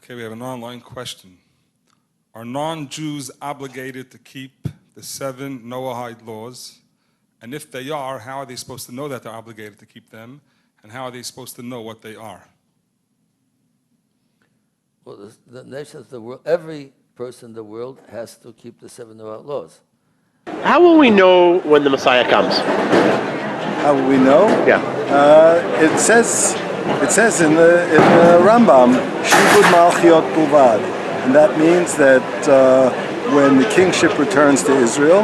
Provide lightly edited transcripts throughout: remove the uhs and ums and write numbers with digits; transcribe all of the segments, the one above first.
Okay, we have an online question. Are non-Jews obligated to keep the 7 Noahide laws? And if they are, how are they supposed to know that they're obligated to keep them? And how are they supposed to know what they are? Well, the nations of the world, every person in the world has to keep the 7 Noahide laws. How will we know when the Messiah comes? How will we know? Yeah. It says in the Rambam, Shibud Malchiot Buvad. And that means that when the kingship returns to Israel,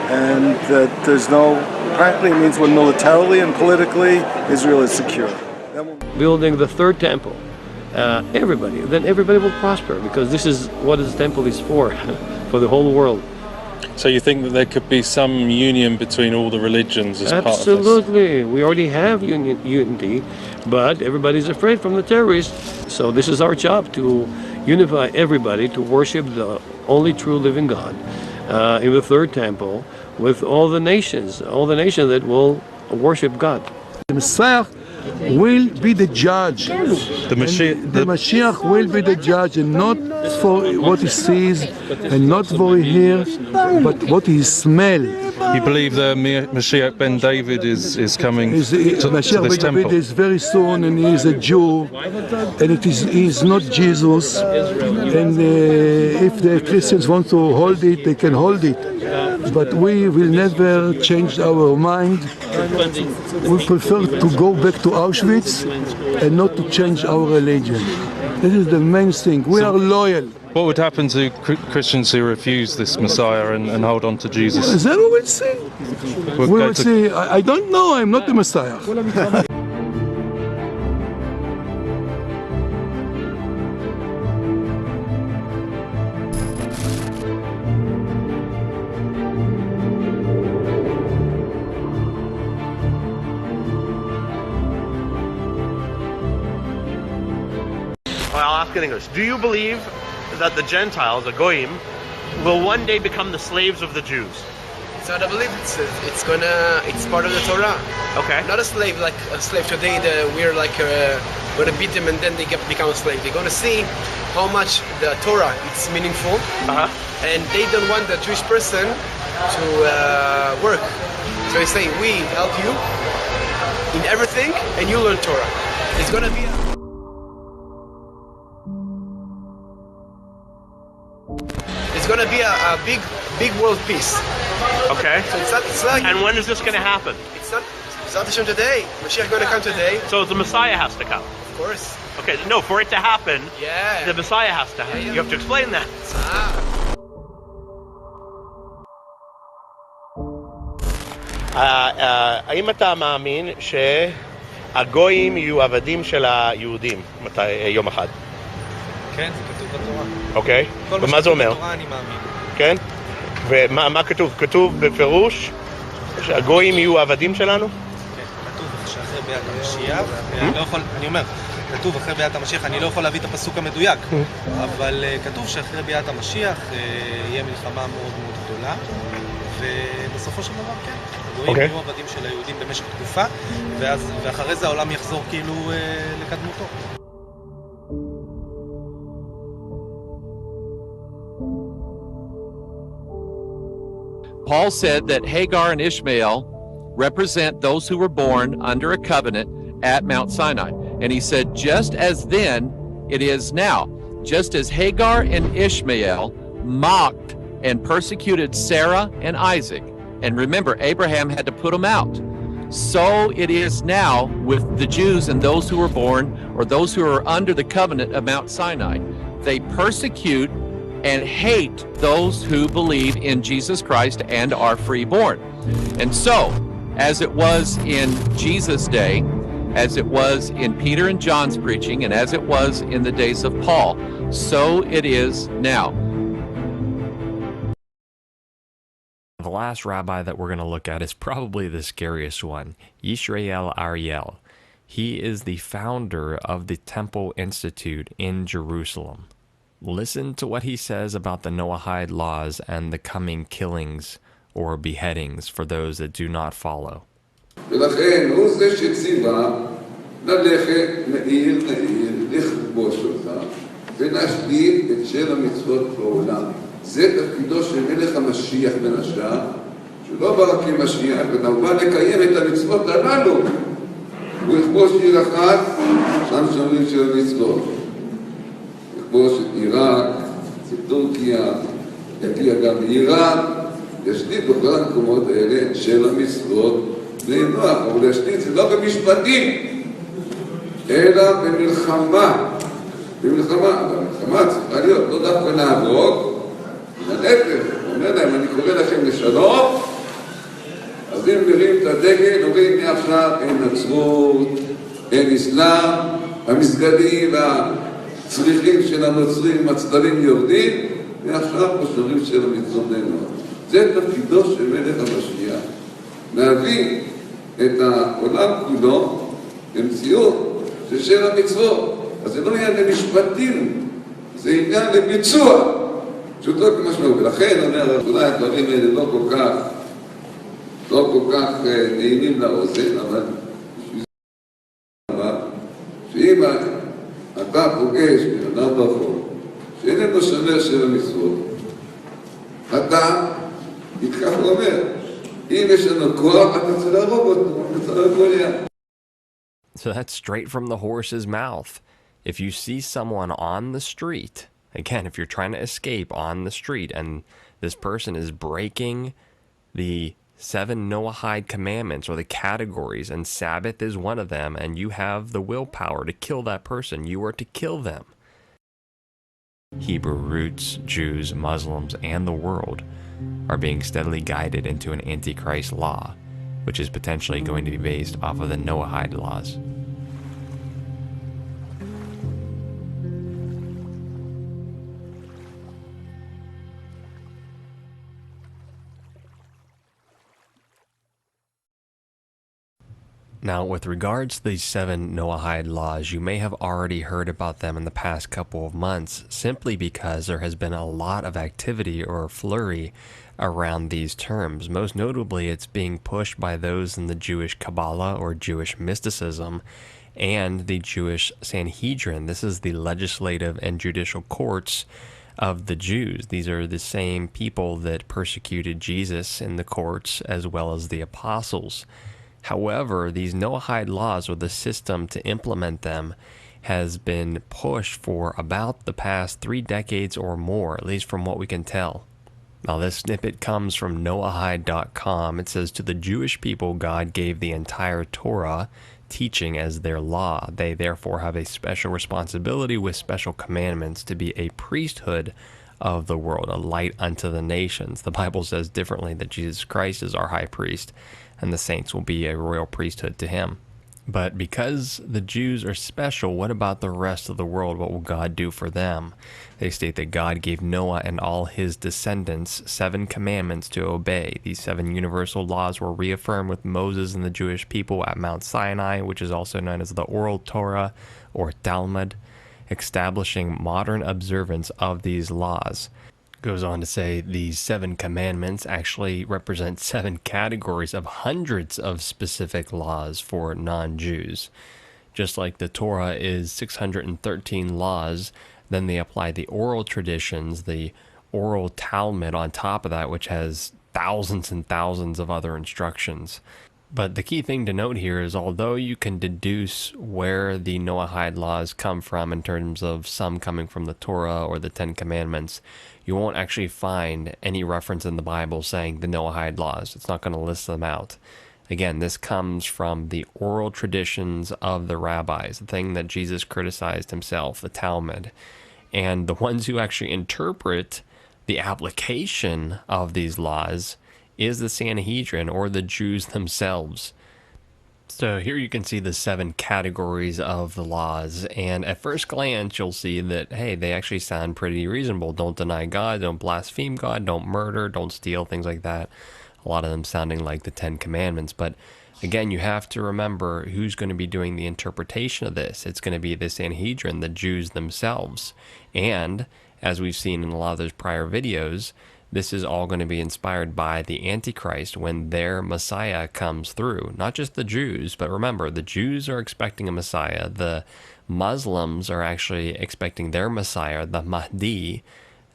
and that there's no, practically it means when militarily and politically Israel is secure. Building the third temple, everybody will prosper, because this is what the temple is for the whole world. So you think that there could be some union between all the religions as part of this? Absolutely. We already have unity, but everybody's afraid from the terrorists. So this is our job, to unify everybody to worship the only true living God in the third temple with all the nations that will worship God. The Messiah will be the judge. The Mashiach will be the judge, and not for what he sees, and not for he hears, but what he smells. You believe the Mashiach ben David is coming to Mashiach this ben temple? David is very soon, and he is a Jew, and he is not Jesus. And if the Christians want to hold it, they can hold it. But we will never change our mind. We prefer to go back to Auschwitz and not to change our religion. This is the main thing. We are loyal. What would happen to Christians who refuse this Messiah and hold on to Jesus? Then we will see. We will see. I don't know. I'm not the Messiah. I'll ask in English. Do you believe that the Gentiles, the Goyim, will one day become the slaves of the Jews? So I believe it's part of the Torah. Okay. Not a slave like a slave today. We're like going to beat them and then they become a slave. They're going to see how much the Torah is meaningful, and they don't want the Jewish person to work. So they say, we help you in everything, and you learn Torah. It's going to be a big world peace. Okay. So it's like. And when is this going to happen? It's not today. Mashiach is going to come today. So the Messiah has to come. Of course. Okay. No, for it to happen, the Messiah has to happen. Yeah. You have to explain that. האם אתה מאמין שהגויים יהיו עבדים של היהודים יום אחד? כן, זה כתוב בתורה. אוקיי, ומה זה אומר? בתורה אני מאמין. כן? ומה כתוב? כתוב בפירוש שהגויים יהיו עבדים שלנו? כן, כתוב שאחרי ביאת המשיח, אני אומר, כתוב אחרי ביאת המשיח, אני לא יכול להביא את הפסוק המדויק, אבל כתוב שאחרי ביאת המשיח יהיה מלחמה מאוד מאוד גדולה, ובסופו של דבר כן, הגויים יהיו עבדים של היהודים במשך תקופה, ואחרי זה העולם יחזור כאילו לקדמותו. Paul said that Hagar and Ishmael represent those who were born under a covenant at Mount Sinai. And he said, just as then, it is now. Just as Hagar and Ishmael mocked and persecuted Sarah and Isaac. And remember, Abraham had to put them out. So it is now with the Jews and those who were born, or those who are under the covenant of Mount Sinai. They persecute and hate those who believe in Jesus Christ and are freeborn. And so, as it was in Jesus' day, as it was in Peter and John's preaching, and as it was in the days of Paul, so it is now. The last rabbi that we're going to look at is probably the scariest one, Yisrael Ariel. He is the founder of the Temple Institute in Jerusalem. Listen to what he says about the Noahide laws and the coming killings or beheadings for those that do not follow. ולכן הוא זה שציווה ללכת מעיר לעיר לכבוש אותה ונשליט את של המצוות בעולם. זה תפקידו של מלך המשיח בין השאר, שלא בא רק כמשיח, אלא הוא בא לקיים את המצוות הללו. הוא יכבוש עיר אחת, שם שומרים של המצוות. יכבוש את עיראק, את טורקיה, יגיע גם לאיראן, ישליט בכל המקומות האלה של המצוות בני נוח, אבל ישליט זה לא במשפטים, אלא במלחמה. במלחמה, אבל המלחמה צריכה להיות לא דווקא להרוג, להפך, הוא אומר להם, אני קורא לכם לשלום, אז אם מרים את הדגל, אומרים מעכשיו אין נצרות, אין אסלאם, המסגדים והצריכים של הנוצרים, הצדדים יורדים, מעכשיו משמרים של המצוות בני נוח. זה תפקידו של מלך המשיח, להביא את העולם כולו למציאות של המצוות. אז זה לא עניין למשפטים, זה עניין לביצוע, פשוטו כמשמעו. ולכן, אומר, אולי הדברים האלה לא כל כך נעימים לאוזן, אבל שאם אתה פוגש בן-אדם ברחוב, שאיננו שומר של המצוות, אתה, כך הוא אומר, אם יש לנו כוח, אתה צריך להרוג אותו, אתה צריך להרוג אותו. So that's straight from the horse's mouth. If you see someone on the street, again, if you're trying to escape on the street and this person is breaking the Seven Noahide commandments or the categories, and Sabbath is one of them, and you have the willpower to kill that person, you are to kill them. Hebrew roots, Jews, Muslims, and the world are being steadily guided into an Antichrist law, which is potentially going to be based off of the Noahide laws. Now, with regards to these seven Noahide laws, you may have already heard about them in the past couple of months, simply because there has been a lot of activity or flurry around these terms. Most notably, it's being pushed by those in the Jewish Kabbalah or Jewish mysticism and the Jewish Sanhedrin. This is the legislative and judicial courts of the Jews. These are the same people that persecuted Jesus in the courts as well as the apostles. However, these Noahide laws, or the system to implement them, has been pushed for about the past 3 decades or more, at least from what we can tell. Now, this snippet comes from Noahide.com. It says, "To the Jewish people, God gave the entire Torah teaching as their law. They therefore have a special responsibility with special commandments to be a priesthood of the world, a light unto the nations." The Bible says differently, that Jesus Christ is our high priest, and the saints will be a royal priesthood to him. But because the Jews are special, what about the rest of the world? What will God do for them? They state that God gave Noah and all his descendants 7 commandments to obey. These 7 universal laws were reaffirmed with Moses and the Jewish people at Mount Sinai, which is also known as the Oral Torah or Talmud, establishing modern observance of these laws. Goes on to say these 7 commandments actually represent 7 categories of hundreds of specific laws for non-Jews. Just like the Torah is 613 laws, then they apply the oral traditions, the oral Talmud on top of that, which has thousands and thousands of other instructions. But the key thing to note here is, although you can deduce where the Noahide laws come from in terms of some coming from the Torah or the 10 Commandments, you won't actually find any reference in the Bible saying the Noahide laws. It's not going to list them out. Again, this comes from the oral traditions of the rabbis, the thing that Jesus criticized himself, the Talmud. And the ones who actually interpret the application of these laws is the Sanhedrin, or the Jews themselves. So here you can see the 7 categories of the laws, and at first glance you'll see that, hey, they actually sound pretty reasonable. Don't deny God, don't blaspheme God, don't murder, don't steal, things like that. A lot of them sounding like the 10 Commandments. But again, you have to remember who's going to be doing the interpretation of this. It's going to be the Sanhedrin, the Jews themselves. And as we've seen in a lot of those prior videos, This is all going to be inspired by the Antichrist when their Messiah comes through. Not just the Jews, but remember, the Jews are expecting a Messiah. The Muslims are actually expecting their Messiah, the Mahdi.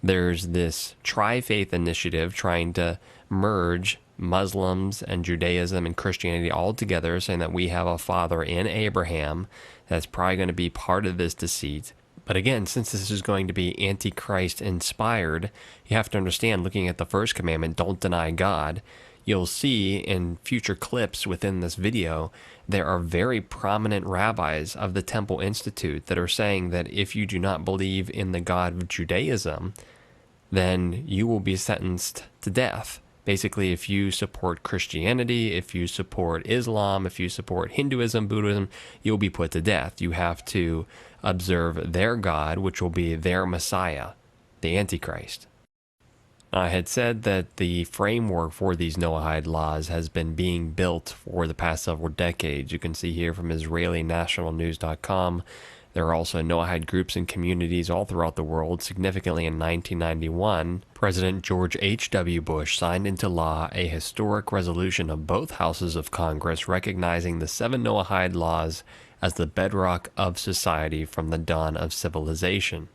There's this tri-faith initiative trying to merge Muslims and Judaism and Christianity all together, saying that we have a father in Abraham that's probably going to be part of this deceit. But again, since this is going to be Antichrist inspired, you have to understand, looking at the first commandment, don't deny God, you'll see in future clips within this video, there are very prominent rabbis of the Temple Institute that are saying that if you do not believe in the God of Judaism, then you will be sentenced to death. Basically, if you support Christianity, if you support Islam, if you support Hinduism, Buddhism, you'll be put to death. You have to observe their God, which will be their Messiah, the Antichrist. I had said that the framework for these Noahide laws has been being built for the past several decades. You can see here from IsraeliNationalNews.com. There are also Noahide groups and communities all throughout the world. Significantly, in 1991, President George H.W. Bush signed into law a historic resolution of both houses of Congress recognizing the Seven Noahide Laws as the bedrock of society from the dawn of civilization.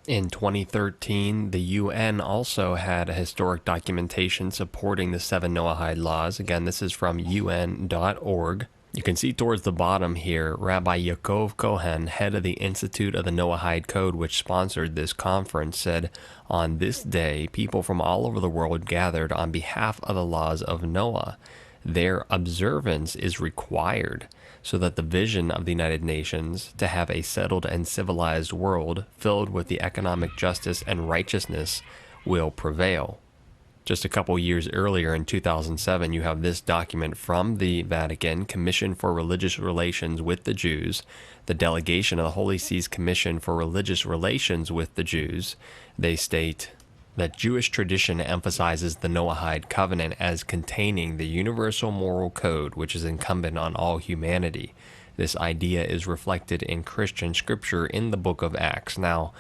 In 2013, the UN also had a historic documentation supporting the Seven Noahide Laws. Again, this is from UN.org. You can see towards the bottom here, Rabbi Yaakov Cohen, head of the Institute of the Noahide Code, which sponsored this conference, said, "On this day, people from all over the world gathered on behalf of the laws of Noah. Their observance is required so that the vision of the United Nations to have a settled and civilized world filled with the economic justice and righteousness will prevail." Just a couple years earlier, in 2007, you have this document from the Vatican, Commission for Religious Relations with the Jews, the delegation of the Holy See's Commission for Religious Relations with the Jews. They state that Jewish tradition emphasizes the Noahide covenant as containing the universal moral code which is incumbent on all humanity. This idea is reflected in Christian scripture in the book of Acts. Now,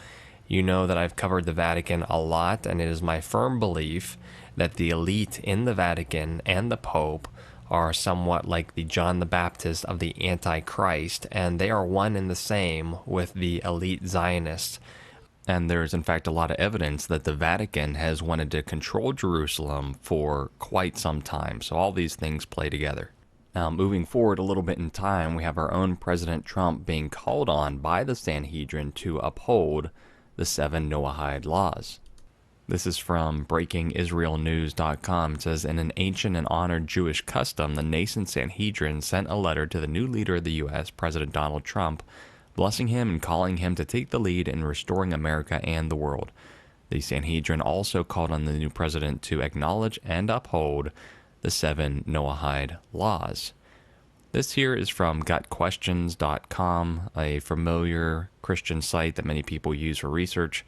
you know that I've covered the Vatican a lot, and it is my firm belief that the elite in the Vatican and the Pope are somewhat like the John the Baptist of the Antichrist, and they are one and the same with the elite Zionists. And there's in fact a lot of evidence that the Vatican has wanted to control Jerusalem for quite some time, so all these things play together. Now, moving forward a little bit in time, we have our own President Trump being called on by the Sanhedrin to uphold the Seven Noahide Laws. This is from BreakingIsraelNews.com. It says, in an ancient and honored Jewish custom, the nascent Sanhedrin sent a letter to the new leader of the U.S., President Donald Trump, blessing him and calling him to take the lead in restoring America and the world. The Sanhedrin also called on the new president to acknowledge and uphold the Seven Noahide Laws. This here is from gotquestions.com, a familiar Christian site that many people use for research.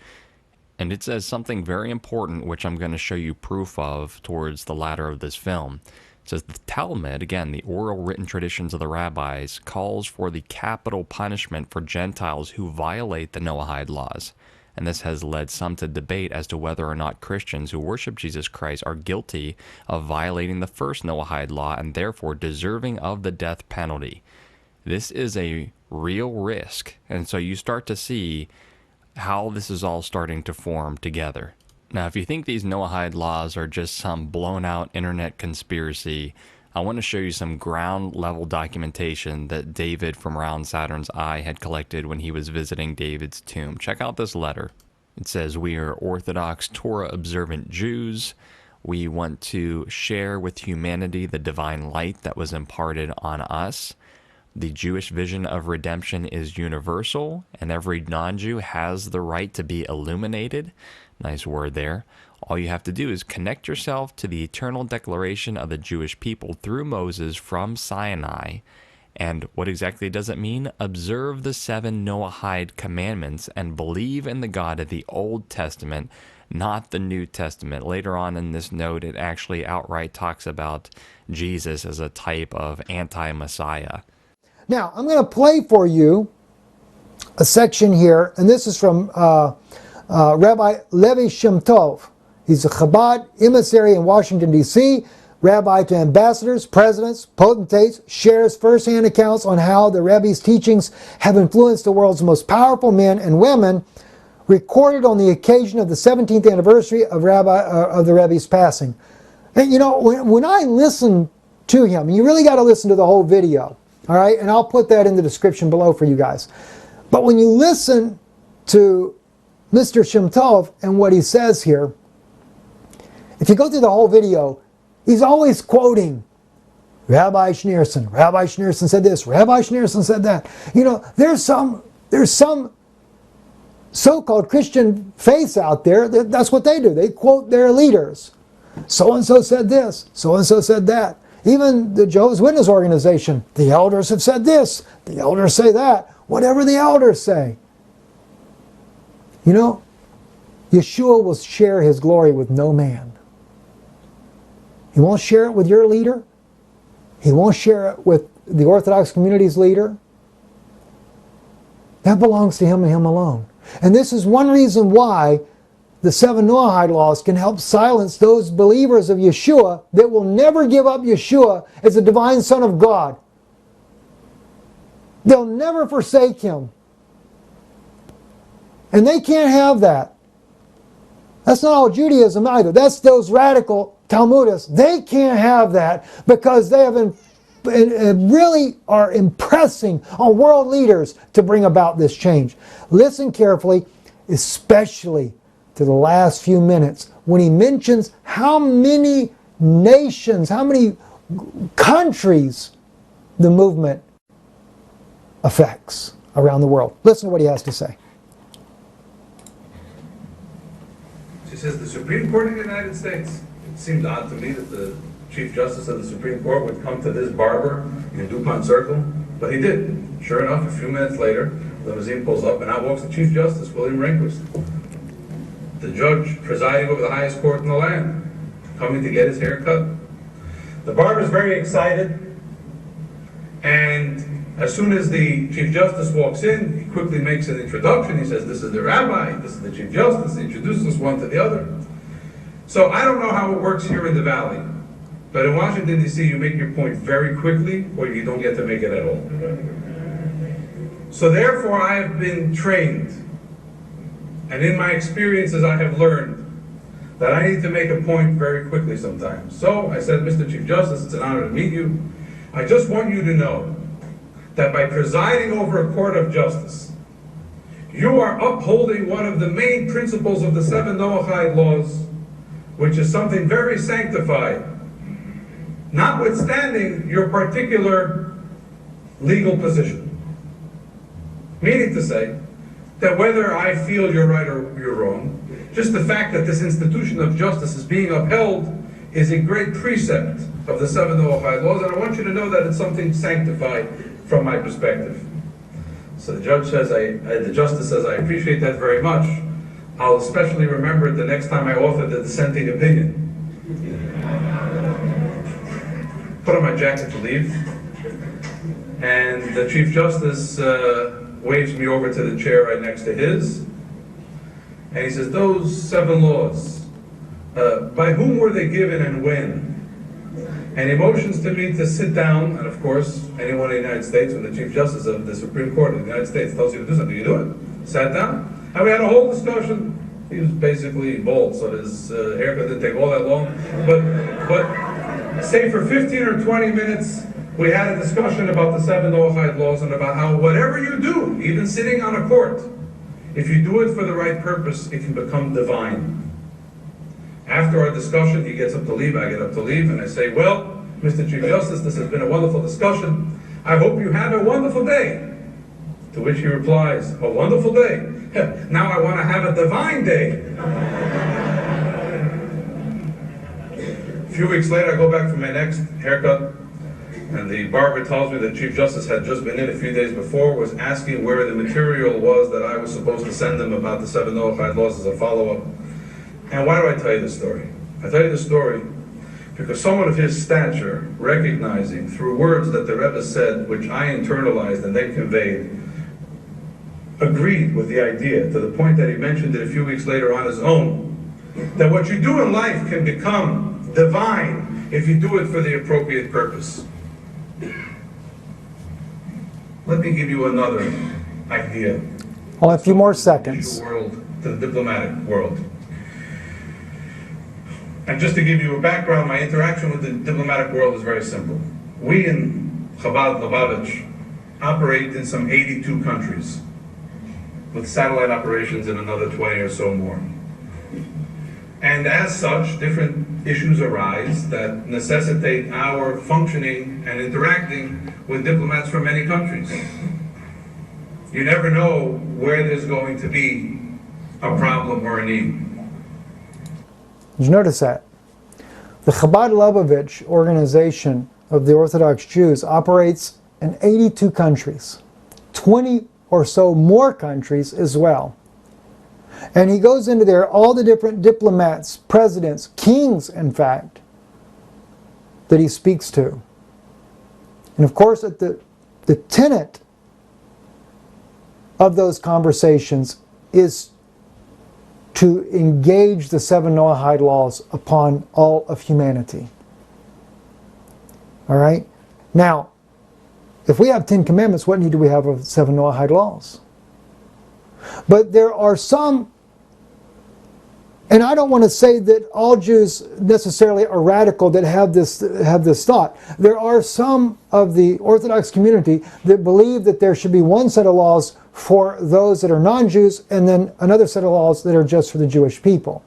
And it says something very important, which I'm going to show you proof of towards the latter of this film. It says the Talmud, again, the oral written traditions of the rabbis, calls for the capital punishment for Gentiles who violate the Noahide laws. And this has led some to debate as to whether or not Christians who worship Jesus Christ are guilty of violating the first Noahide law and therefore deserving of the death penalty. This is a real risk, and so you start to see how this is all starting to form together. Now, if you think these Noahide laws are just some blown-out internet conspiracy, I want to show you some ground-level documentation that David from Round Saturn's Eye had collected when he was visiting David's tomb. Check out this letter. It says, "We are Orthodox Torah-observant Jews. We want to share with humanity the divine light that was imparted on us. The Jewish vision of redemption is universal, and every non-Jew has the right to be illuminated." Nice word there. "All you have to do is connect yourself to the eternal declaration of the Jewish people through Moses from Sinai." And what exactly does it mean? "Observe the seven Noahide commandments and believe in the God of the Old Testament, not the New Testament." Later on in this note, it actually outright talks about Jesus as a type of anti-Messiah. Now, I'm going to play for you a section here, and this is from Rabbi Levi Shem Tov. He's a Chabad emissary in Washington, D.C., rabbi to ambassadors, presidents, potentates, shares firsthand accounts on how the Rebbe's teachings have influenced the world's most powerful men and women, recorded on the occasion of the 17th anniversary of the Rebbe's passing. And you know, when I listen to him, you really got to listen to the whole video, all right? And I'll put that in the description below for you guys. But when you listen to Mr. Shem Tov and what he says here, if you go through the whole video, he's always quoting Rabbi Schneerson. Rabbi Schneerson said this, Rabbi Schneerson said that. You know, there's some so-called Christian faiths out there, that's what they do. They quote their leaders. So-and-so said this, so-and-so said that. Even the Jehovah's Witness organization, the elders have said this, the elders say that, whatever the elders say. You know, Yeshua will share his glory with no man. He won't share it with your leader. He won't share it with the Orthodox community's leader. That belongs to him and him alone. And this is one reason why the Seven Noahide Laws can help silence those believers of Yeshua that will never give up Yeshua as the divine Son of God. They'll never forsake him. And they can't have that. That's not all Judaism either. That's those radical Talmudists. They can't have that because they have really are impressing on world leaders to bring about this change. Listen carefully, especially to the last few minutes when he mentions how many nations, how many countries the movement affects around the world. Listen to what he has to say. She says the Supreme Court of the United States. It seemed odd to me that the Chief Justice of the Supreme Court would come to this barber in DuPont Circle, but he did. Sure enough, a few minutes later, the limousine pulls up and out walks the Chief Justice, William Rehnquist, the judge presiding over the highest court in the land, coming to get his hair cut. The barber's very excited, and as soon as the Chief Justice walks in, he quickly makes an introduction. He says, this is the rabbi, this is the Chief Justice. He introduces one to the other. So I don't know how it works here in the Valley, but in Washington, D.C., you make your point very quickly, or you don't get to make it at all. So therefore, I have been trained, and in my experiences, I have learned that I need to make a point very quickly sometimes. So I said, Mr. Chief Justice, it's an honor to meet you. I just want you to know that by presiding over a court of justice, you are upholding one of the main principles of the Seven Noahide Laws, which is something very sanctified, notwithstanding your particular legal position. Meaning to say that whether I feel you're right or you're wrong, just the fact that this institution of justice is being upheld is a great precept of the Seven Noahide Laws, and I want you to know that it's something sanctified from my perspective. So the judge says, the justice says, I appreciate that very much. I'll especially remember it the next time I author the dissenting opinion. Put on my jacket to leave, and the Chief Justice waves me over to the chair right next to his, and he says, those 7 laws, by whom were they given and when? And he motions to me to sit down, and of course, anyone in the United States, when the Chief Justice of the Supreme Court of the United States tells you to do something, you do it. Sat down, and we had a whole discussion. He was basically bald, so his haircut didn't take all that long. But say for 15 or 20 minutes, we had a discussion about the Seven Noahide Laws and about how whatever you do, even sitting on a court, if you do it for the right purpose, it can become divine. After our discussion, he gets up to leave, I get up to leave, and I say, well, Mr. Chief Justice, this has been a wonderful discussion. I hope you have a wonderful day. To which he replies, a wonderful day? Now I want to have a divine day. A few weeks later, I go back for my next haircut, and the barber tells me that Chief Justice had just been in a few days before, was asking where the material was that I was supposed to send him about the Seven Noahide Laws as a follow-up. And why do I tell you this story? I tell you this story because someone of his stature, recognizing through words that the Rebbe said, which I internalized and then conveyed, agreed with the idea to the point that he mentioned it a few weeks later on his own, that what you do in life can become divine if you do it for the appropriate purpose. Let me give you another idea. Only a few more seconds. To the diplomatic world. And just to give you a background, my interaction with the diplomatic world is very simple. We in Chabad Lubavitch operate in some 82 countries, with satellite operations in another 20 or so more. And as such, different issues arise that necessitate our functioning and interacting with diplomats from many countries. You never know where there's going to be a problem or a need. Did you notice that? The Chabad Lubavitch organization of the Orthodox Jews operates in 82 countries, 20 or so more countries as well. And he goes into there, all the different diplomats, presidents, kings, in fact, that he speaks to. And of course, at the tenet of those conversations is to engage the Seven Noahide Laws upon all of humanity. All right? Now, if we have 10 commandments, what need do we have of 7 Noahide Laws? But there are some, and I don't want to say that all Jews necessarily are radical that have this thought. There are some of the Orthodox community that believe that there should be one set of laws for those that are non-Jews and then another set of laws that are just for the Jewish people.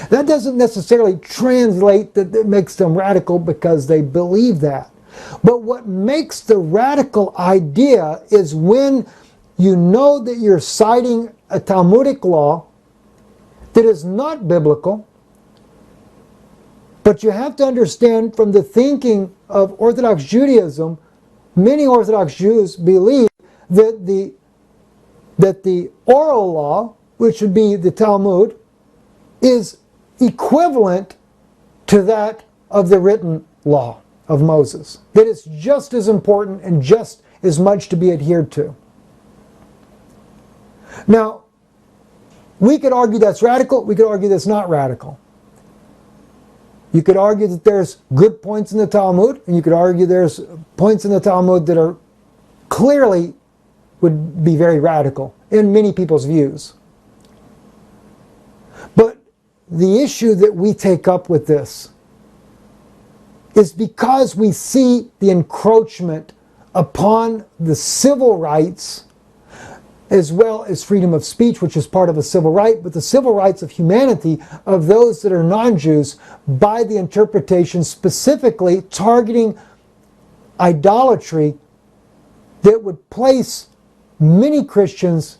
That doesn't necessarily translate that it makes them radical because they believe that. But what makes the radical idea is when you know that you're citing a Talmudic law that is not biblical, but you have to understand from the thinking of Orthodox Judaism, many Orthodox Jews believe that the oral law, which would be the Talmud, is equivalent to that of the written law of Moses. That is just as important and just as much to be adhered to. Now, we could argue that's radical, we could argue that's not radical. You could argue that there's good points in the Talmud, and you could argue there's points in the Talmud that are clearly would be very radical in many people's views. But the issue that we take up with this is because we see the encroachment upon the civil rights as well as freedom of speech, which is part of a civil right, but the civil rights of humanity of those that are non-Jews by the interpretation specifically targeting idolatry that would place many Christians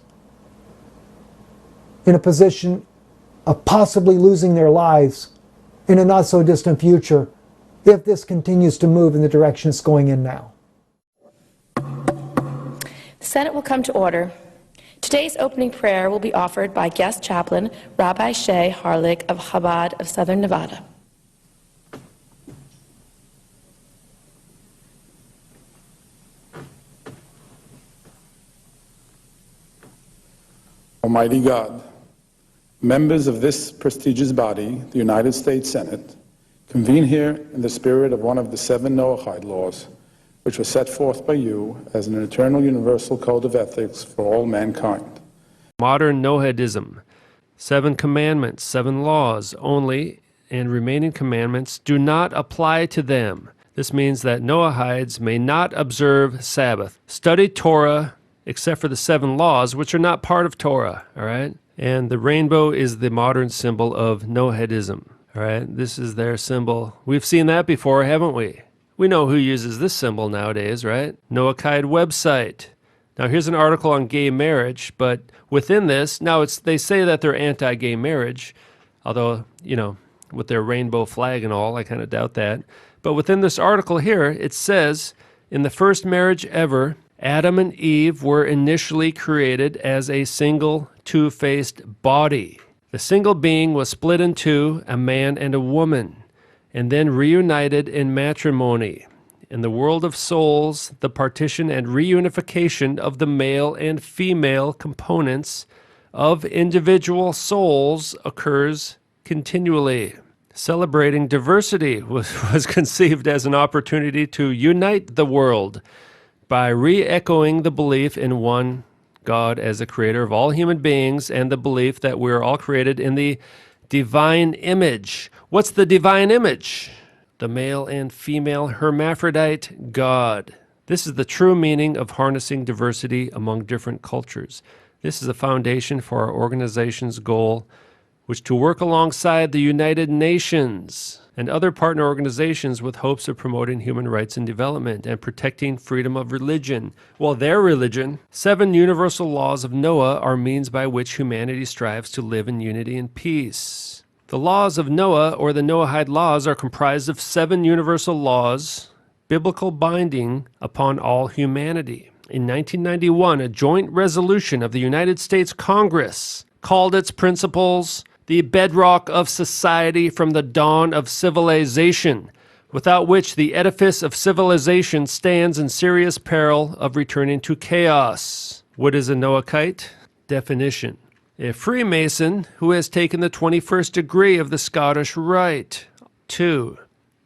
in a position of possibly losing their lives in a not so distant future if this continues to move in the direction it's going in now. The Senate will come to order. Today's opening prayer will be offered by guest chaplain Rabbi Shea Harlig of Chabad of Southern Nevada. Almighty God, members of this prestigious body, the United States Senate, convene here in the spirit of one of the 7 Noahide Laws, which was set forth by you as an eternal universal code of ethics for all mankind. Modern Noahidism. 7 commandments, 7 laws only, and remaining commandments do not apply to them. This means that Noahides may not observe Sabbath, study Torah, except for the 7 laws, which are not part of Torah, all right? And the rainbow is the modern symbol of Noahidism, all right? This is their symbol. We've seen that before, haven't we? We know who uses this symbol nowadays, right? Noahide website. Now, here's an article on gay marriage, but within this, now they say that they're anti-gay marriage, although, you know, with their rainbow flag and all, I kind of doubt that. But within this article here, it says, in the first marriage ever, Adam and Eve were initially created as a single, two-faced body. The single being was split in two, a man and a woman, and then reunited in matrimony. In the world of souls, the partition and reunification of the male and female components of individual souls occurs continually. Celebrating diversity was conceived as an opportunity to unite the world by re-echoing the belief in one God as the creator of all human beings and the belief that we're all created in the divine image. What's the divine image? The male and female hermaphrodite God. This is the true meaning of harnessing diversity among different cultures. This is the foundation for our organization's goal, which to work alongside the United Nations and other partner organizations with hopes of promoting human rights and development and protecting freedom of religion. Well, their religion, 7 universal laws of Noah are means by which humanity strives to live in unity and peace. The laws of Noah, or the Noahide Laws, are comprised of 7 universal laws, biblical binding upon all humanity. In 1991, a joint resolution of the United States Congress called its principles the bedrock of society from the dawn of civilization, without which the edifice of civilization stands in serious peril of returning to chaos. What is a Noahide? Definition: a Freemason who has taken the 21st degree of the Scottish Rite. 2.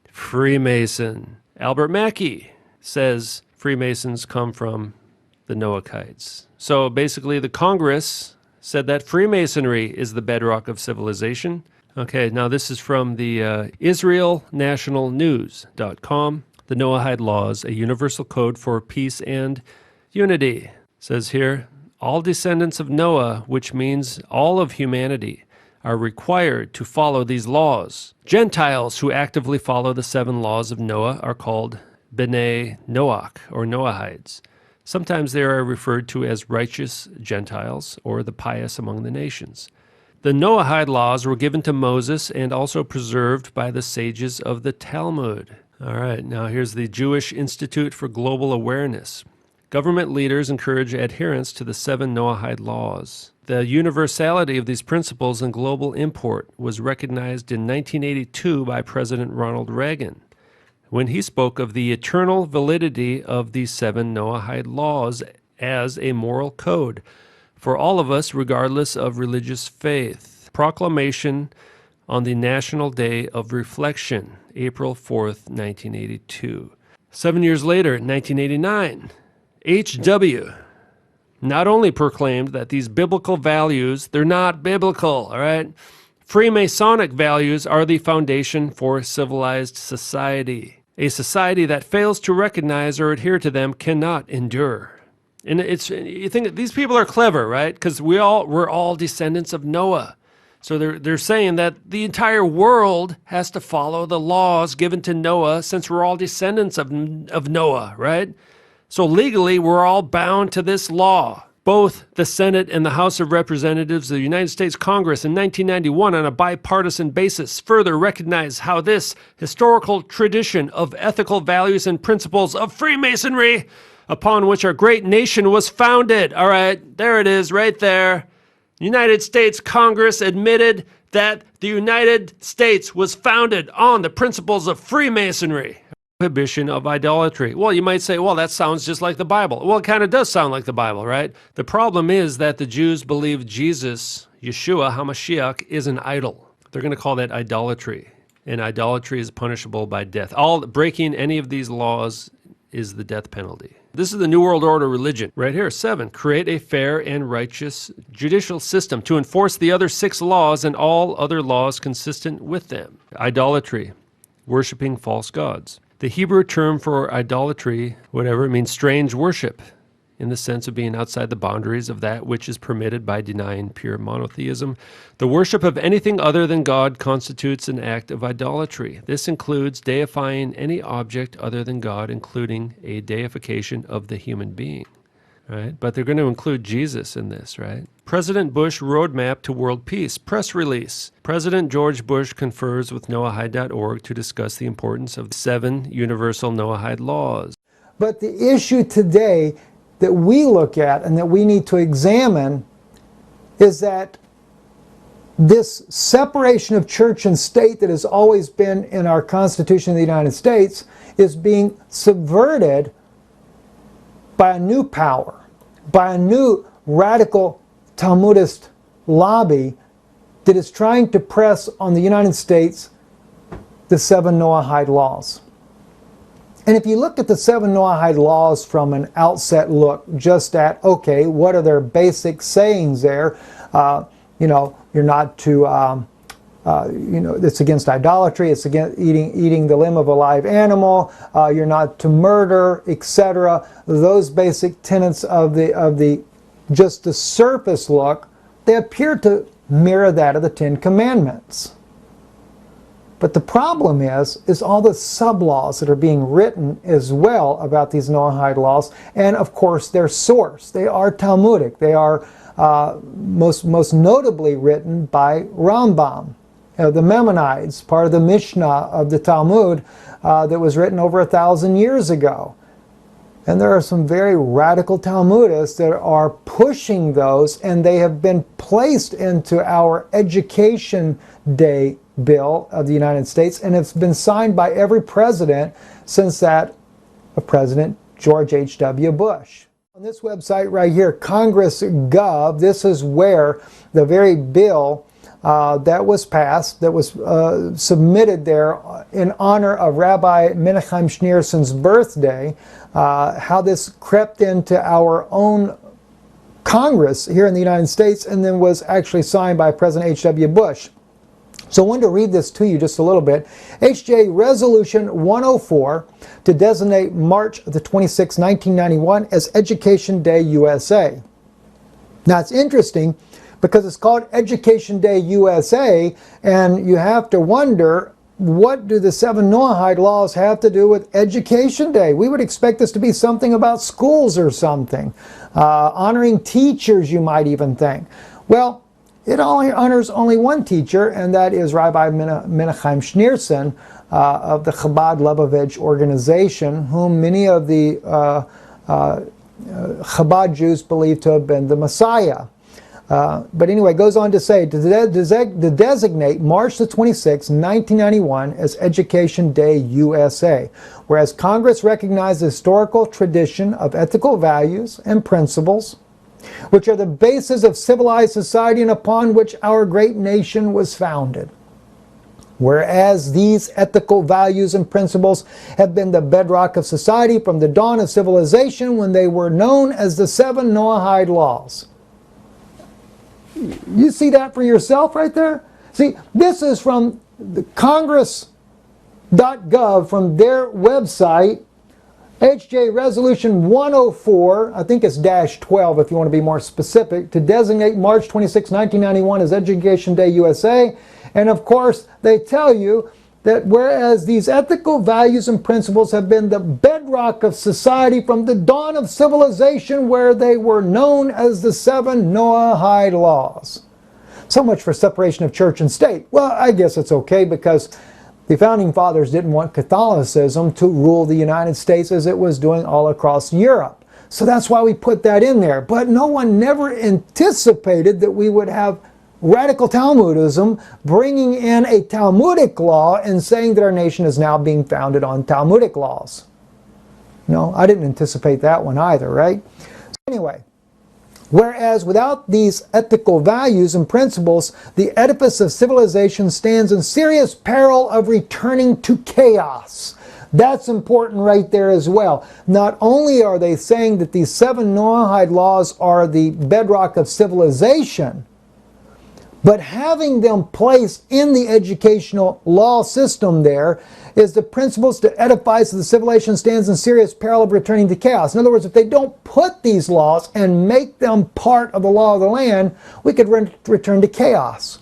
Freemason. Albert Mackey says Freemasons come from the Noahides. So basically the Congress said that Freemasonry is the bedrock of civilization. Okay, now this is from the IsraelNationalNews.com. The Noahide Laws, a universal code for peace and unity. It says here, all descendants of Noah, which means all of humanity, are required to follow these laws. Gentiles who actively follow the 7 laws of Noah are called B'nai Noach, or Noahides. Sometimes they are referred to as righteous Gentiles or the pious among the nations. The Noahide laws were given to Moses and also preserved by the sages of the Talmud. All right, now here's the Jewish Institute for Global Awareness. Government leaders encourage adherence to the 7 Noahide laws. The universality of these principles and global import was recognized in 1982 by President Ronald Reagan, when he spoke of the eternal validity of the 7 Noahide laws as a moral code for all of us, regardless of religious faith. Proclamation on the National Day of Reflection, April 4th, 1982. 7 years later, in 1989, H.W. not only proclaimed that these biblical values, they're not biblical, all right? Freemasonic values are the foundation for civilized society. A society that fails to recognize or adhere to them cannot endure. And you think these people are clever, right? Because we're all descendants of Noah. So they're saying that the entire world has to follow the laws given to Noah since we're all descendants of Noah, right? So legally, we're all bound to this law. Both the Senate and the House of Representatives of the United States Congress in 1991 on a bipartisan basis further recognized how this historical tradition of ethical values and principles of Freemasonry upon which our great nation was founded. All right, there it is right there. United States Congress admitted that the United States was founded on the principles of Freemasonry. Prohibition of idolatry. Well, you might say, well, that sounds just like the Bible. Well, it kind of does sound like the Bible, right? The problem is that the Jews believe Jesus, Yeshua HaMashiach, is an idol. They're going to call that idolatry, and idolatry is punishable by death. Breaking any of these laws is the death penalty. This is the New World Order religion. Right here, 7, create a fair and righteous judicial system to enforce the other 6 laws and all other laws consistent with them. Idolatry, worshiping false gods. The Hebrew term for idolatry, whatever, it means strange worship, in the sense of being outside the boundaries of that which is permitted by denying pure monotheism. The worship of anything other than God constitutes an act of idolatry. This includes deifying any object other than God, including a deification of the human being. Right? But they're going to include Jesus in this, right? President Bush Roadmap to World Peace, press release. President George Bush confers with Noahide.org to discuss the importance of the 7 universal Noahide laws. But the issue today that we look at and that we need to examine is that this separation of church and state that has always been in our Constitution of the United States is being subverted by a new power, by a new radical Talmudist lobby that is trying to press on the United States the Seven Noahide Laws. And if you look at the Seven Noahide Laws from an outset look, just at, okay, what are their basic sayings there? You know, you're not to, you know, it's against idolatry, it's against eating the limb of a live animal, you're not to murder, etc. Those basic tenets of the just the surface look, they appear to mirror that of the Ten Commandments. But the problem is all the sub-laws that are being written as well about these Noahide laws, and of course their source. They are Talmudic. They are most notably written by Rambam, the Maimonides, part of the Mishnah of the Talmud that was written over 1,000 years ago. And there are some very radical Talmudists that are pushing those, and they have been placed into our Education Day bill of the United States, and it's been signed by every president since that of President George H.W. Bush. On this website right here, Congress.gov, this is where the very bill that was passed, that was submitted there in honor of Rabbi Menachem Schneerson's birthday, how this crept into our own Congress here in the United States and then was actually signed by President H.W. Bush. So I wanted to read this to you just a little bit. HJ Resolution 104 to designate March the 26th, 1991 as Education Day USA. Now it's interesting because it's called Education Day USA, and you have to wonder, what do the Seven Noahide Laws have to do with Education Day? We would expect this to be something about schools or something. Honoring teachers, you might even think. Well, it only honors only one teacher, and that is Rabbi Menachem Schneerson of the Chabad Lubavitch organization, whom many of the Chabad Jews believe to have been the Messiah. But anyway, it goes on to say, to designate March the 26th, 1991 as Education Day USA, whereas Congress recognized the historical tradition of ethical values and principles, which are the basis of civilized society and upon which our great nation was founded. Whereas these ethical values and principles have been the bedrock of society from the dawn of civilization, when they were known as the Seven Noahide Laws. You see that for yourself right there? See, this is from the Congress.gov, from their website. HJ Resolution 104, I think it's -12 if you want to be more specific, to designate March 26, 1991 as Education Day USA. And of course, they tell you that whereas these ethical values and principles have been the bedrock of society from the dawn of civilization, where they were known as the Seven Noahide Laws. So much for separation of church and state. Well, I guess it's okay, because the Founding Fathers didn't want Catholicism to rule the United States as it was doing all across Europe. So that's why we put that in there. But no one never anticipated that we would have radical Talmudism bringing in a Talmudic law and saying that our nation is now being founded on Talmudic laws. No, I didn't anticipate that one either, right? So anyway, whereas without these ethical values and principles, the edifice of civilization stands in serious peril of returning to chaos. That's important right there as well. Not only are they saying that these Seven Noahide Laws are the bedrock of civilization, but having them placed in the educational law system there is the principles to edify, so the civilization stands in serious peril of returning to chaos. In other words, if they don't put these laws and make them part of the law of the land, we could return to chaos.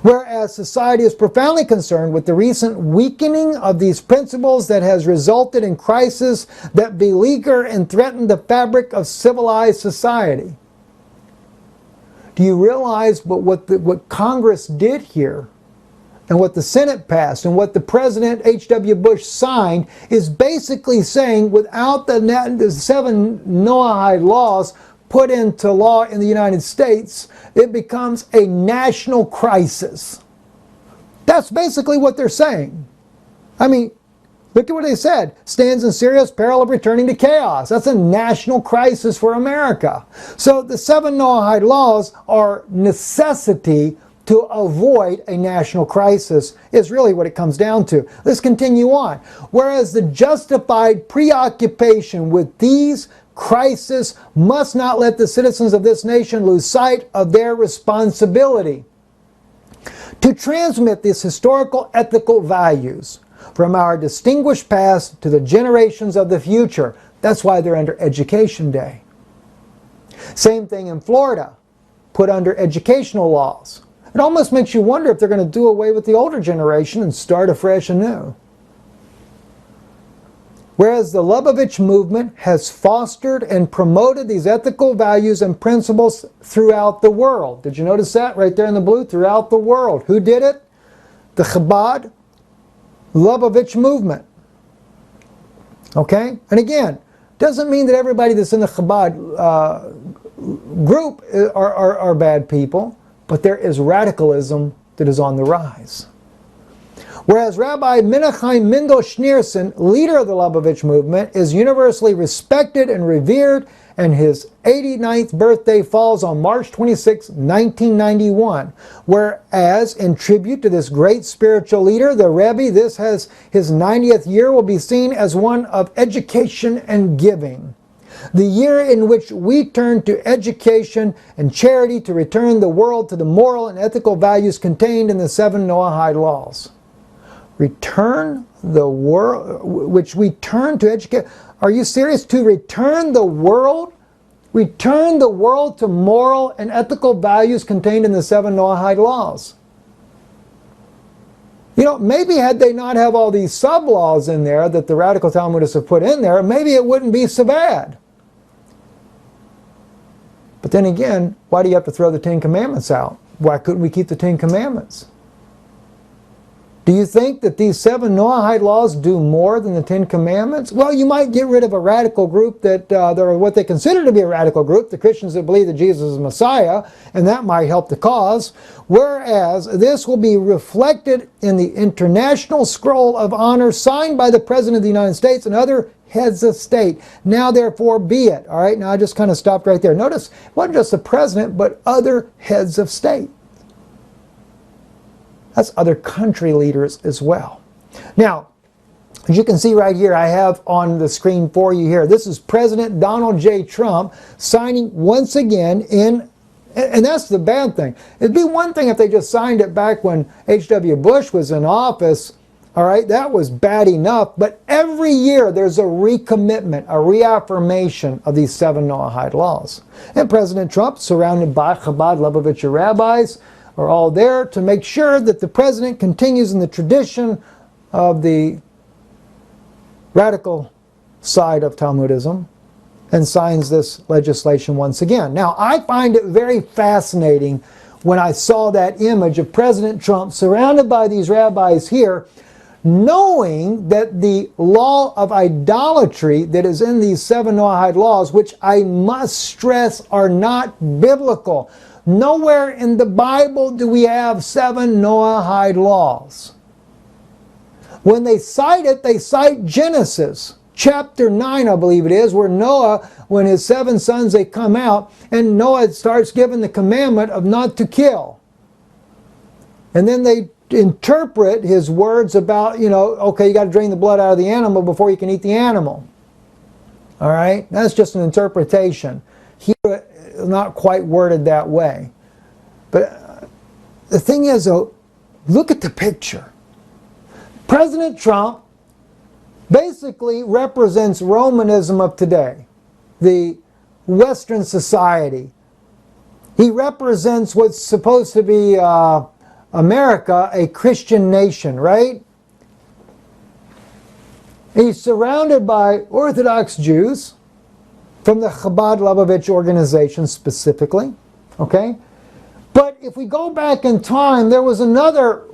Whereas society is profoundly concerned with the recent weakening of these principles that has resulted in crises that beleaguer and threaten the fabric of civilized society. Do you realize what Congress did here, and what the Senate passed, and what the President H.W. Bush signed, is basically saying without the Seven Noahide Laws put into law in the United States, it becomes a national crisis. That's basically what they're saying. I mean, look at what they said. Stands in serious peril of returning to chaos. That's a national crisis for America. So the Seven Noahide Laws are necessity to avoid a national crisis is really what it comes down to. Let's continue on. Whereas the justified preoccupation with these crises must not let the citizens of this nation lose sight of their responsibility to transmit these historical ethical values from our distinguished past to the generations of the future. That's why they're under Education Day. Same thing in Florida, put under educational laws. It almost makes you wonder if they're going to do away with the older generation and start afresh anew. Whereas the Lubavitch movement has fostered and promoted these ethical values and principles throughout the world. Did you notice that right there in the blue? Throughout the world. Who did it? The Chabad Lubavitch movement. Okay? And again, doesn't mean that everybody that's in the Chabad group are bad people, but there is radicalism that is on the rise. Whereas Rabbi Menachem Mendel Schneerson, leader of the Lubavitch movement, is universally respected and revered, and his 89th birthday falls on March 26, 1991. Whereas, in tribute to this great spiritual leader, the Rebbe, this has his 90th year, will be seen as one of education and giving. The year in which we turn to education and charity to return the world to the moral and ethical values contained in the Seven Noahide Laws. Return the world, which we turn to educate. Are you serious? To return the world? Return the world to moral and ethical values contained in the Seven Noahide Laws. You know, maybe had they not have all these sub-laws in there that the radical Talmudists have put in there, maybe it wouldn't be so bad. But then again, why do you have to throw the Ten Commandments out? Why couldn't we keep the Ten Commandments? Do you think that these Seven Noahide Laws do more than the Ten Commandments? Well, you might get rid of a radical group that they're what they consider to be a radical group, the Christians that believe that Jesus is Messiah, and that might help the cause. Whereas this will be reflected in the International Scroll of Honor signed by the President of the United States and other heads of state. Now therefore be it. All right, now I just kind of stopped right there. Notice, it wasn't just the President, but other heads of state. That's other country leaders as well. Now, as you can see right here, I have on the screen for you here, this is President Donald J. Trump signing once again in, and that's the bad thing. It'd be one thing if they just signed it back when H.W. Bush was in office. All right, that was bad enough. But every year there's a recommitment, a reaffirmation of these Seven Noahide Laws. And President Trump, surrounded by Chabad Lubavitcher rabbis, are all there to make sure that the president continues in the tradition of the radical side of Talmudism and signs this legislation once again. Now, I find it very fascinating when I saw that image of President Trump surrounded by these rabbis here, knowing that the law of idolatry that is in these Seven Noahide Laws, which I must stress are not biblical. Nowhere in the Bible do we have Seven Noahide Laws. When they cite it, they cite Genesis chapter 9, I believe it is, where Noah, when his 7 sons, they come out, and Noah starts giving the commandment of not to kill. And then they interpret his words about, you know, okay, you got to drain the blood out of the animal before you can eat the animal. All right? That's just an interpretation. Here, not quite worded that way. But the thing is, though, look at the picture. President Trump basically represents Romanism of today, the Western society. He represents what's supposed to be America, a Christian nation, right? He's surrounded by Orthodox Jews from the Chabad Lubavitch organization specifically, okay? But if we go back in time, there was another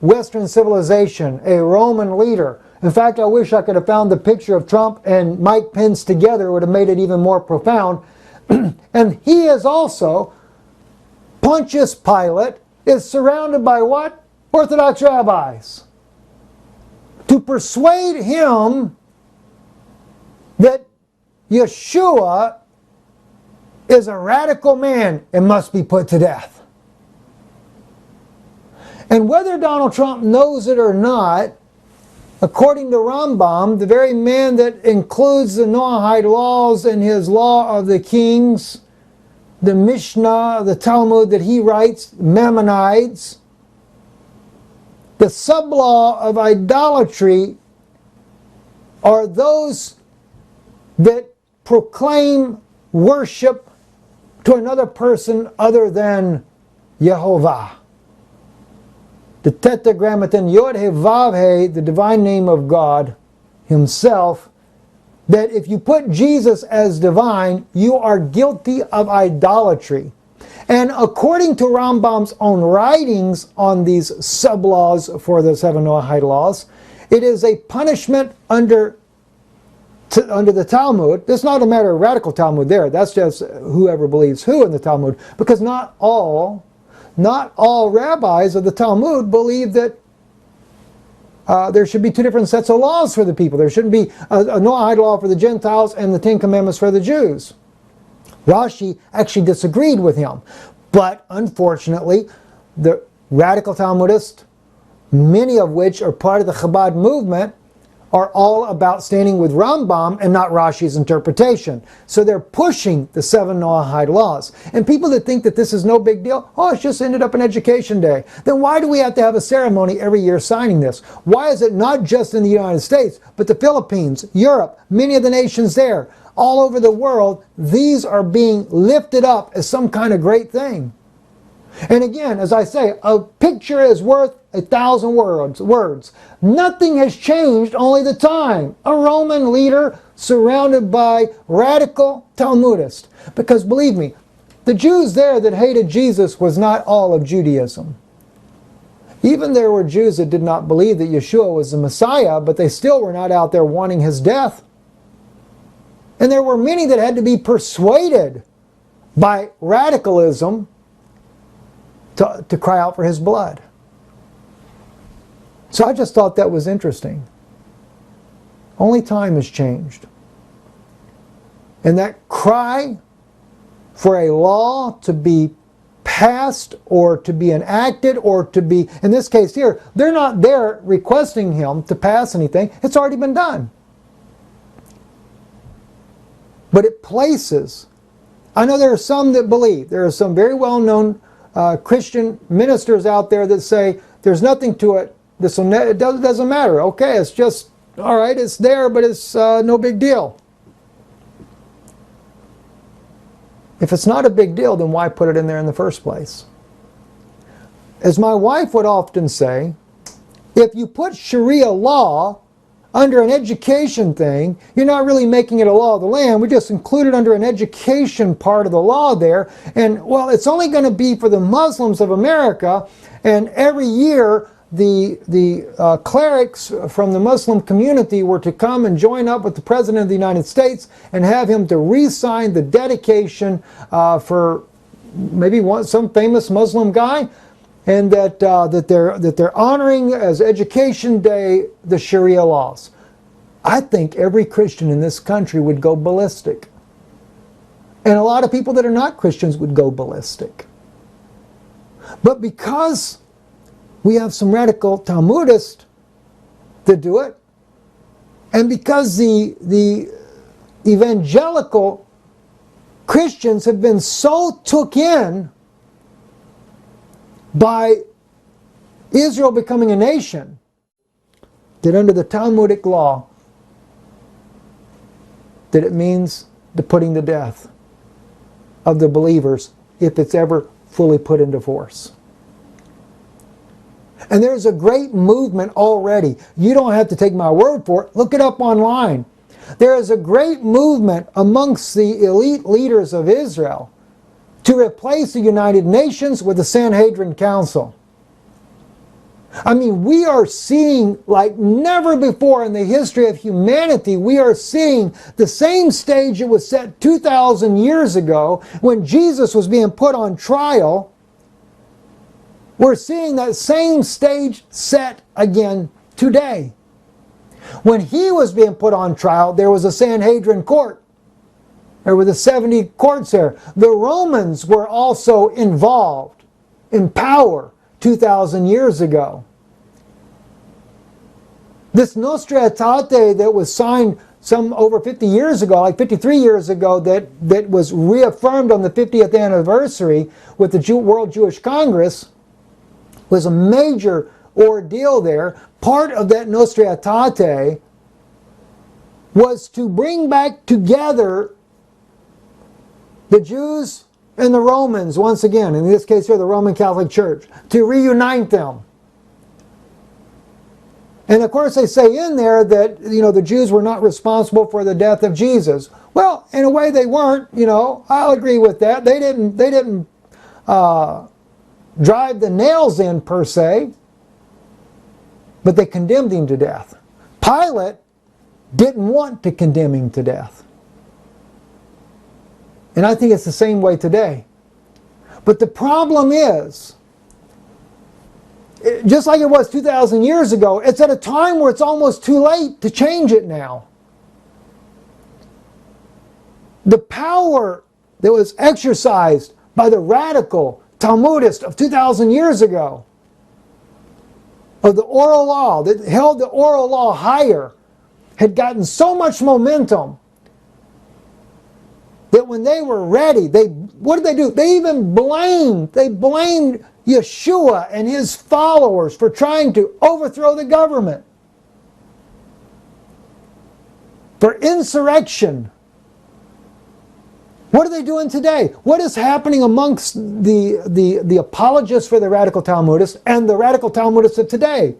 Western civilization, a Roman leader. In fact, I wish I could have found the picture of Trump and Mike Pence together. It would have made it even more profound. And he is also, Pontius Pilate, is surrounded by what? Orthodox rabbis. To persuade him that Yeshua is a radical man and must be put to death. And whether Donald Trump knows it or not, according to Rambam, the very man that includes the Noahide laws in his Law of the Kings, the Mishnah, the Talmud that he writes, Maimonides, the sub-law of idolatry are those that proclaim worship to another person other than Yehovah. The Tetragrammaton Yod He Vav He, the divine name of God himself, that if you put Jesus as divine, you are guilty of idolatry. And according to Rambam's own writings on these sub-laws for the Seven Noahide Laws, it is a punishment under the Talmud. It's not a matter of radical Talmud there. That's just whoever believes who in the Talmud. Because not all rabbis of the Talmud believe that there should be two different sets of laws for the people. There shouldn't be a Noahide law for the Gentiles and the Ten Commandments for the Jews. Rashi actually disagreed with him. But unfortunately, the radical Talmudists, many of which are part of the Chabad movement, are all about standing with Rambam and not Rashi's interpretation. So they're pushing the Seven Noahide Laws. And people that think that this is no big deal, oh, it's just ended up an education day. Then why do we have to have a ceremony every year signing this? Why is it not just in the United States, but the Philippines, Europe, many of the nations there, all over the world, these are being lifted up as some kind of great thing. And again, as I say, a picture is worth 1,000 words. Nothing has changed, only the time. A Roman leader surrounded by radical Talmudists. Because believe me, the Jews there that hated Jesus was not all of Judaism. Even there were Jews that did not believe that Yeshua was the Messiah, but they still were not out there wanting his death. And there were many that had to be persuaded by radicalism to cry out for his blood. So I just thought that was interesting. Only time has changed. And that cry for a law to be passed or to be enacted or to be, in this case here, they're not there requesting him to pass anything. It's already been done. But it places, I know there are some that believe, there are some very well-known Christian ministers out there that say there's nothing to it, it doesn't matter, okay, it's just, all right, it's there, but it's no big deal. If it's not a big deal, then why put it in there in the first place? As my wife would often say, if you put Sharia law under an education thing, you're not really making it a law of the land. We just include it under an education part of the law there. And, well, it's only going to be for the Muslims of America. And every year, the clerics from the Muslim community were to come and join up with the President of the United States and have him to re-sign the dedication for maybe some famous Muslim guy. And that they're honoring as Education Day the Sharia laws. I think every Christian in this country would go ballistic. And a lot of people that are not Christians would go ballistic. But because we have some radical Talmudists that do it, and because the evangelical Christians have been so took in by Israel becoming a nation, that under the Talmudic law, that it means the putting to death of the believers if it's ever fully put into force. And there's a great movement already. You don't have to take my word for it. Look it up online. There is a great movement amongst the elite leaders of Israel to replace the United Nations with the Sanhedrin Council. I mean, we are seeing, like never before in the history of humanity, we are seeing the same stage that was set 2,000 years ago when Jesus was being put on trial. We're seeing that same stage set again today. When he was being put on trial, there was a Sanhedrin court. There were the 70 courts there. The Romans were also involved in power 2,000 years ago. This Nostra Aetate that was signed some over 50 years ago, like 53 years ago, that was reaffirmed on the 50th anniversary with the World Jewish Congress, was a major ordeal there. Part of that Nostra Aetate was to bring back together the Jews and the Romans once again, in this case here the Roman Catholic Church, to reunite them. And of course they say in there that, the Jews were not responsible for the death of Jesus. Well, in a way they weren't, I'll agree with that. They didn't drive the nails in per se, but they condemned him to death. Pilate didn't want to condemn him to death. And I think it's the same way today. But the problem is, just like it was 2,000 years ago, it's at a time where it's almost too late to change it now. The power that was exercised by the radical Talmudist of 2,000 years ago, of the oral law, that held the oral law higher, had gotten so much momentum that when they were ready, what did they do? They blamed Yeshua and his followers for trying to overthrow the government, for insurrection. What are they doing today? What is happening amongst the apologists for the radical Talmudists and the radical Talmudists of today?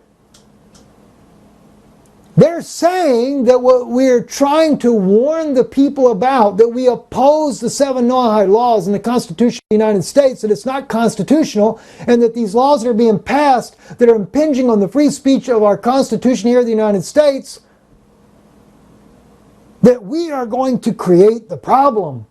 They're saying that what we're trying to warn the people about, that we oppose the Seven Noahide Laws in the Constitution of the United States, that it's not constitutional, and that these laws that are being passed that are impinging on the free speech of our Constitution here in the United States, that we are going to create the problem.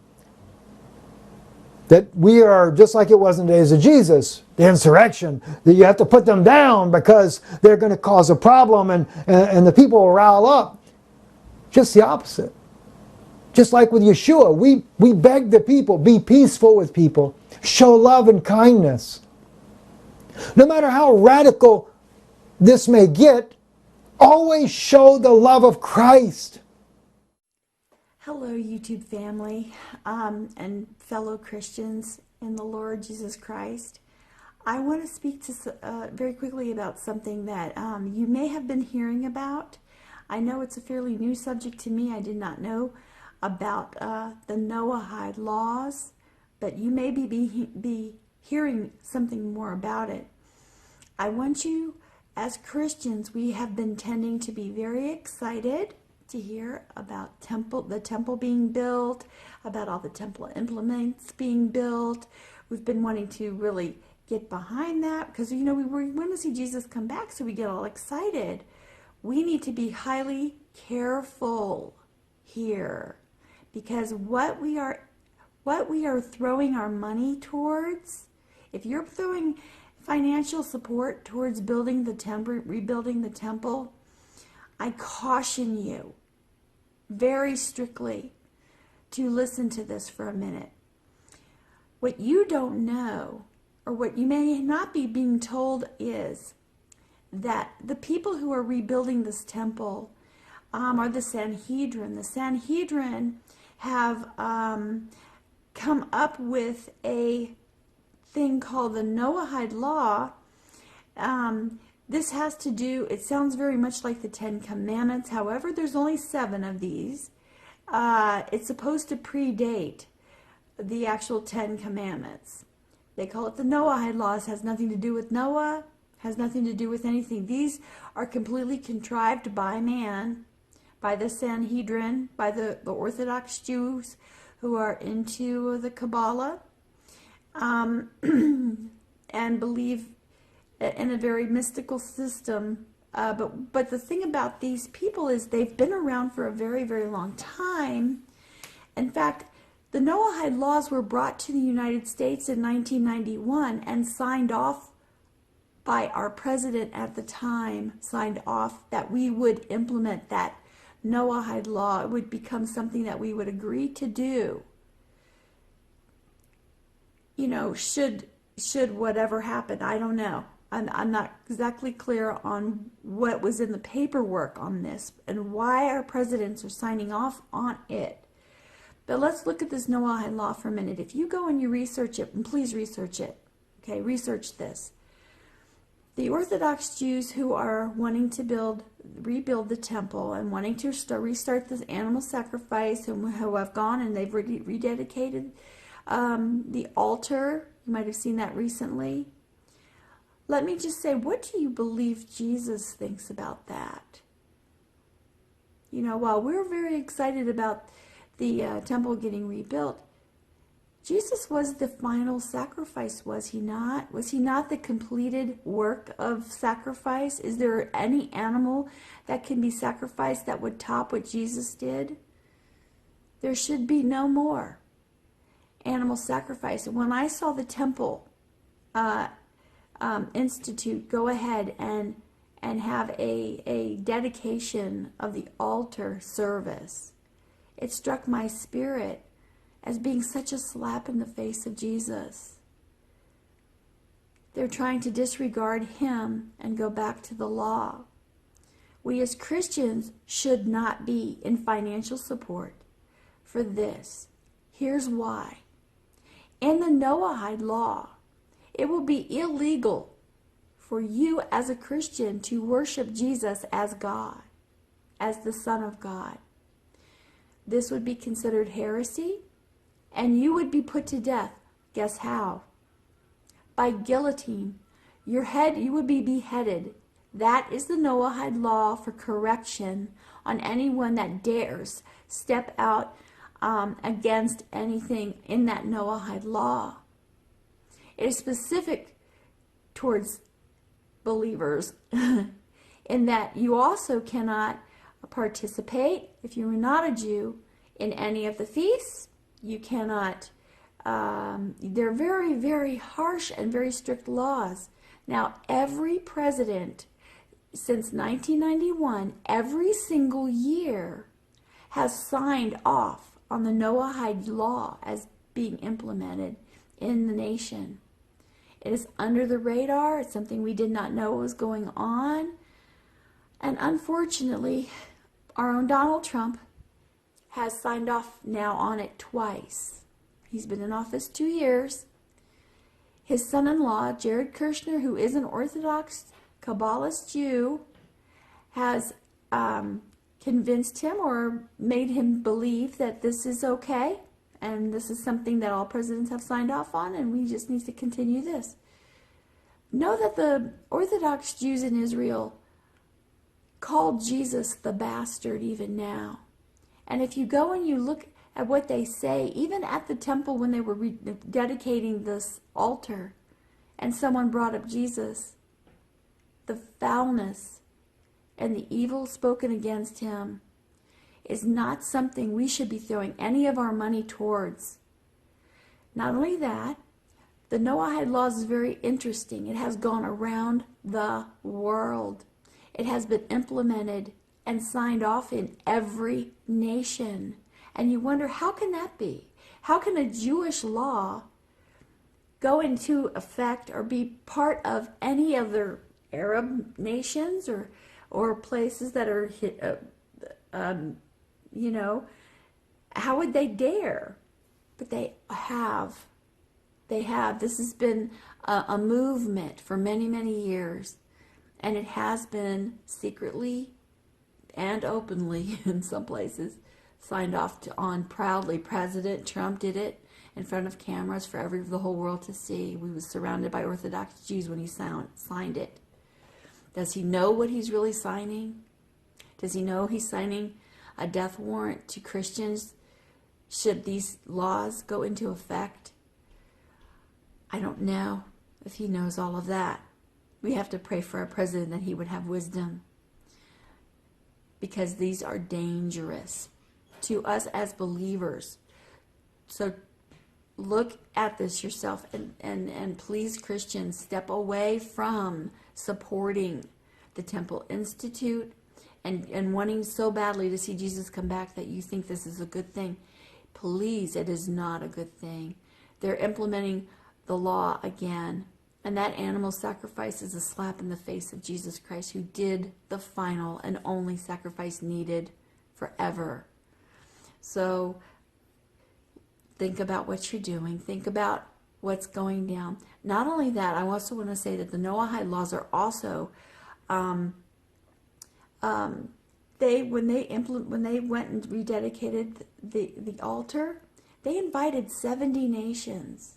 That we are, just like it was in the days of Jesus, the insurrection, that you have to put them down because they're going to cause a problem and the people will rile up. Just the opposite. Just like with Yeshua, we beg the people, be peaceful with people, show love and kindness. No matter how radical this may get, always show the love of Christ. Hello, YouTube family and fellow Christians in the Lord Jesus Christ. I want to speak to very quickly about something that you may have been hearing about. I know it's a fairly new subject to me. I did not know about the Noahide Laws, but you may be hearing something more about it. I want you, as Christians, we have been tending to be very excited to hear about the temple being built, about all the temple implements being built. We've been wanting to really get behind that because, we want to see Jesus come back, so we get all excited. We need to be highly careful here because what we are throwing our money towards, if you're throwing financial support towards building the temple, rebuilding the temple, I caution you very strictly to listen to this for a minute. What you don't know, or what you may not be being told, is that the people who are rebuilding this temple are the Sanhedrin. The Sanhedrin have come up with a thing called the Noahide Law. This has to do, it sounds very much like the Ten Commandments. However, there's only 7 of these. It's supposed to predate the actual 10 Commandments. They call it the Noahide Laws. Has nothing to do with Noah, has nothing to do with anything. These are completely contrived by man, by the Sanhedrin, by the Orthodox Jews who are into the Kabbalah and believe in a very mystical system. But the thing about these people is they've been around for a very, very long time. In fact, the Noahide Laws were brought to the United States in 1991 and signed off by our president at the time, signed off that we would implement that Noahide Law. It would become something that we would agree to do. Should whatever happen, I don't know. I'm not exactly clear on what was in the paperwork on this and why our presidents are signing off on it. But let's look at this Noahide law for a minute. If you go and you research it, and please research it, okay, research this. The Orthodox Jews who are wanting to rebuild the temple and wanting to restart this animal sacrifice, who have gone and they've rededicated the altar, you might have seen that recently. Let me just say, what do you believe Jesus thinks about that? You know, while we're very excited about the temple getting rebuilt, Jesus was the final sacrifice, was he not? Was he not the completed work of sacrifice? Is there any animal that can be sacrificed that would top what Jesus did? There should be no more animal sacrifice. And when I saw the temple institute go ahead and have a dedication of the altar service, it struck my spirit as being such a slap in the face of Jesus. They're trying to disregard him and go back to the law. We as Christians should not be in financial support for this. Here's why. In the Noahide law, it will be illegal for you as a Christian to worship Jesus as God, as the Son of God. This would be considered heresy, and you would be put to death. Guess how? By guillotine. You would be beheaded. That is the Noahide law for correction on anyone that dares step out against anything in that Noahide law. It is specific towards believers in that you also cannot participate, if you're not a Jew, in any of the feasts. You cannot, they're very, very harsh and very strict laws. Now, every president since 1991, every single year, has signed off on the Noahide law as being implemented in the nation. It is under the radar. It's something we did not know was going on. And unfortunately, our own Donald Trump has signed off now on it twice. He's been in office 2 years. His son-in-law, Jared Kushner, who is an Orthodox Kabbalist Jew, has convinced him or made him believe that this is okay, and this is something that all presidents have signed off on, and we just need to continue this. Know that the Orthodox Jews in Israel called Jesus the bastard even now. And if you go and you look at what they say, even at the temple when they were dedicating this altar, and someone brought up Jesus, the foulness and the evil spoken against him is not something we should be throwing any of our money towards. Not only that, the Noahide laws is very interesting. It has gone around the world. It has been implemented and signed off in every nation. And you wonder, how can that be? How can a Jewish law go into effect or be part of any other Arab nations or places that are, how would they dare? But they have. They have. This has been a movement for many, many years. And it has been secretly and openly in some places signed off on proudly. President Trump did it in front of cameras for the whole world to see. We was surrounded by Orthodox Jews when he signed it. Does he know what he's really signing? Does he know he's signing a death warrant to Christians should these laws go into effect? I don't know if he knows all of that. We have to pray for our president that he would have wisdom, because these are dangerous to us as believers. So look at this yourself, and please, Christians, step away from supporting the Temple Institute and wanting so badly to see Jesus come back that you think this is a good thing. Please, it is not a good thing. They're implementing the law again, And that animal sacrifice is a slap in the face of Jesus Christ, who did the final and only sacrifice needed forever. So think about what you're doing. Think about what's going down. Not only that, I also want to say that the Noahide laws are also, when they went and rededicated the altar, they invited 70 nations.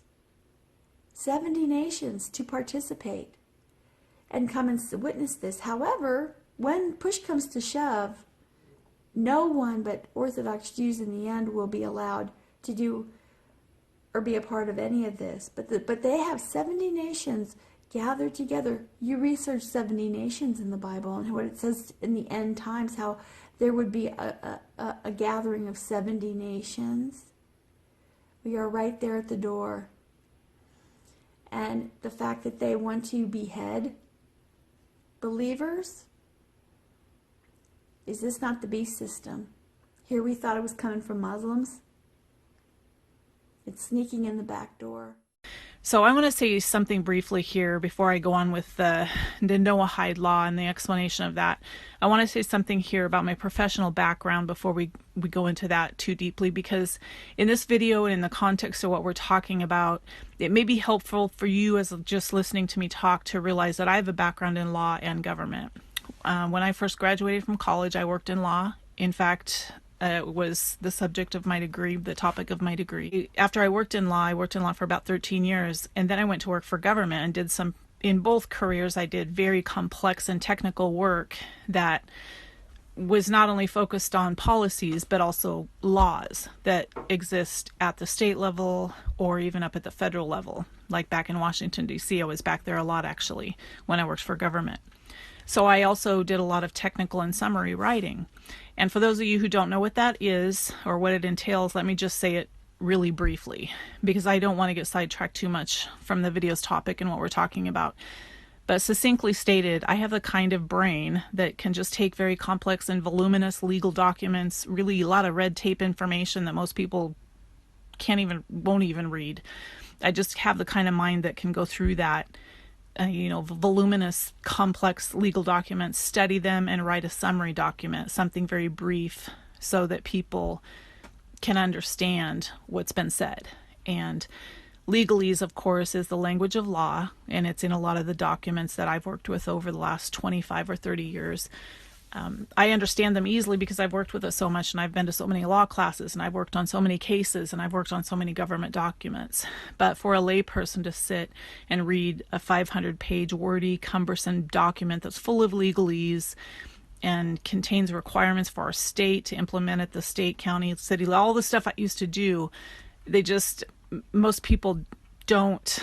70 nations to participate and come and witness this. However, when push comes to shove, no one but Orthodox Jews in the end will be allowed to do or be a part of any of this. But they have 70 nations gathered together. You research 70 nations in the Bible and what it says in the end times, how there would be a gathering of 70 nations. We are right there at the door. And the fact that they want to behead believers, is this not the beast system? Here we thought it was coming from Muslims. It's sneaking in the back door. So I want to say something briefly here before I go on with the Noahide law and the explanation of that. I want to say something here about my professional background before we go into that too deeply, because in this video and in the context of what we're talking about, it may be helpful for you as just listening to me talk to realize that I have a background in law and government. When I first graduated from college, I worked in law. In fact, it was the subject of my degree, the topic of my degree. After I worked in law for about 13 years, and then I went to work for government and did some, in both careers, I did very complex and technical work that was not only focused on policies, but also laws that exist at the state level or even up at the federal level. Like back in Washington, D.C., I was back there a lot, actually, when I worked for government. So I also did a lot of technical and summary writing. And for those of you who don't know what that is or what it entails, let me just say it really briefly, because I don't want to get sidetracked too much from the video's topic and what we're talking about. But succinctly stated, I have the kind of brain that can just take very complex and voluminous legal documents, really a lot of red tape information that most people won't even read. I just have the kind of mind that can go through that voluminous, complex legal documents, study them, and write a summary document, something very brief, so that people can understand what's been said. And legalese, of course, is the language of law, and it's in a lot of the documents that I've worked with over the last 25 or 30 years. I understand them easily because I've worked with it so much, and I've been to so many law classes, and I've worked on so many cases, and I've worked on so many government documents. But for a layperson to sit and read a 500-page wordy, cumbersome document that's full of legalese and contains requirements for our state to implement at the state, county, city, all the stuff I used to do, most people don't.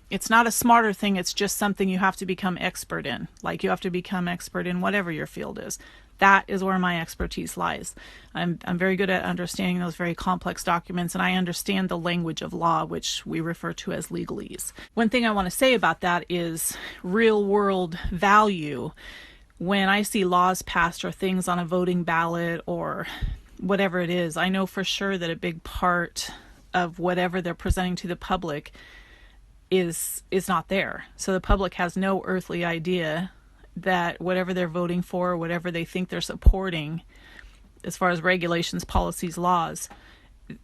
It's not a smarter thing, it's just something you have to become expert in. Like you have to become expert in whatever your field is. That is where my expertise lies. I'm very good at understanding those very complex documents, and I understand the language of law, which we refer to as legalese. One thing I want to say about that is real world value. When I see laws passed or things on a voting ballot or whatever it is, I know for sure that a big part of whatever they're presenting to the public is not there. So the public has no earthly idea that whatever they're voting for, whatever they think they're supporting, as far as regulations, policies, laws,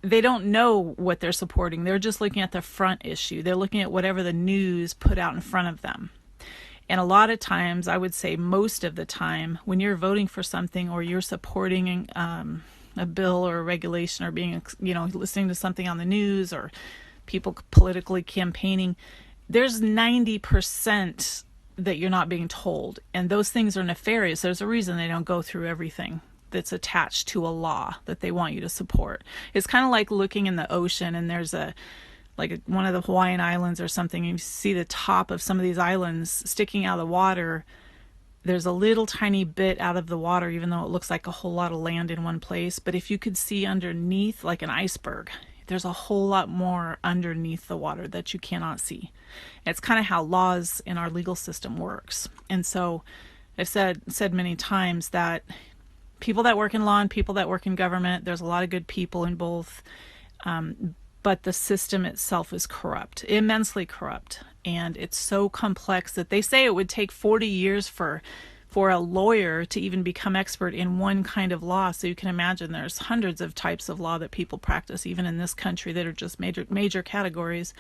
they don't know what they're supporting. They're just looking at the front issue. They're looking at whatever the news put out in front of them. And a lot of times, I would say most of the time, when you're voting for something or you're supporting a bill or a regulation or being, listening to something on the news or people politically campaigning, there's 90% that you're not being told. And those things are nefarious. There's a reason they don't go through everything that's attached to a law that they want you to support. It's kind of like looking in the ocean and there's one of the Hawaiian Islands or something, and you see the top of some of these islands sticking out of the water. There's a little tiny bit out of the water, even though it looks like a whole lot of land in one place. But if you could see underneath, like an iceberg, there's a whole lot more underneath the water that you cannot see. It's kind of how laws in our legal system works. And so I've said many times that people that work in law and people that work in government, there's a lot of good people in both. but the system itself is corrupt, immensely corrupt. And it's so complex that they say it would take 40 years for a lawyer to even become expert in one kind of law. So you can imagine there's hundreds of types of law that people practice, even in this country, that are just major categories.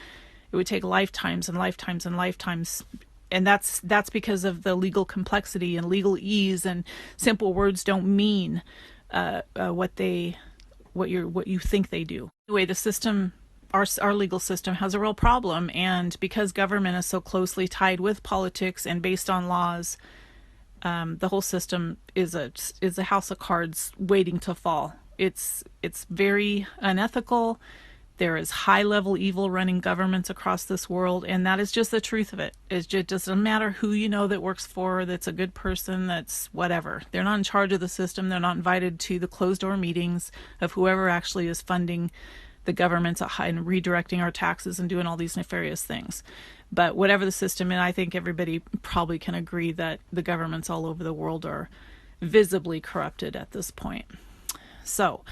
It would take lifetimes and lifetimes and lifetimes. And that's because of the legal complexity and legal ease, and simple words don't mean what you think they do. Anyway, the system, our legal system, has a real problem, and because government is so closely tied with politics and based on laws, the whole system is a house of cards waiting to fall. It's very unethical. There is high-level evil running governments across this world, and that is just the truth of it. It just doesn't matter who you know that works for, that's a good person, that's whatever. They're not in charge of the system. They're not invited to the closed-door meetings of whoever actually is funding the governments and redirecting our taxes and doing all these nefarious things. But whatever the system, and I think everybody probably can agree that the governments all over the world are visibly corrupted at this point. So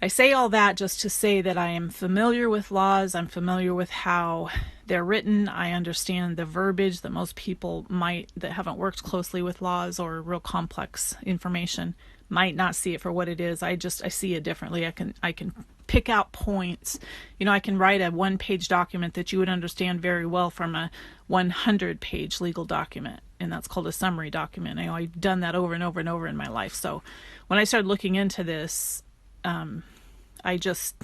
I say all that just to say that I am familiar with laws. I'm familiar with how they're written. I understand the verbiage that most people that haven't worked closely with laws or real complex information might not see it for what it is. I see it differently. I can pick out points. I can write a one-page document that you would understand very well from a 100-page legal document, and that's called a summary document. I've done that over and over and over in my life. So when I started looking into this, it just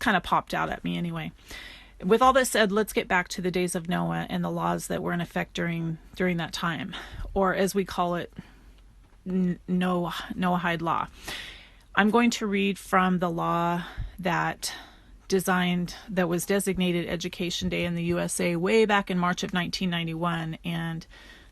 kind of popped out at me anyway. With all that said, let's get back to the days of Noah and the laws that were in effect during that time, or as we call it, Noahide Law. I'm going to read from the law that was designated Education Day in the USA way back in March of 1991, and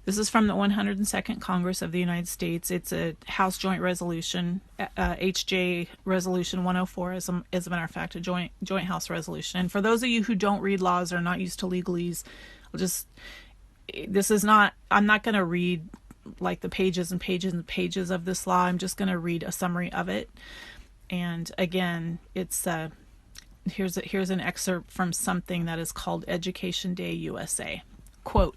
this is from the 102nd Congress of the United States. It's a House Joint Resolution, HJ Resolution 104, as a matter of fact, a joint House resolution. And for those of you who don't read laws or are not used to legalese, I'm not going to read like the pages and pages and pages of this law. I'm just going to read a summary of it. And again, it's here's an excerpt from something that is called Education Day USA. Quote,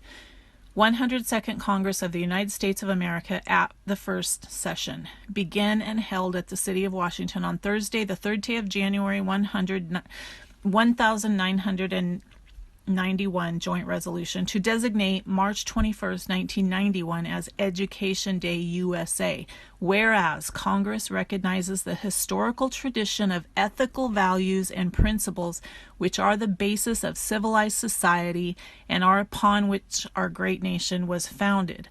102nd Congress of the United States of America at the first session, began and held at the city of Washington on Thursday, the 3rd day of January, 1991 joint resolution to designate March 21st, 1991 as Education Day USA, whereas Congress recognizes the historical tradition of ethical values and principles which are the basis of civilized society and are upon which our great nation was founded.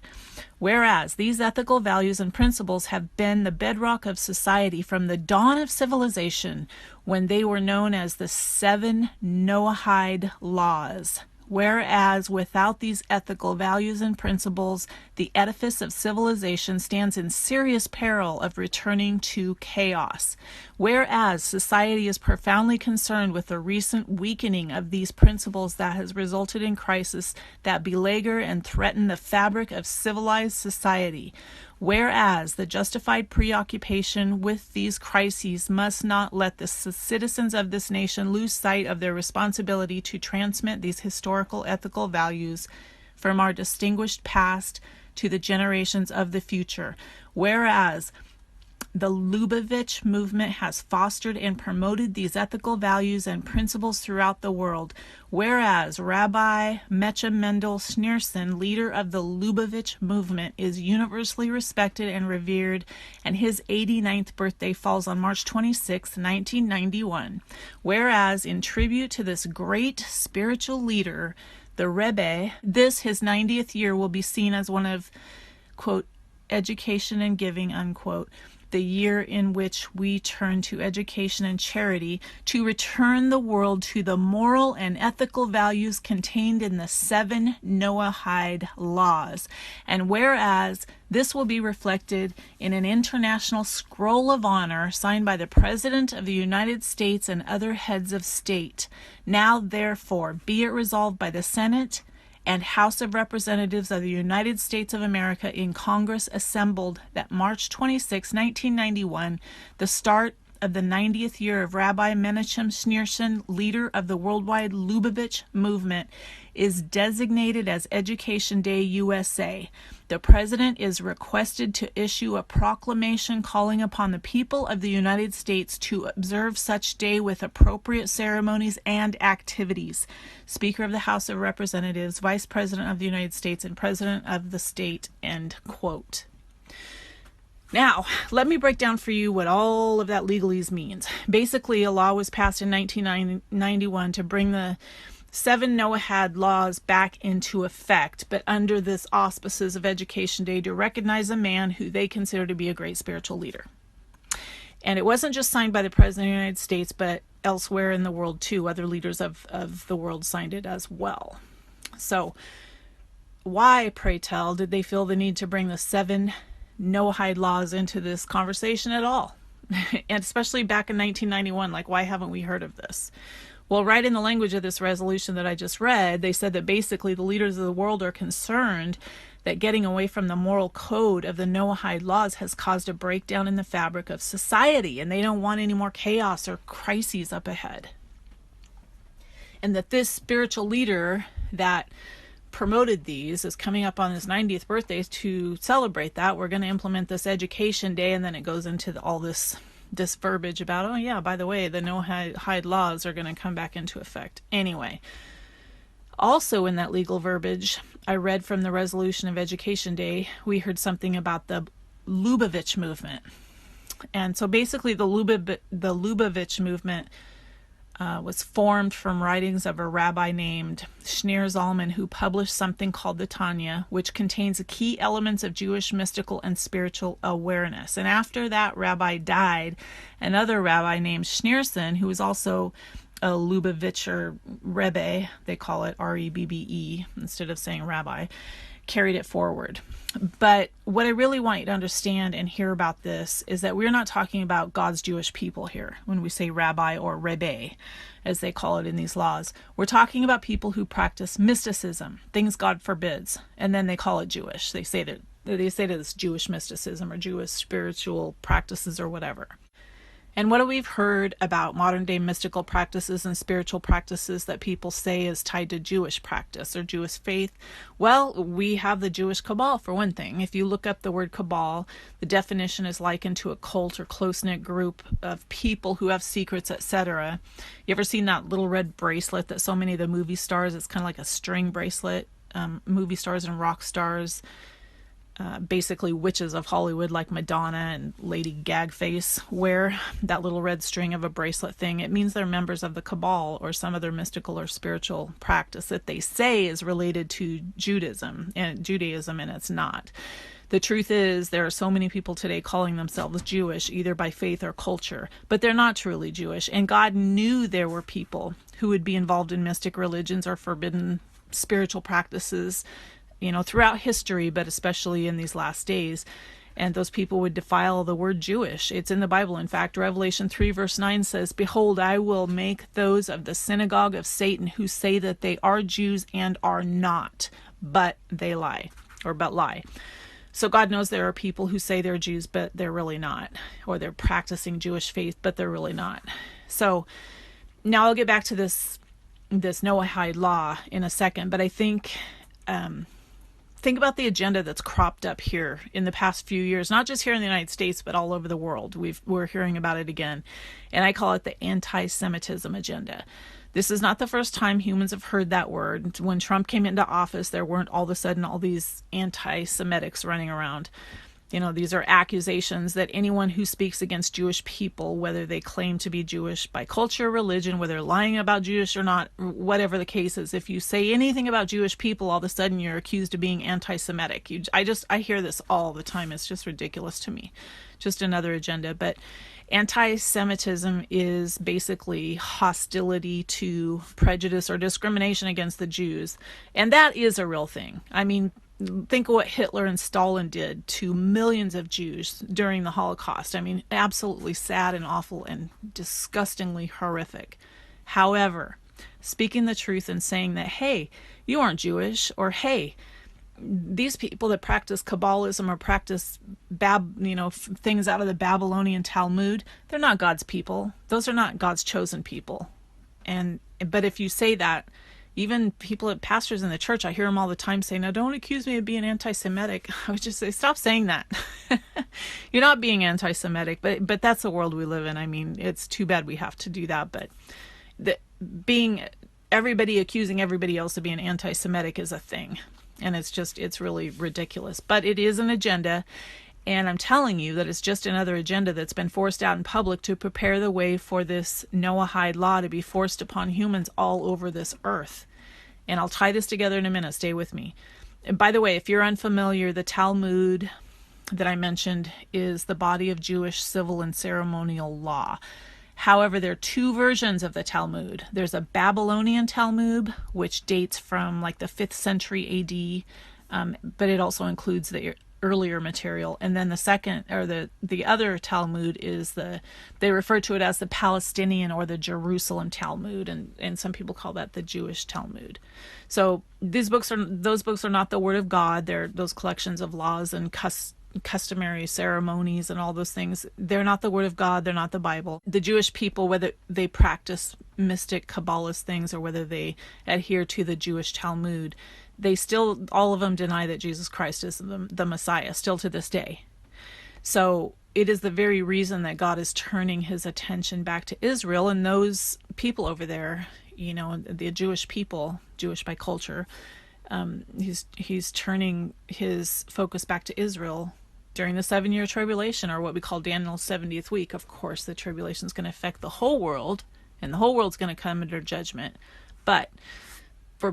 Whereas these ethical values and principles have been the bedrock of society from the dawn of civilization, when they were known as the Seven Noahide Laws. Whereas without these ethical values and principles, the edifice of civilization stands in serious peril of returning to chaos. Whereas society is profoundly concerned with the recent weakening of these principles that has resulted in crises that beleaguer and threaten the fabric of civilized society. Whereas the justified preoccupation with these crises must not let the citizens of this nation lose sight of their responsibility to transmit these historical ethical values from our distinguished past to the generations of the future. Whereas the Lubavitch movement has fostered and promoted these ethical values and principles throughout the world. Whereas Rabbi Mecha Mendel Schneerson, leader of the Lubavitch movement, is universally respected and revered, and his 89th birthday falls on March 26, 1991. Whereas in tribute to this great spiritual leader, the Rebbe, his 90th year, will be seen as one of, quote, education and giving, unquote, the year in which we turn to education and charity to return the world to the moral and ethical values contained in the Seven Noahide Laws. And whereas this will be reflected in an international scroll of honor signed by the President of the United States and other heads of state. Now, therefore, be it resolved by the Senate and House of Representatives of the United States of America in Congress assembled that March 26, 1991, the start of the 90th year of Rabbi Menachem Schneerson, leader of the worldwide Lubavitch movement, is designated as Education Day USA. The president is requested to issue a proclamation calling upon the people of the United States to observe such day with appropriate ceremonies and activities. Speaker of the House of Representatives, Vice President of the United States, and President of the state, end quote. Now, let me break down for you what all of that legalese means. Basically, a law was passed in 1991 to bring the Seven Noahide Laws back into effect, but under this auspices of Education Day, to recognize a man who they consider to be a great spiritual leader. And it wasn't just signed by the President of the United States, but elsewhere in the world too. Other leaders of the world signed it as well. So why, pray tell, did they feel the need to bring the Seven Noahide Laws into this conversation at all? And especially back in 1991, like, why haven't we heard of this? Well, right in the language of this resolution that I just read, they said that basically the leaders of the world are concerned that getting away from the moral code of the Noahide Laws has caused a breakdown in the fabric of society, and they don't want any more chaos or crises up ahead. And that this spiritual leader that promoted these is coming up on his 90th birthday to celebrate that. We're going to implement this Education Day, and then it goes into all this verbiage about, oh yeah, by the way, the Noahide Laws are going to come back into effect. Anyway, also in that legal verbiage, I read from the resolution of Education Day, we heard something about the Lubavitch movement. And so basically the Lubavitch movement was formed from writings of a rabbi named Schneer Zalman, who published something called the Tanya, which contains the key elements of Jewish mystical and spiritual awareness. And after that rabbi died, another rabbi named Schneerson, who was also a Lubavitcher Rebbe, they call it R-E-B-B-E instead of saying rabbi, carried it forward. But what I really want you to understand and hear about this is that we're not talking about God's Jewish people here when we say rabbi or rebbe, as they call it in these laws. We're talking about people who practice mysticism, things God forbids, and then they call it Jewish. They say that it's Jewish mysticism or Jewish spiritual practices or whatever. And what we've heard about modern day mystical practices and spiritual practices that people say is tied to Jewish practice or Jewish faith, well, we have the Jewish Cabal for one thing. If you look up the word Cabal, the definition is likened to a cult or close-knit group of people who have secrets, etc. You ever seen that little red bracelet that so many of the movie stars, it's kind of like a string bracelet, movie stars and rock stars, basically witches of Hollywood like Madonna and Lady Gagface wear that little red string of a bracelet thing. It means they're members of the Cabal or some other mystical or spiritual practice that they say is related to Judaism, and it's not. The truth is, there are so many people today calling themselves Jewish, either by faith or culture, but they're not truly Jewish. And God knew there were people who would be involved in mystic religions or forbidden spiritual practices, throughout history, but especially in these last days. And those people would defile the word Jewish. It's in the Bible. In fact, Revelation 3 verse 9 says, "Behold, I will make those of the synagogue of Satan who say that they are Jews and are not, but they lie," but lie. So God knows there are people who say they're Jews, but they're really not. Or they're practicing Jewish faith, but they're really not. So now I'll get back to this Noahide law in a second, but I think about the agenda that's cropped up here in the past few years, not just here in the United States, but all over the world. We're hearing about it again. And I call it the anti-Semitism agenda. This is not the first time humans have heard that word. When Trump came into office, there weren't all of a sudden all these anti-Semitics running around. These are accusations that anyone who speaks against Jewish people, whether they claim to be Jewish by culture, religion, whether they're lying about Jewish or not, whatever the case is, if you say anything about Jewish people, all of a sudden you're accused of being anti-Semitic. I hear this all the time. It's just ridiculous to me. Just another agenda. But anti-Semitism is basically hostility to prejudice or discrimination against the Jews. And that is a real thing. I mean, think of what Hitler and Stalin did to millions of Jews during the Holocaust. I mean, absolutely sad and awful and disgustingly horrific. However, speaking the truth and saying that, hey, you aren't Jewish, or hey, these people that practice Kabbalism or practice things out of the Babylonian Talmud, they're not God's people. Those are not God's chosen people. But if you say that, even people, pastors in the church, I hear them all the time say, "Now, don't accuse me of being anti-Semitic." I would just say, stop saying that. You're not being anti-Semitic, but that's the world we live in. I mean, it's too bad we have to do that. But everybody accusing everybody else of being anti-Semitic is a thing. And it's really ridiculous. But it is an agenda. And I'm telling you that it's just another agenda that's been forced out in public to prepare the way for this Noahide law to be forced upon humans all over this earth. And I'll tie this together in a minute. Stay with me. And by the way, if you're unfamiliar, the Talmud that I mentioned is the body of Jewish civil and ceremonial law. However, there are two versions of the Talmud. There's a Babylonian Talmud, which dates from like the 5th century AD, but it also includes the earlier material. And then the second, or the other Talmud is they refer to it as the Palestinian or the Jerusalem Talmud, and some people call that the Jewish Talmud. So those books are not the Word of God. They're those collections of laws and customary ceremonies and all those things. They're not the Word of God. They're not the Bible. The Jewish people, whether they practice mystic Kabbalist things or whether they adhere to the Jewish Talmud, they still, all of them deny that Jesus Christ is the Messiah, still to this day. So it is the very reason that God is turning his attention back to Israel, and those people over there, the Jewish people, Jewish by culture, he's turning his focus back to Israel during the 7-year tribulation, or what we call Daniel's 70th week. Of course, the tribulation is going to affect the whole world, and the whole world's going to come under judgment. But for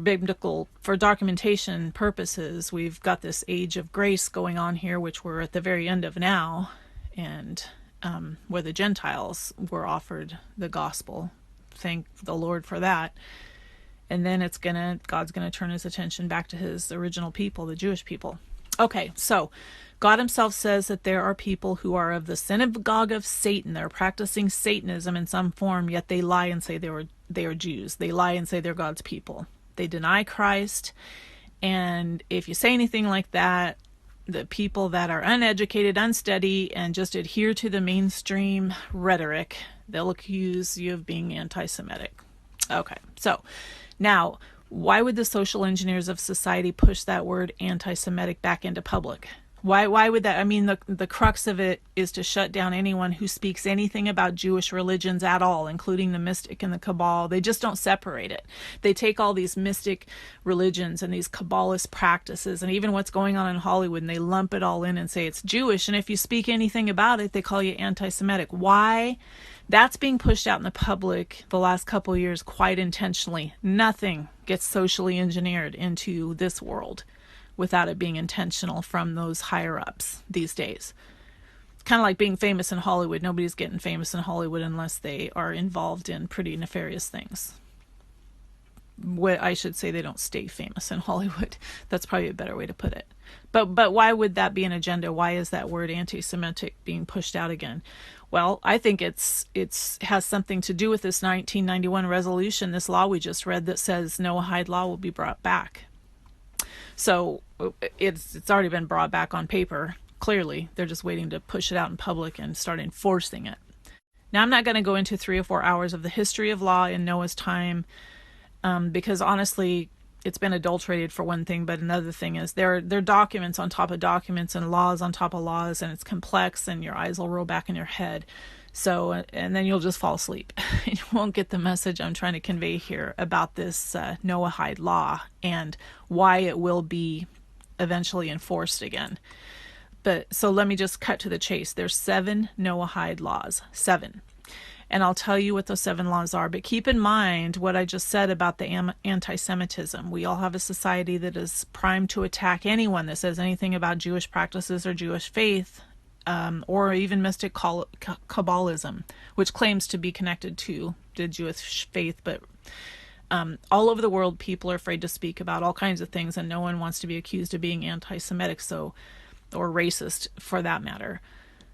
documentation purposes, we've got this age of grace going on here, which we're at the very end of now, and where the Gentiles were offered the gospel. Thank the Lord for that. And then God's gonna turn his attention back to his original people, the Jewish people. Okay, so God himself says that there are people who are of the synagogue of Satan. They're practicing Satanism in some form, yet they lie and say they are Jews. They lie and say they're God's people. They deny Christ. And if you say anything like that, the people that are uneducated, unsteady, and just adhere to the mainstream rhetoric, they'll accuse you of being anti-Semitic. Okay, so now, why would the social engineers of society push that word anti-Semitic back into public? Why would that? I mean, the crux of it is to shut down anyone who speaks anything about Jewish religions at all, including the mystic and the Kabbalah. They just don't separate it. They take all these mystic religions and these Kabbalist practices and even what's going on in Hollywood, and they lump it all in and say it's Jewish. And if you speak anything about it, they call you anti-Semitic. Why? That's being pushed out in the public the last couple of years quite intentionally. Nothing gets socially engineered into this world without it being intentional from those higher ups these days. It's kind of like being famous in Hollywood. Nobody's getting famous in Hollywood unless they are involved in pretty nefarious things. I should say they don't stay famous in Hollywood. That's probably a better way to put it. But why would that be an agenda? Why is that word anti-Semitic being pushed out again? Well, I think it has something to do with this 1991 resolution, this law we just read that says Noahide law will be brought back. So it's already been brought back on paper. Clearly, they're just waiting to push it out in public and start enforcing it. Now, I'm not going to go into 3 or 4 hours of the history of law in Noah's time, because honestly, it's been adulterated for one thing, but another thing is there are documents on top of documents and laws on top of laws, and it's complex, and your eyes will roll back in your head. So, and then you'll just fall asleep. You won't get the message I'm trying to convey here about this Noahide law and why it will be eventually enforced again. But so let me just cut to the chase. There's 7 Noahide laws, 7. And I'll tell you what those 7 laws are. But keep in mind what I just said about the anti-Semitism. We all have a society that is primed to attack anyone that says anything about Jewish practices or Jewish faith, or even mystic Kabbalism, which claims to be connected to the Jewish faith. But all over the world, people are afraid to speak about all kinds of things, and no one wants to be accused of being anti-Semitic, or racist for that matter.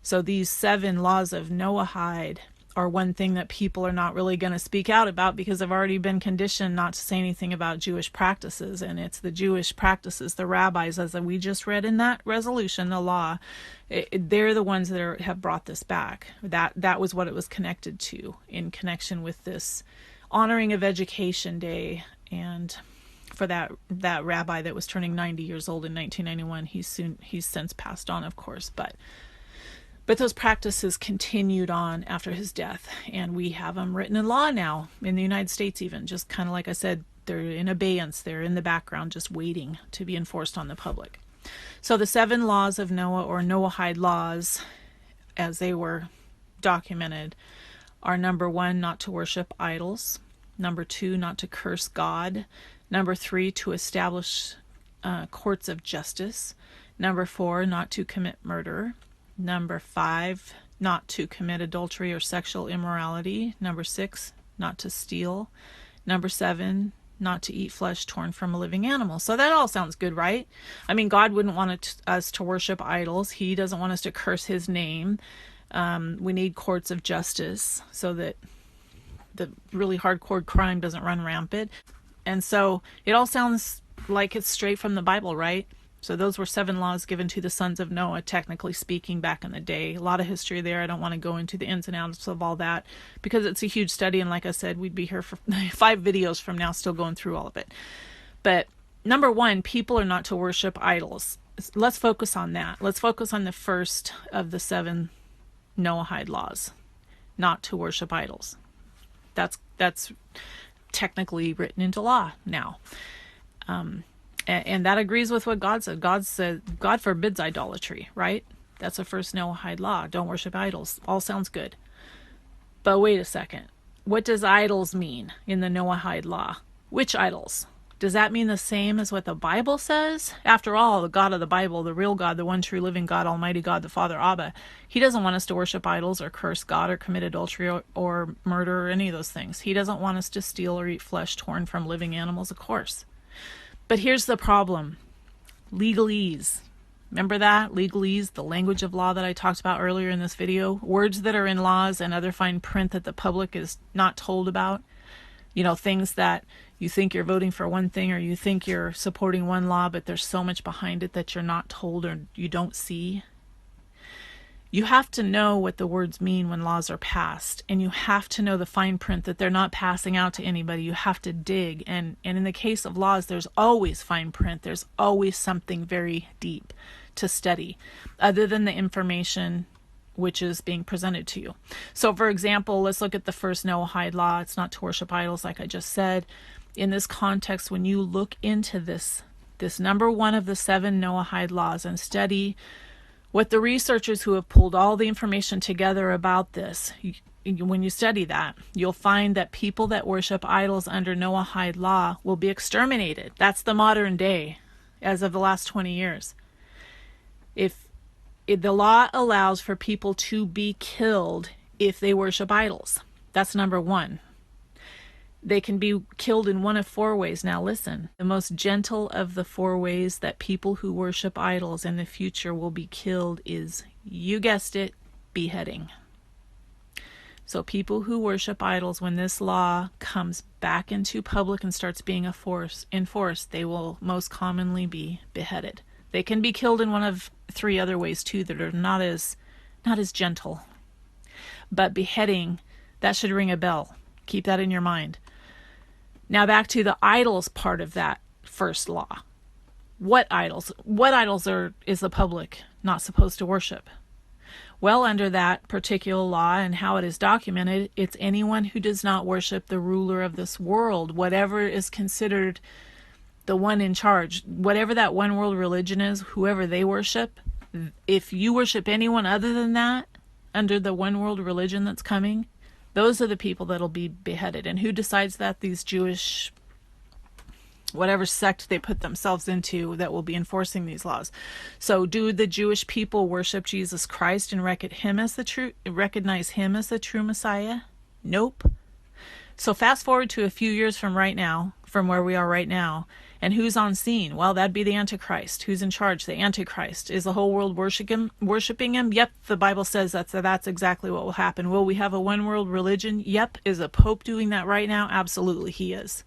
So these 7 laws of Noahide are one thing that people are not really going to speak out about because they've already been conditioned not to say anything about Jewish practices. And it's the Jewish practices, the rabbis, as we just read in that resolution, the law, they're the ones that have brought this back. That was what it was connected to, in connection with this honoring of Education Day. And for that rabbi that was turning 90 years old in 1991, he's since passed on, of course, but those practices continued on after his death, and we have them written in law now in the United States, even just kind of like I said, they're in abeyance, they're in the background just waiting to be enforced on the public. So the 7 laws of Noah, or Noahide laws as they were documented, are: number 1, not to worship idols; number 2, not to curse God; number 3, to establish courts of justice; number 4, not to commit murder; number 5, not to commit adultery or sexual immorality; number 6, not to steal; number 7, not to eat flesh torn from a living animal. So that all sounds good, right? I mean, God wouldn't want us to worship idols. He doesn't want us to curse his name. We need courts of justice so that the really hardcore crime doesn't run rampant. And so it all sounds like it's straight from the Bible, right? So those were 7 laws given to the sons of Noah, technically speaking, back in the day. A lot of history there. I don't want to go into the ins and outs of all that because it's a huge study. And like I said, we'd be here for 5 videos from now still going through all of it. But number 1, people are not to worship idols. Let's focus on that. Let's focus on the first of the 7 Noahide laws, not to worship idols. That's technically written into law now. And that agrees with what God said. God forbids idolatry, right? That's the first Noahide law. Don't worship idols. All sounds good. But wait a second. What does idols mean in the Noahide law? Which idols? Does that mean the same as what the Bible says? After all, the God of the Bible, the real God, the one true living God, Almighty God, the Father, Abba, he doesn't want us to worship idols or curse God or commit adultery or murder or any of those things. He doesn't want us to steal or eat flesh torn from living animals, of course. But here's the problem. Legalese. Remember that? Legalese, the language of law that I talked about earlier in this video. Words that are in laws and other fine print that the public is not told about. You know, things that you think you're voting for one thing or you think you're supporting one law, but there's so much behind it that you're not told or you don't see. You have to know what the words mean when laws are passed, and you have to know the fine print that they're not passing out to anybody. You have to dig, and in the case of laws, there's always fine print. There's always something very deep to study, other than the information which is being presented to you. So, for example, let's look at the first Noahide law. It's not to worship idols, like I just said. In this context, when you look into this number 1 of the 7 Noahide laws and study what the researchers who have pulled all the information together about this, when you study that, you'll find that people that worship idols under Noahide law will be exterminated. That's the modern day, as of the last 20 years. If the law allows for people to be killed if they worship idols. That's number 1. They can be killed in one of 4 ways. Now listen, the most gentle of the 4 ways that people who worship idols in the future will be killed is, you guessed it, beheading. So people who worship idols, when this law comes back into public and starts being enforced, they will most commonly be beheaded. They can be killed in one of 3 other ways too that are not as gentle. But beheading, that should ring a bell. Keep that in your mind. Now back to the idols part of that first law. What idols? What idols is the public not supposed to worship? Well, under that particular law and how it is documented, it's anyone who does not worship the ruler of this world, whatever is considered the one in charge, whatever that one world religion is, whoever they worship. If you worship anyone other than that, under the one world religion that's coming, those are the people that'll be beheaded. And who decides that? These Jewish, whatever sect they put themselves into that will be enforcing these laws. So do the Jewish people worship Jesus Christ and recognize him as the true Messiah? Nope. So fast forward to a few years from right now, from where we are right now, And who's on scene? Well, that'd be the Antichrist. Who's in charge? The Antichrist. Is the whole world worshiping him? Yep, the Bible says that's exactly what will happen. Will we have a one-world religion? Yep. Is a pope doing that right now? Absolutely, he is.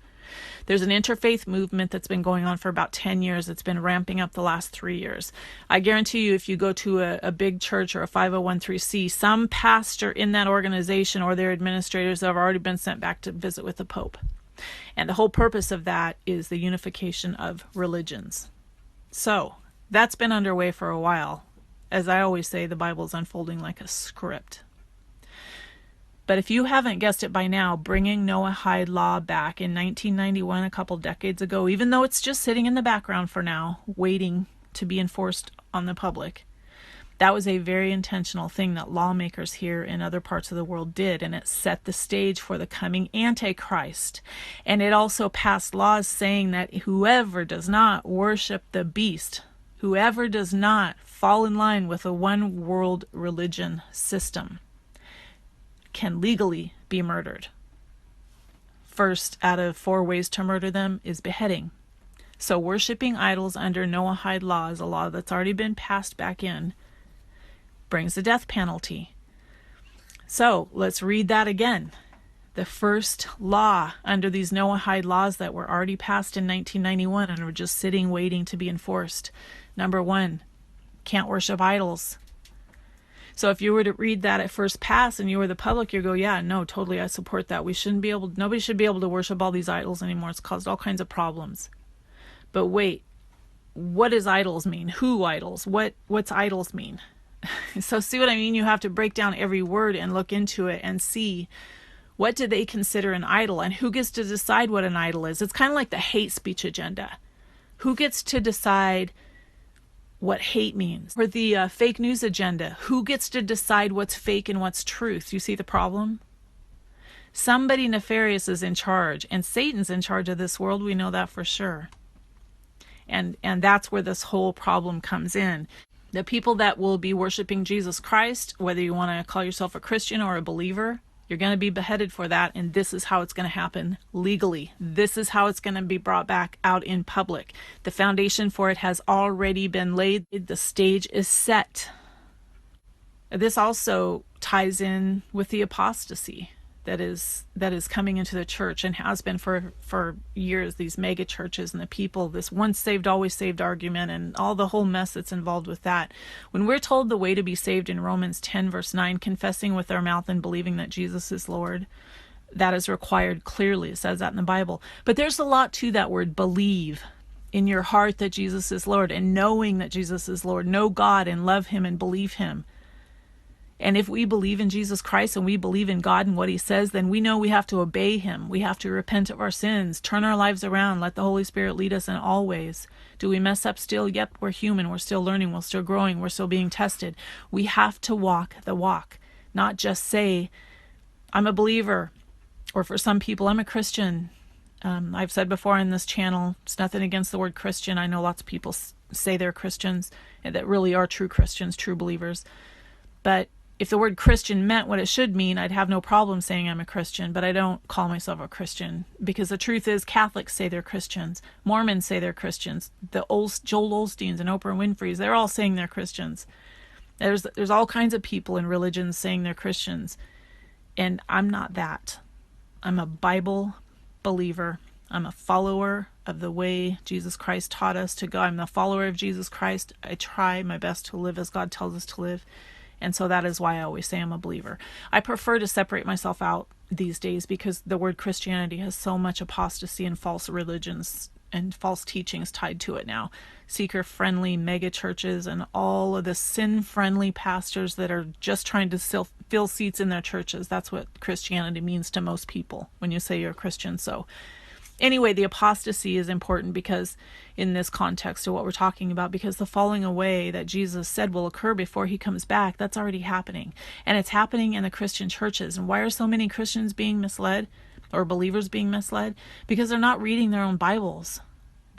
There's an interfaith movement that's been going on for about 10 years. It's been ramping up the last 3 years. I guarantee you, if you go to a big church or a 501c, some pastor in that organization or their administrators have already been sent back to visit with the Pope. And the whole purpose of that is the unification of religions. So that's been underway for a while. As I always say, the Bible is unfolding like a script. But if you haven't guessed it by now, bringing Noahide law back in 1991, a couple decades ago, even though it's just sitting in the background for now, waiting to be enforced on the public, that was a very intentional thing that lawmakers here in other parts of the world did, and it set the stage for the coming Antichrist. And it also passed laws saying that whoever does not worship the beast, whoever does not fall in line with a one-world religion system, can legally be murdered. First out of 4 ways to murder them is beheading. So worshiping idols under Noahide law is a law that's already been passed back in, brings the death penalty. So let's read that again. The first law under these Noahide laws that were already passed in 1991 and were just sitting waiting to be enforced. Number 1, can't worship idols. So if you were to read that at first pass and you were the public, you go, yeah, no, totally, I support that. Nobody should be able to worship all these idols anymore. It's caused all kinds of problems. But wait, what does idols mean? Who idols? What's idols mean? So see what I mean? You have to break down every word and look into it and see what do they consider an idol and who gets to decide what an idol is. It's kind of like the hate speech agenda. Who gets to decide what hate means? Or the fake news agenda. Who gets to decide what's fake and what's truth? You see the problem? Somebody nefarious is in charge, and Satan's in charge of this world. We know that for sure. And that's where this whole problem comes in. The people that will be worshiping Jesus Christ, whether you want to call yourself a Christian or a believer, you're going to be beheaded for that, and this is how it's going to happen legally. This is how it's going to be brought back out in public. The foundation for it has already been laid. The stage is set. This also ties in with the apostasy that is coming into the church and has been for years, these mega churches and the people, this once saved, always saved argument and all the whole mess that's involved with that. When we're told the way to be saved in Romans 10 verse 9, confessing with our mouth and believing that Jesus is Lord, that is required clearly. It says that in the Bible. But there's a lot to that word, believe in your heart that Jesus is Lord, and knowing that Jesus is Lord, know God and love him and believe him. And if we believe in Jesus Christ and we believe in God and what he says, then we know we have to obey him. We have to repent of our sins, turn our lives around, let the Holy Spirit lead us in all ways. Do we mess up still? Yep, we're human. We're still learning. We're still growing. We're still being tested. We have to walk the walk, not just say, I'm a believer, or for some people, I'm a Christian. I've said before in this channel, it's nothing against the word Christian. I know lots of people say they're Christians and that really are true Christians, true believers. But if the word Christian meant what it should mean, I'd have no problem saying I'm a Christian, but I don't call myself a Christian because the truth is Catholics say they're Christians. Mormons say they're Christians. The Joel Osteens and Oprah Winfrey's, they're all saying they're Christians. There's all kinds of people in religions saying they're Christians, and I'm not that. I'm a Bible believer. I'm a follower of the way Jesus Christ taught us to go. I'm a follower of Jesus Christ. I try my best to live as God tells us to live. And so that is why I always say I'm a believer. I prefer to separate myself out these days because the word Christianity has so much apostasy and false religions and false teachings tied to it now. Seeker-friendly mega churches and all of the sin-friendly pastors that are just trying to fill seats in their churches. That's what Christianity means to most people when you say you're a Christian. So anyway, the apostasy is important because in this context of what we're talking about, because the falling away that Jesus said will occur before he comes back, that's already happening. And it's happening in the Christian churches. And why are so many Christians being misled or believers being misled? Because they're not reading their own Bibles.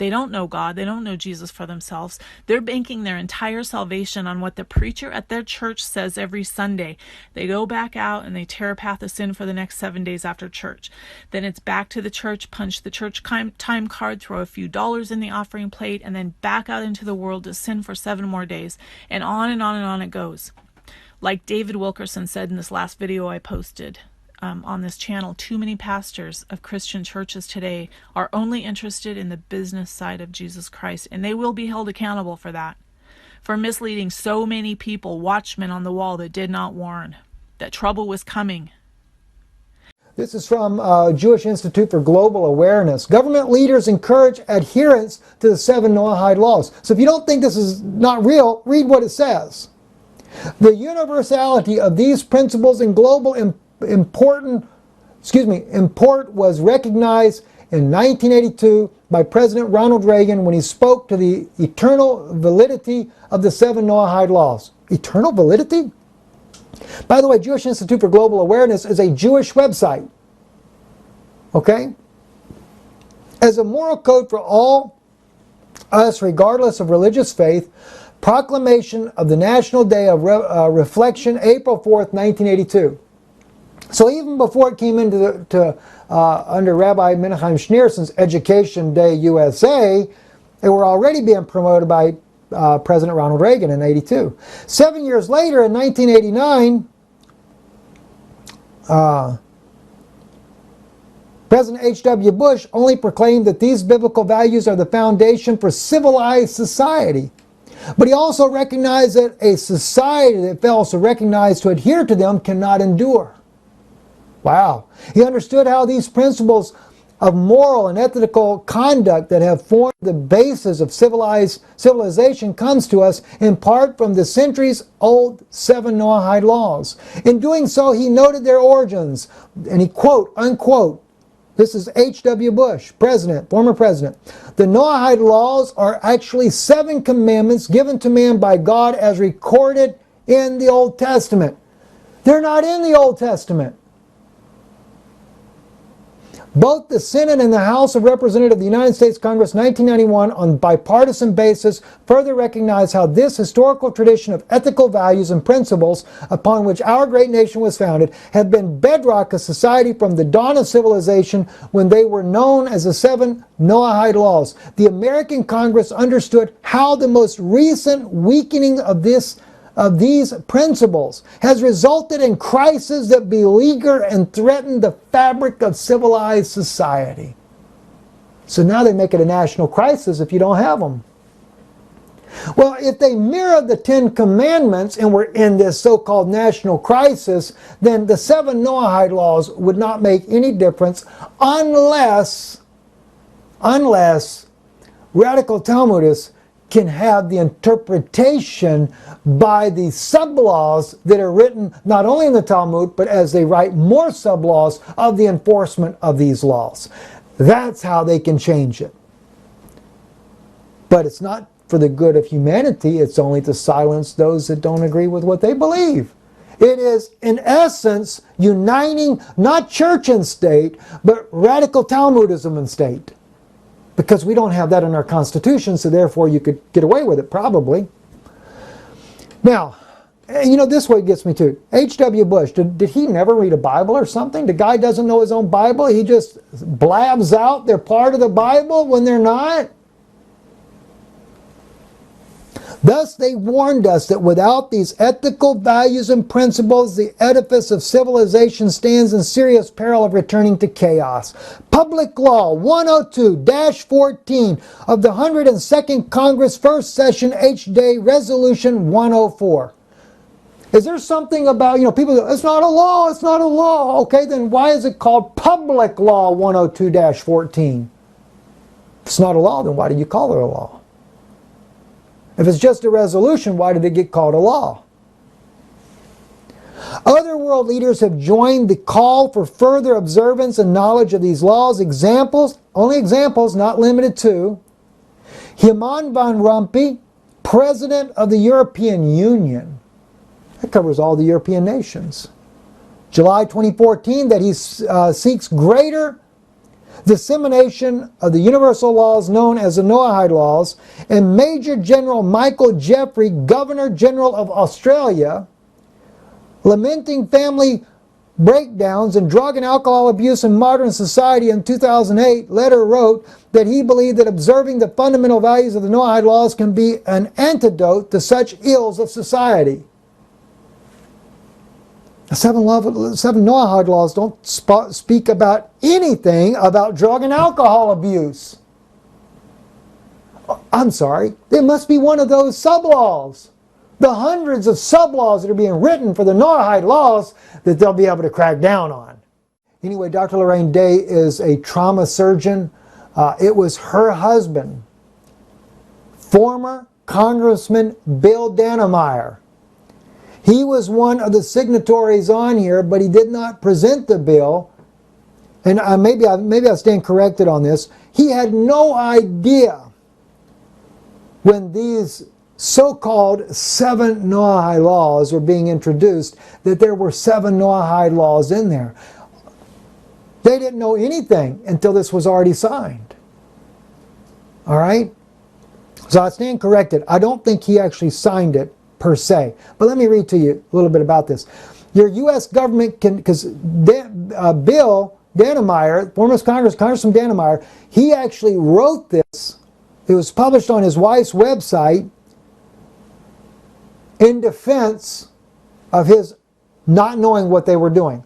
They don't know God. They don't know Jesus for themselves. They're banking their entire salvation on what the preacher at their church says every Sunday. They go back out and they tear a path of sin for the next 7 days after church. Then it's back to the church, punch the church time card, throw a few dollars in the offering plate, and then back out into the world to sin for 7 more days. And on and on and on it goes. Like David Wilkerson said in this last video I posted, on this channel, too many pastors of Christian churches today are only interested in the business side of Jesus Christ, and they will be held accountable for that, for misleading so many people, watchmen on the wall, that did not warn that trouble was coming. This is from Jewish Institute for Global Awareness. Government leaders encourage adherence to the 7 Noahide Laws. So if you don't think this is not real, read what it says. The universality of these principles in global import was recognized in 1982 by President Ronald Reagan when he spoke to the eternal validity of the 7 Noahide Laws. Eternal validity? By the way, Jewish Institute for Global Awareness is a Jewish website. Okay? As a moral code for all us, regardless of religious faith, proclamation of the National Day of Reflection, April 4th, 1982. So even before it came into under Rabbi Menachem Schneerson's Education Day USA, they were already being promoted by President Ronald Reagan in 82. 7 years later, in 1989, President H.W. Bush only proclaimed that these biblical values are the foundation for civilized society. But he also recognized that a society that fails to recognize to adhere to them cannot endure. Wow. He understood how these principles of moral and ethical conduct that have formed the basis of civilization comes to us in part from the centuries-old 7 Noahide Laws. In doing so, he noted their origins, and he quote, unquote, this is H.W. Bush, president, former president. The Noahide Laws are actually 7 commandments given to man by God as recorded in the Old Testament. They're not in the Old Testament. Both the Senate and the House of Representatives of the United States Congress 1991 on bipartisan basis further recognize how this historical tradition of ethical values and principles upon which our great nation was founded have been bedrock of society from the dawn of civilization when they were known as the 7 Noahide Laws. The American Congress understood how the most recent weakening of these principles has resulted in crises that beleaguer and threaten the fabric of civilized society. So now they make it a national crisis if you don't have them. Well, if they mirrored the 10 Commandments and were in this so-called national crisis, then the 7 Noahide Laws would not make any difference unless radical Talmudists can have the interpretation by the sub-laws that are written not only in the Talmud, but as they write more sub-laws of the enforcement of these laws. That's how they can change it. But it's not for the good of humanity, it's only to silence those that don't agree with what they believe. It is, in essence, uniting not church and state, but radical Talmudism and state. Because we don't have that in our Constitution, so therefore you could get away with it, probably. Now, you know, this way gets me to H.W. Bush. Did he never read a Bible or something? The guy doesn't know his own Bible. He just blabs out they're part of the Bible when they're not. Thus, they warned us that without these ethical values and principles, the edifice of civilization stands in serious peril of returning to chaos. Public Law 102-14 of the 102nd Congress, First Session, H-Day, Resolution 104. Is there something about, you know, people go, it's not a law, it's not a law. Okay, then why is it called Public Law 102-14? If it's not a law, then why did you call it a law? If it's just a resolution, why did it get called a law? Other world leaders have joined the call for further observance and knowledge of these laws. Examples, only examples, not limited to, Herman van Rompuy, President of the European Union. That covers all the European nations. July 2014, that he seeks greater dissemination of the universal laws known as the Noahide Laws, and Major General Michael Jeffrey, Governor General of Australia, lamenting family breakdowns and drug and alcohol abuse in modern society in 2008, letter wrote that he believed that observing the fundamental values of the Noahide Laws can be an antidote to such ills of society. The seven Noahide Laws don't speak about anything about drug and alcohol abuse. I'm sorry, it must be one of those sub-laws. The hundreds of sub-laws that are being written for the Noahide Laws that they'll be able to crack down on. Anyway, Dr. Lorraine Day is a trauma surgeon. It was her husband, former Congressman Bill Dannemeyer. He was one of the signatories on here, but he did not present the bill. And maybe I stand corrected on this. He had no idea when these so-called seven Noahide laws were being introduced that there were seven Noahide laws in there. They didn't know anything until this was already signed. All right? So I stand corrected. I don't think he actually signed it per se. But let me read to you a little bit about this. Your U.S. government can, because Bill Dannemeyer, former Congressman Dannemeyer, he actually wrote this. It was published on his wife's website in defense of his not knowing what they were doing.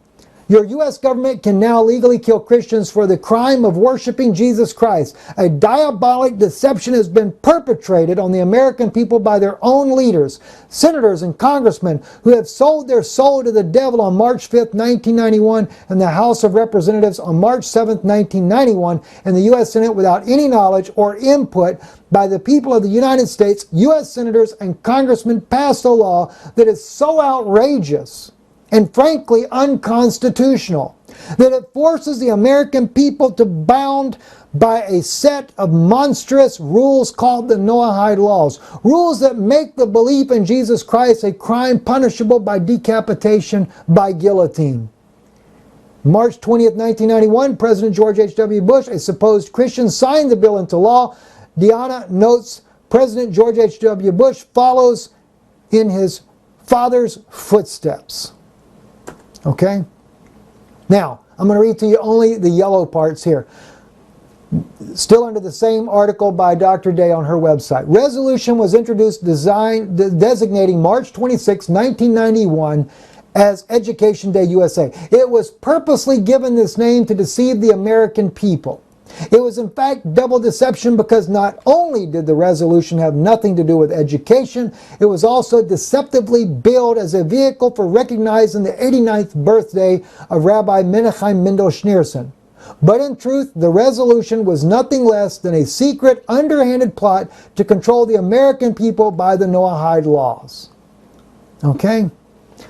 Your U.S. government can now legally kill Christians for the crime of worshiping Jesus Christ. A diabolic deception has been perpetrated on the American people by their own leaders, senators and congressmen who have sold their soul to the devil on March 5th, 1991 in the House of Representatives, on March 7th, 1991 in the U.S. Senate without any knowledge or input by the people of the United States. U.S. senators and congressmen passed a law that is so outrageous and frankly unconstitutional that it forces the American people to bound by a set of monstrous rules called the Noahide Laws. Rules that make the belief in Jesus Christ a crime punishable by decapitation by guillotine. March 20th, 1991, President George H.W. Bush, a supposed Christian, signed the bill into law. Deanna notes President George H.W. Bush follows in his father's footsteps. Okay? Now, I'm going to read to you only the yellow parts here. Still under the same article by Dr. Day on her website. Resolution was introduced designating March 26, 1991 as Education Day USA. It was purposely given this name to deceive the American people. It was in fact double deception because not only did the resolution have nothing to do with education, it was also deceptively billed as a vehicle for recognizing the 89th birthday of Rabbi Menachem Mendel Schneerson. But in truth, the resolution was nothing less than a secret, underhanded plot to control the American people by the Noahide Laws. Okay?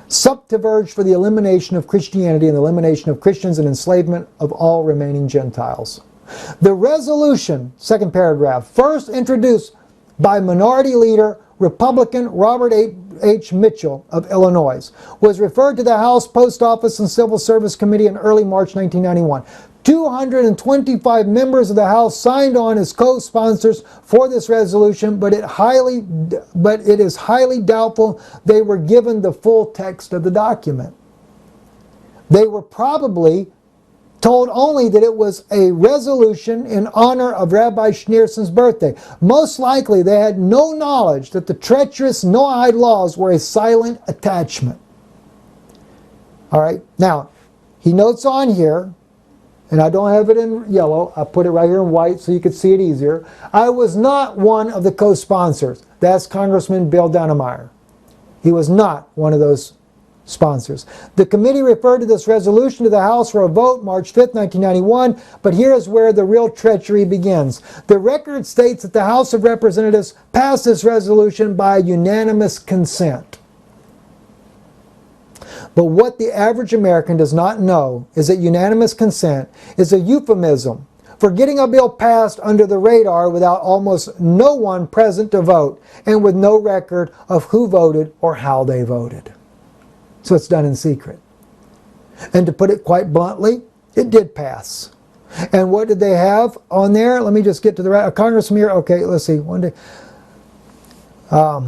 Subterfuge for the elimination of Christianity and the elimination of Christians and enslavement of all remaining Gentiles. The resolution, second paragraph, first introduced by Minority Leader Republican Robert H. Mitchell of Illinois, was referred to the House Post Office and Civil Service Committee in early March 1991. 225 members of the House signed on as co-sponsors for this resolution, but it is highly doubtful they were given the full text of the document. They were probably told only that it was a resolution in honor of Rabbi Schneerson's birthday. Most likely they had no knowledge that the treacherous Noahide laws were a silent attachment. All right, now, he notes on here, and I don't have it in yellow, I put it right here in white so you could see it easier. I was not one of the co-sponsors. That's Congressman Bill Dannemeyer. He was not one of those sponsors. The committee referred to this resolution to the House for a vote March 5th, 1991, but here is where the real treachery begins. The record states that the House of Representatives passed this resolution by unanimous consent. But what the average American does not know is that unanimous consent is a euphemism for getting a bill passed under the radar without almost no one present to vote and with no record of who voted or how they voted. So it's done in secret. And to put it quite bluntly, it did pass. And what did they have on there? Let me just get to the Congress mirror. Okay, let's see. One day, I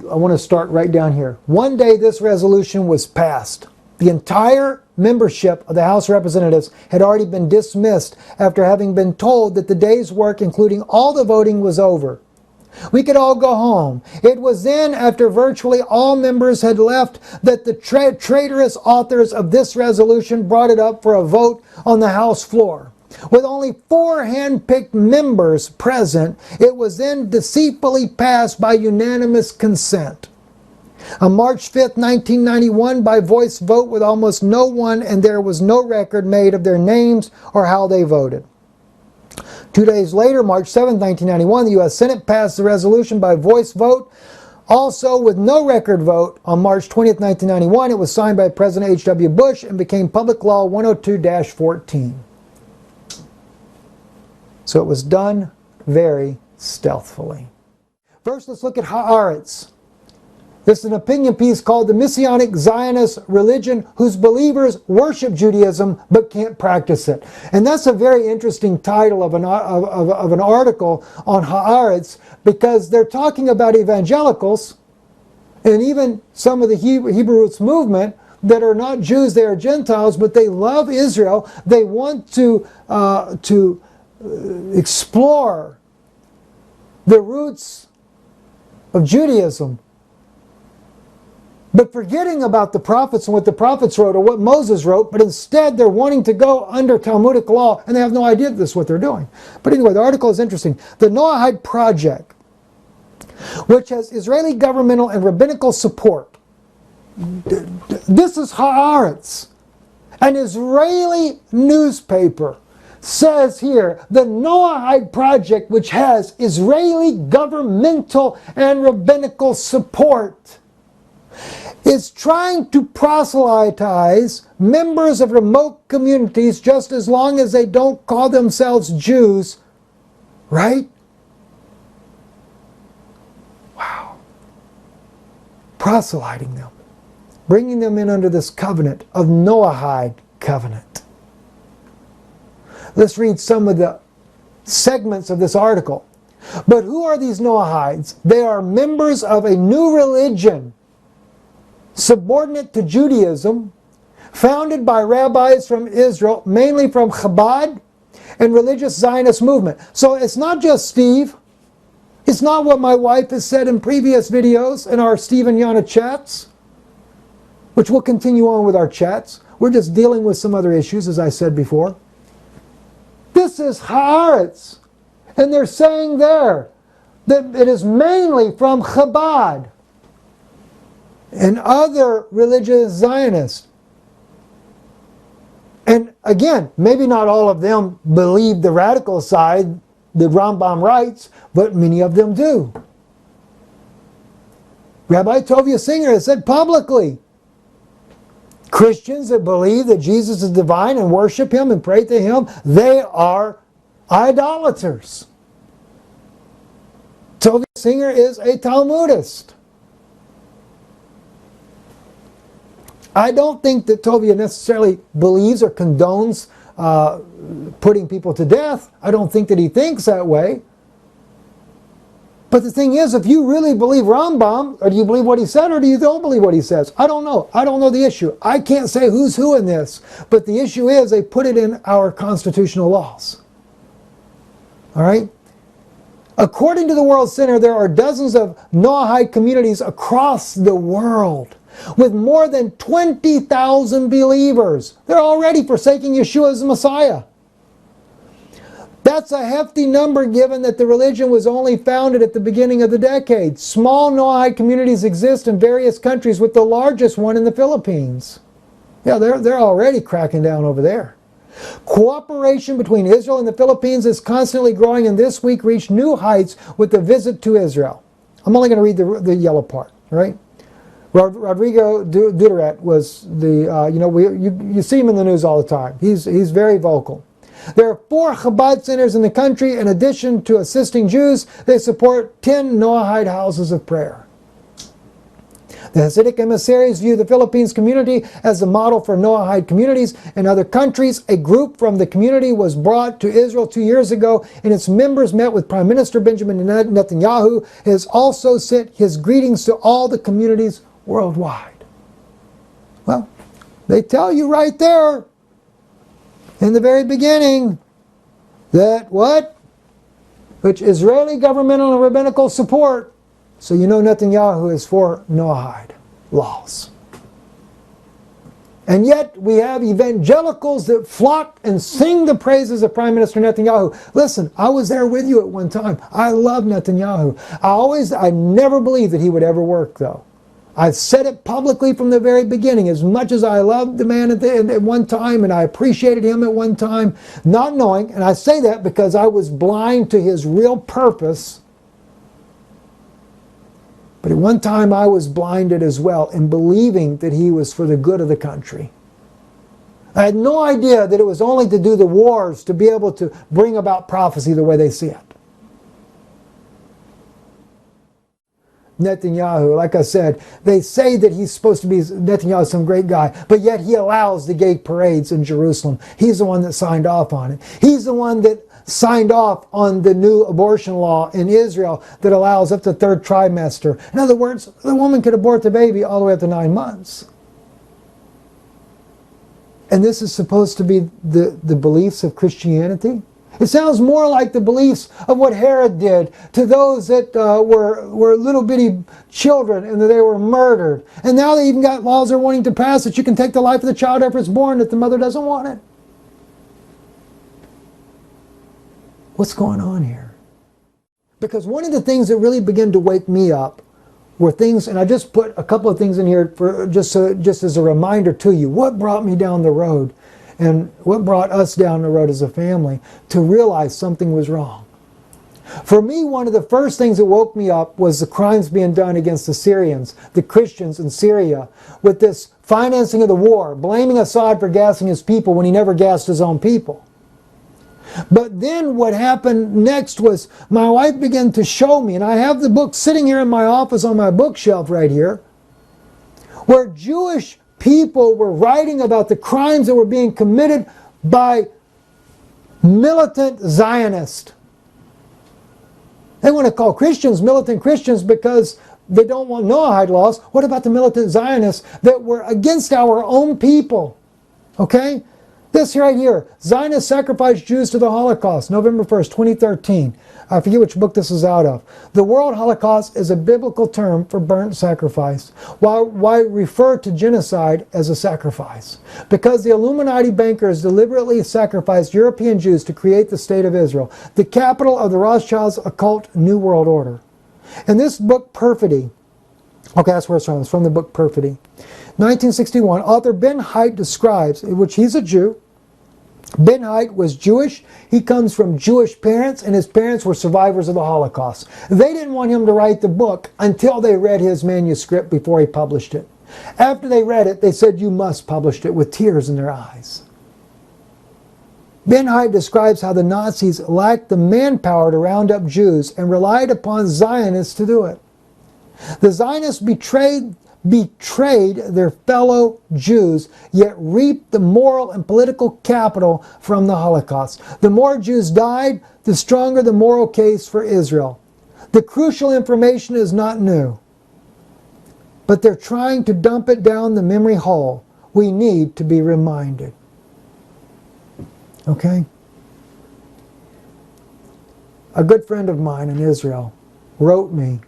want to start right down here. One day this resolution was passed. The entire membership of the House of Representatives had already been dismissed after having been told that the day's work, including all the voting, was over. We could all go home. It was then, after virtually all members had left, that the traitorous authors of this resolution brought it up for a vote on the House floor. With only 4 hand-picked members present, it was then deceitfully passed by unanimous consent. On March 5th, 1991, by voice vote with almost no one, and there was no record made of their names or how they voted. 2 days later, March 7, 1991, the U.S. Senate passed the resolution by voice vote, also with no record vote. On March 20, 1991, it was signed by President H.W. Bush and became Public Law 102-14. So it was done very stealthily. First, let's look at Haaretz. This is an opinion piece called The Messianic Zionist Religion Whose Believers Worship Judaism But Can't Practice It. And that's a very interesting title of an article on Haaretz, because they're talking about evangelicals and even some of the Hebrew Roots movement that are not Jews, they are Gentiles, but they love Israel. They want to explore the roots of Judaism, but forgetting about the prophets and what the prophets wrote or what Moses wrote, but instead they're wanting to go under Talmudic law, and they have no idea that this is what they're doing. But anyway, the article is interesting. The Noahide Project, which has Israeli governmental and rabbinical support. This is Haaretz, an Israeli newspaper, says here, the Noahide Project, which has Israeli governmental and rabbinical support, is trying to proselytize members of remote communities just as long as they don't call themselves Jews, right? Wow. Proselyting them. Bringing them in under this covenant of Noahide covenant. Let's read some of the segments of this article. But who are these Noahides? They are members of a new religion subordinate to Judaism, founded by rabbis from Israel, mainly from Chabad and religious Zionist movement. So it's not just Steve. It's not what my wife has said in previous videos in our Steve and Yana chats, which we'll continue on with our chats. We're just dealing with some other issues, as I said before. This is Haaretz. And they're saying there that it is mainly from Chabad and other religious Zionists. And again, maybe not all of them believe the radical side, the Rambam writes, but many of them do. Rabbi Tovia Singer has said publicly, Christians that believe that Jesus is divine and worship Him and pray to Him, they are idolaters. Tovia Singer is a Talmudist. I don't think that Tovia necessarily believes or condones putting people to death. I don't think that he thinks that way. But the thing is, if you really believe Rambam, or do you believe what he said, or do you don't believe what he says? I don't know. I don't know the issue. I can't say who's who in this. But the issue is they put it in our constitutional laws. All right? According to the World Center, there are dozens of Noahide communities across the world with more than 20,000 believers. They're already forsaking Yeshua as the Messiah. That's a hefty number given that the religion was only founded at the beginning of the decade. Small Noahide communities exist in various countries, with the largest one in the Philippines. Yeah, they're already cracking down over there. Cooperation between Israel and the Philippines is constantly growing, and this week reached new heights with the visit to Israel. I'm only going to read the yellow part, right? Rodrigo Duterte was the, you see him in the news all the time. He's very vocal. There are 4 Chabad centers in the country. In addition to assisting Jews, they support 10 Noahide houses of prayer. The Hasidic emissaries view the Philippines community as the model for Noahide communities in other countries. A group from the community was brought to Israel 2 years ago, and its members met with Prime Minister Benjamin Netanyahu. He has also sent his greetings to all the communities worldwide. Well, they tell you right there in the very beginning that what? Which Israeli governmental and rabbinical support. So you know Netanyahu is for Noahide laws. And yet we have evangelicals that flock and sing the praises of Prime Minister Netanyahu. Listen, I was there with you at one time. I love Netanyahu. I never believed that he would ever work, though. I've said it publicly from the very beginning. As much as I loved the man at one time and I appreciated him at one time, not knowing, and I say that because I was blind to his real purpose. But at one time I was blinded as well in believing that he was for the good of the country. I had no idea that it was only to do the wars to be able to bring about prophecy the way they see it. Netanyahu, like I said, they say that he's supposed to be, Netanyahu, some great guy, but yet he allows the gay parades in Jerusalem. He's the one that signed off on it. He's the one that signed off on the new abortion law in Israel that allows up to third trimester. In other words, the woman could abort the baby all the way up to 9 months. And this is supposed to be the beliefs of Christianity? It sounds more like the beliefs of what Herod did to those that were little bitty children and that they were murdered. And now they even got laws they're wanting to pass that you can take the life of the child after it's born if the mother doesn't want it. What's going on here? Because one of the things that really began to wake me up were things, and I just put a couple of things in here for just as a reminder to you. What brought me down the road? And what brought us down the road as a family to realize something was wrong? For me, one of the first things that woke me up was the crimes being done against the Syrians, the Christians in Syria, with this financing of the war, blaming Assad for gassing his people when he never gassed his own people. But then what happened next was my wife began to show me, and I have the book sitting here in my office on my bookshelf right here, where Jewish people were writing about the crimes that were being committed by militant Zionists. They want to call Christians militant Christians because they don't want Noahide laws. What about the militant Zionists that were against our own people? Okay? This right here, Zionists sacrificed Jews to the Holocaust, November 1st, 2013. I forget which book this is out of. The World Holocaust is a biblical term for burnt sacrifice. Why refer to genocide as a sacrifice? Because the Illuminati bankers deliberately sacrificed European Jews to create the State of Israel, the capital of the Rothschilds' occult New World Order. In this book, Perfidy, okay, that's where it's from. It's from the book Perfidy. 1961, author Ben Haidt describes, in which he's a Jew. Ben Haidt was Jewish. He comes from Jewish parents, and his parents were survivors of the Holocaust. They didn't want him to write the book until they read his manuscript before he published it. After they read it, they said, "You must publish it," with tears in their eyes. Ben Haidt describes how the Nazis lacked the manpower to round up Jews and relied upon Zionists to do it. The Zionists betrayed their fellow Jews, yet reaped the moral and political capital from the Holocaust. The more Jews died, the stronger the moral case for Israel. The crucial information is not new, but they're trying to dump it down the memory hole. We need to be reminded. Okay? A good friend of mine in Israel wrote me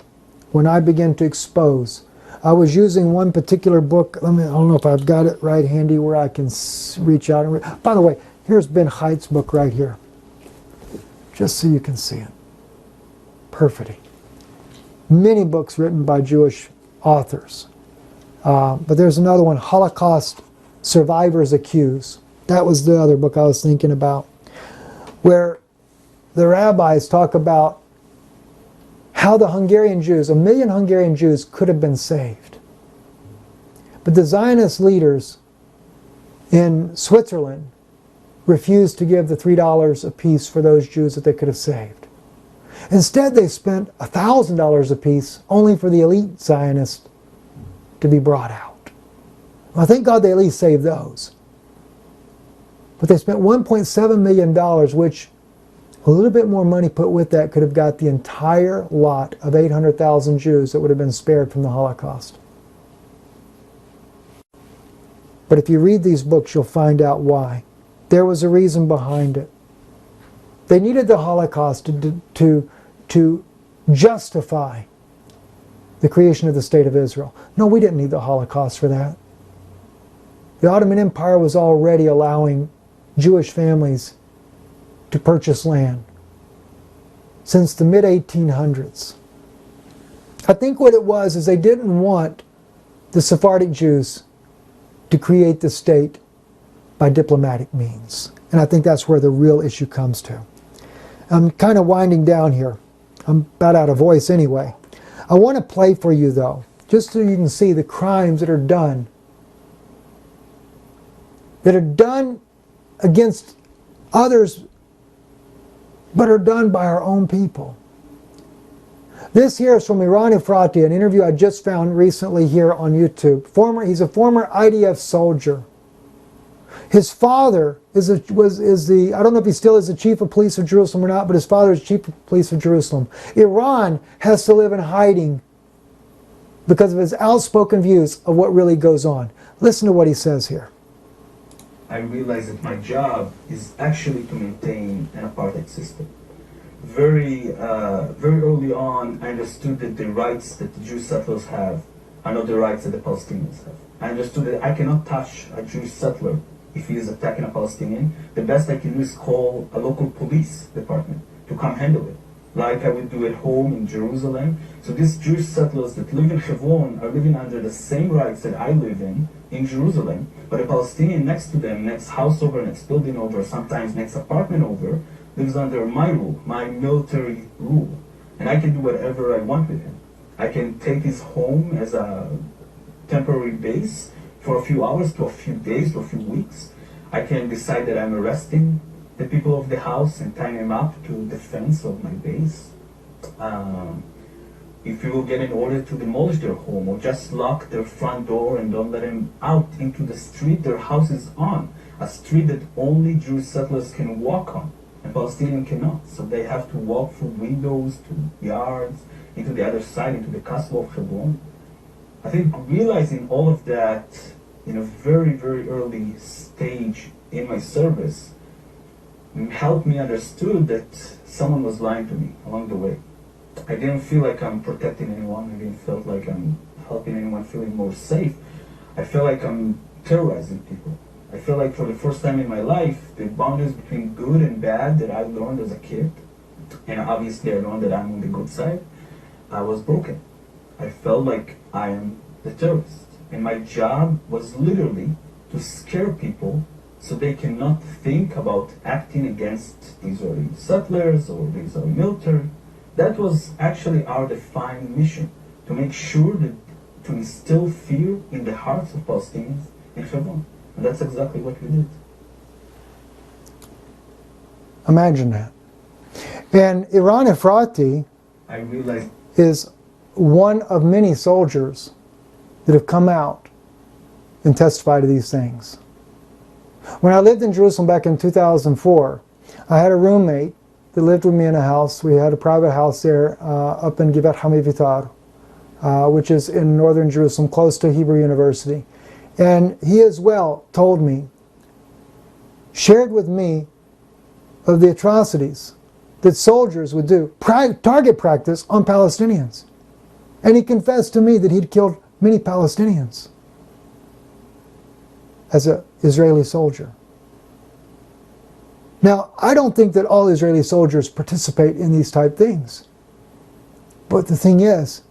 when I began to expose. I was using one particular book. I don't know if I've got it right handy where I can reach out. And by the way, here's Ben Haidt's book right here, just so you can see it. Perfidy. Many books written by Jewish authors. But there's another one, Holocaust Survivors Accused. That was the other book I was thinking about, where the rabbis talk about how the Hungarian Jews, 1 million Hungarian Jews, could have been saved. But the Zionist leaders in Switzerland refused to give the $3 apiece for those Jews that they could have saved. Instead, they spent $1,000 apiece only for the elite Zionists to be brought out. Well, thank God they at least saved those. But they spent $1.7 million, which a little bit more money put with that could have got the entire lot of 800,000 Jews that would have been spared from the Holocaust. But if you read these books, you'll find out why. There was a reason behind it. They needed the Holocaust to justify the creation of the State of Israel. No, we didn't need the Holocaust for that. The Ottoman Empire was already allowing Jewish families to purchase land since the mid-1800s. I think what it was is they didn't want the Sephardic Jews to create the state by diplomatic means. And I think that's where the real issue comes to. I'm kind of winding down here. I'm about out of voice anyway. I want to play for you though, just so you can see the crimes that are done against others, but are done by our own people. This here is from Eran Efrati, an interview I just found recently here on YouTube. He's a former IDF soldier. His father is the, I don't know if he still is the chief of police of Jerusalem or not, but his father is chief of police of Jerusalem. Iran has to live in hiding because of his outspoken views of what really goes on. Listen to what he says here. I realized that my job is actually to maintain an apartheid system. Very early on, I understood that the rights that the Jewish settlers have are not the rights that the Palestinians have. I understood that I cannot touch a Jewish settler if he is attacking a Palestinian. The best I can do is call a local police department to come handle it, like I would do at home in Jerusalem. So these Jewish settlers that live in Hebron are living under the same rights that I live in Jerusalem, but a Palestinian next to them, next house over, next building over, sometimes next apartment over, lives under my rule, my military rule. And I can do whatever I want with him. I can take his home as a temporary base for a few hours to a few days to a few weeks. I can decide that I'm arresting the people of the house and tying them up to the fence of my base. If you will get an order to demolish their home or just lock their front door and don't let them out into the street their house is on, a street that only Jewish settlers can walk on and Palestinians cannot. So they have to walk through windows to yards, into the other side, into the castle of Hebron. I think realizing all of that in a very, very early stage in my service helped me understood that someone was lying to me along the way. I didn't feel like I'm protecting anyone. I didn't feel like I'm helping anyone feeling more safe. I feel like I'm terrorizing people. I feel like for the first time in my life, the boundaries between good and bad that I learned as a kid, and obviously I learned that I'm on the good side, I was broken. I felt like I am the terrorist. And my job was literally to scare people so they cannot think about acting against the Israeli settlers or the Israeli military. That was actually our defined mission, to make sure that to instill fear in the hearts of Palestinians in Hebron. And that's exactly what we did. Imagine that. And Eran Efrati is one of many soldiers that have come out and testified to these things. When I lived in Jerusalem back in 2004, I had a roommate that lived with me in a house. We had a private house there up in Givat Hamivitar, which is in northern Jerusalem, close to Hebrew University. And he as well told me, shared with me of the atrocities that soldiers would do, target practice on Palestinians. And he confessed to me that he'd killed many Palestinians as an Israeli soldier. Now, I don't think that all Israeli soldiers participate in these type things. But the thing is,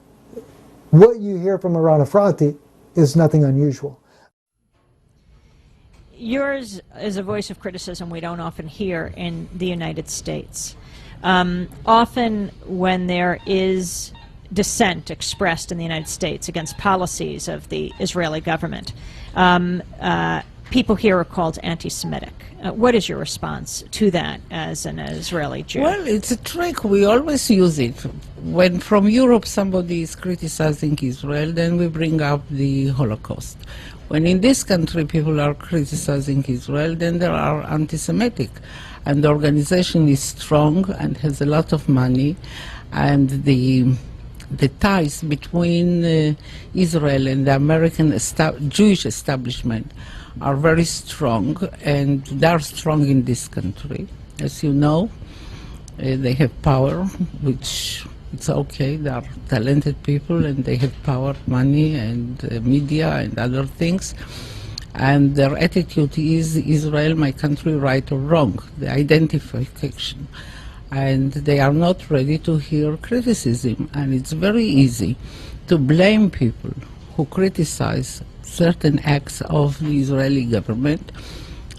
what you hear from Eran Efrati is nothing unusual. Yours is a voice of criticism we don't often hear in the United States. Often when there is dissent expressed in the United States against policies of the Israeli government, people here are called anti-Semitic. What is your response to that as an Israeli Jew? Well, it's a trick. We always use it. When from Europe somebody is criticizing Israel, then we bring up the Holocaust. When in this country people are criticizing Israel, then they are anti-Semitic. And the organization is strong and has a lot of money, and the ties between Israel and the American Jewish establishment are very strong, and they are strong in this country. As you know, they have power, which it's okay. They are talented people, and they have power, money, and media, and other things. And their attitude is Israel, my country, right or wrong, the identification. And they are not ready to hear criticism. And it's very easy to blame people who criticize certain acts of the Israeli government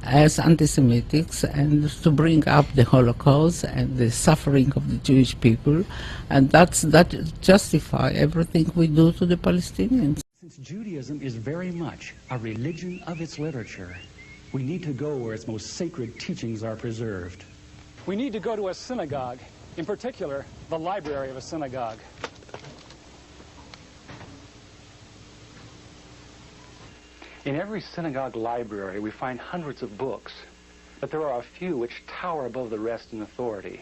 as anti-Semitics, and to bring up the Holocaust and the suffering of the Jewish people. And that justify everything we do to the Palestinians. Since Judaism is very much a religion of its literature, we need to go where its most sacred teachings are preserved. We need to go to a synagogue, in particular, the library of a synagogue. In every synagogue library, we find hundreds of books, but there are a few which tower above the rest in authority.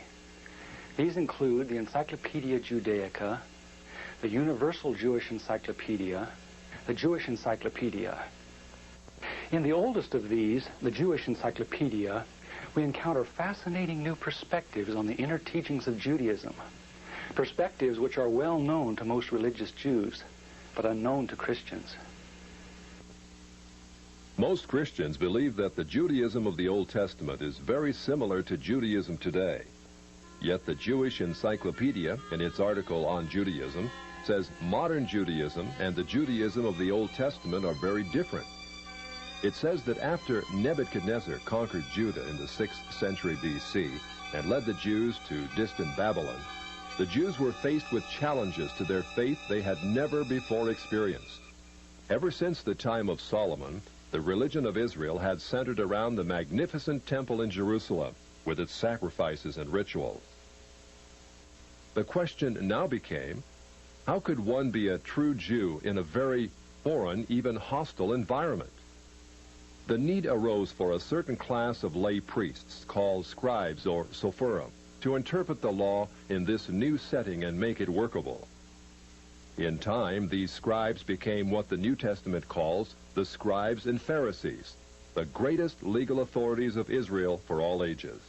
These include the Encyclopedia Judaica, the Universal Jewish Encyclopedia, the Jewish Encyclopedia. In the oldest of these, the Jewish Encyclopedia, we encounter fascinating new perspectives on the inner teachings of Judaism, perspectives which are well known to most religious Jews, but unknown to Christians. Most Christians believe that the Judaism of the Old Testament is very similar to Judaism today. Yet the Jewish Encyclopedia, in its article on Judaism, says modern Judaism and the Judaism of the Old Testament are very different. It says that after Nebuchadnezzar conquered Judah in the 6th century BC and led the Jews to distant Babylon, the Jews were faced with challenges to their faith they had never before experienced. Ever since the time of Solomon, the religion of Israel had centered around the magnificent temple in Jerusalem, with its sacrifices and rituals. The question now became, how could one be a true Jew in a very foreign, even hostile environment? The need arose for a certain class of lay priests, called scribes or sopherim, to interpret the law in this new setting and make it workable. In time, these scribes became what the New Testament calls the scribes and Pharisees, the greatest legal authorities of Israel for all ages.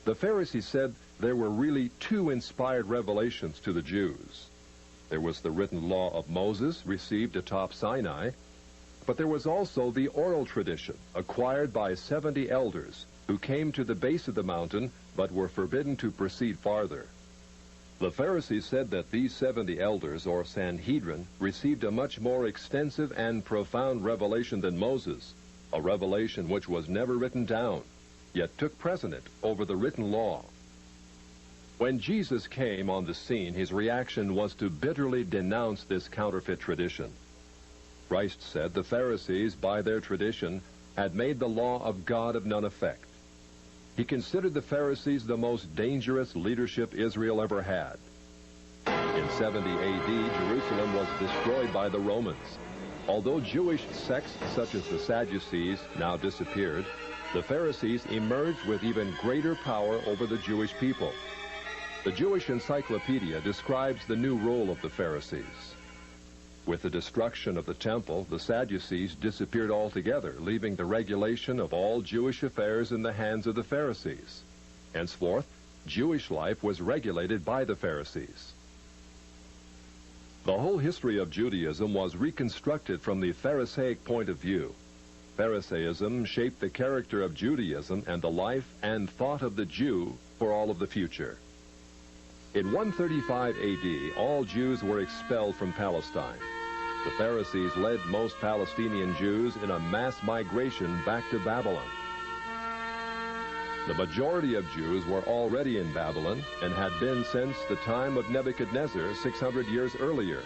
The Pharisees said there were really two inspired revelations to the Jews. There was the written law of Moses, received atop Sinai, but there was also the oral tradition acquired by 70 elders who came to the base of the mountain but were forbidden to proceed farther. The Pharisees said that these 70 elders, or Sanhedrin, received a much more extensive and profound revelation than Moses, a revelation which was never written down, yet took precedent over the written law. When Jesus came on the scene, his reaction was to bitterly denounce this counterfeit tradition. Christ said the Pharisees, by their tradition, had made the law of God of none effect. He considered the Pharisees the most dangerous leadership Israel ever had. In 70 AD, Jerusalem was destroyed by the Romans. Although Jewish sects such as the Sadducees now disappeared, the Pharisees emerged with even greater power over the Jewish people. The Jewish Encyclopedia describes the new role of the Pharisees. With the destruction of the temple, the Sadducees disappeared altogether, leaving the regulation of all Jewish affairs in the hands of the Pharisees. Henceforth, Jewish life was regulated by the Pharisees. The whole history of Judaism was reconstructed from the Pharisaic point of view. Pharisaism shaped the character of Judaism and the life and thought of the Jew for all of the future. In 135 AD, all Jews were expelled from Palestine. The Pharisees led most Palestinian Jews in a mass migration back to Babylon. The majority of Jews were already in Babylon and had been since the time of Nebuchadnezzar 600 years earlier.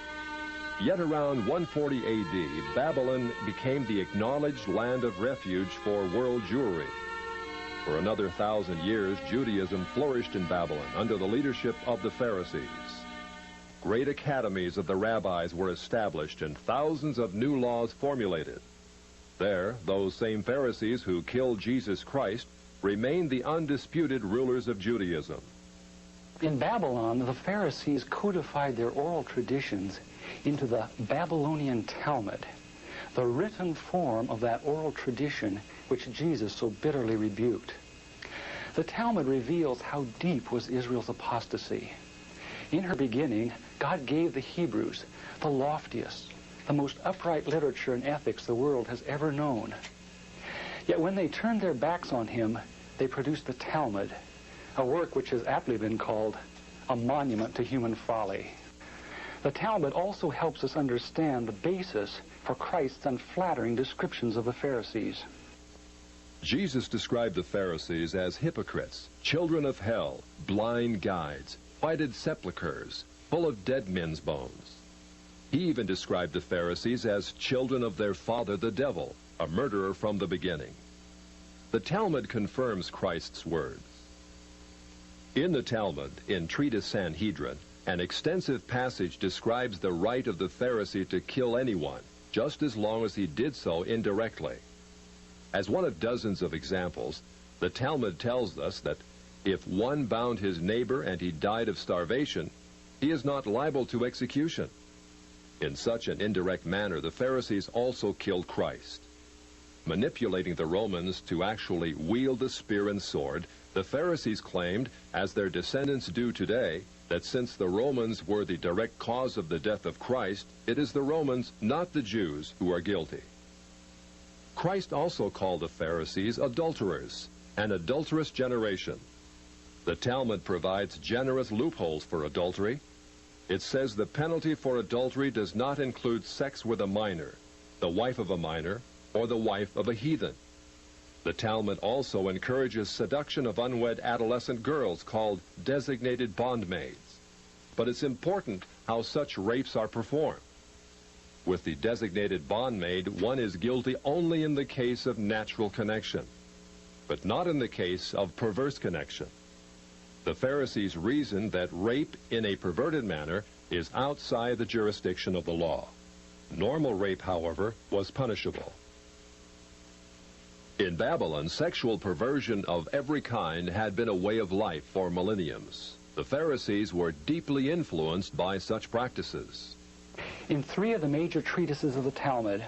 Yet around 140 AD, Babylon became the acknowledged land of refuge for world Jewry. For another 1,000 years, Judaism flourished in Babylon under the leadership of the Pharisees. Great academies of the rabbis were established and thousands of new laws formulated. There, those same Pharisees who killed Jesus Christ remained the undisputed rulers of Judaism. In Babylon, the Pharisees codified their oral traditions into the Babylonian Talmud, the written form of that oral tradition which Jesus so bitterly rebuked. The Talmud reveals how deep was Israel's apostasy. In her beginning, God gave the Hebrews the loftiest, the most upright literature and ethics the world has ever known. Yet when they turned their backs on him, they produced the Talmud, a work which has aptly been called a monument to human folly. The Talmud also helps us understand the basis for Christ's unflattering descriptions of the Pharisees. Jesus described the Pharisees as hypocrites, children of hell, blind guides, whited sepulchres, full of dead men's bones. He even described the Pharisees as children of their father the devil, a murderer from the beginning. The Talmud confirms Christ's words. In the Talmud, in Treatise Sanhedrin, an extensive passage describes the right of the Pharisee to kill anyone, just as long as he did so indirectly. As one of dozens of examples, the Talmud tells us that if one bound his neighbor and he died of starvation, he is not liable to execution. In such an indirect manner, the Pharisees also killed Christ. Manipulating the Romans to actually wield the spear and sword, the Pharisees claimed, as their descendants do today, that since the Romans were the direct cause of the death of Christ, it is the Romans, not the Jews, who are guilty. Christ also called the Pharisees adulterers, an adulterous generation. The Talmud provides generous loopholes for adultery. It says the penalty for adultery does not include sex with a minor, the wife of a minor, or the wife of a heathen. The Talmud also encourages seduction of unwed adolescent girls called designated bondmaids. But it's important how such rapes are performed. With the designated bondmaid, one is guilty only in the case of natural connection, but not in the case of perverse connection. The Pharisees reasoned that rape in a perverted manner is outside the jurisdiction of the law. Normal rape, however, was punishable. In Babylon, sexual perversion of every kind had been a way of life for millenniums. The Pharisees were deeply influenced by such practices. In 3 of the major treatises of the Talmud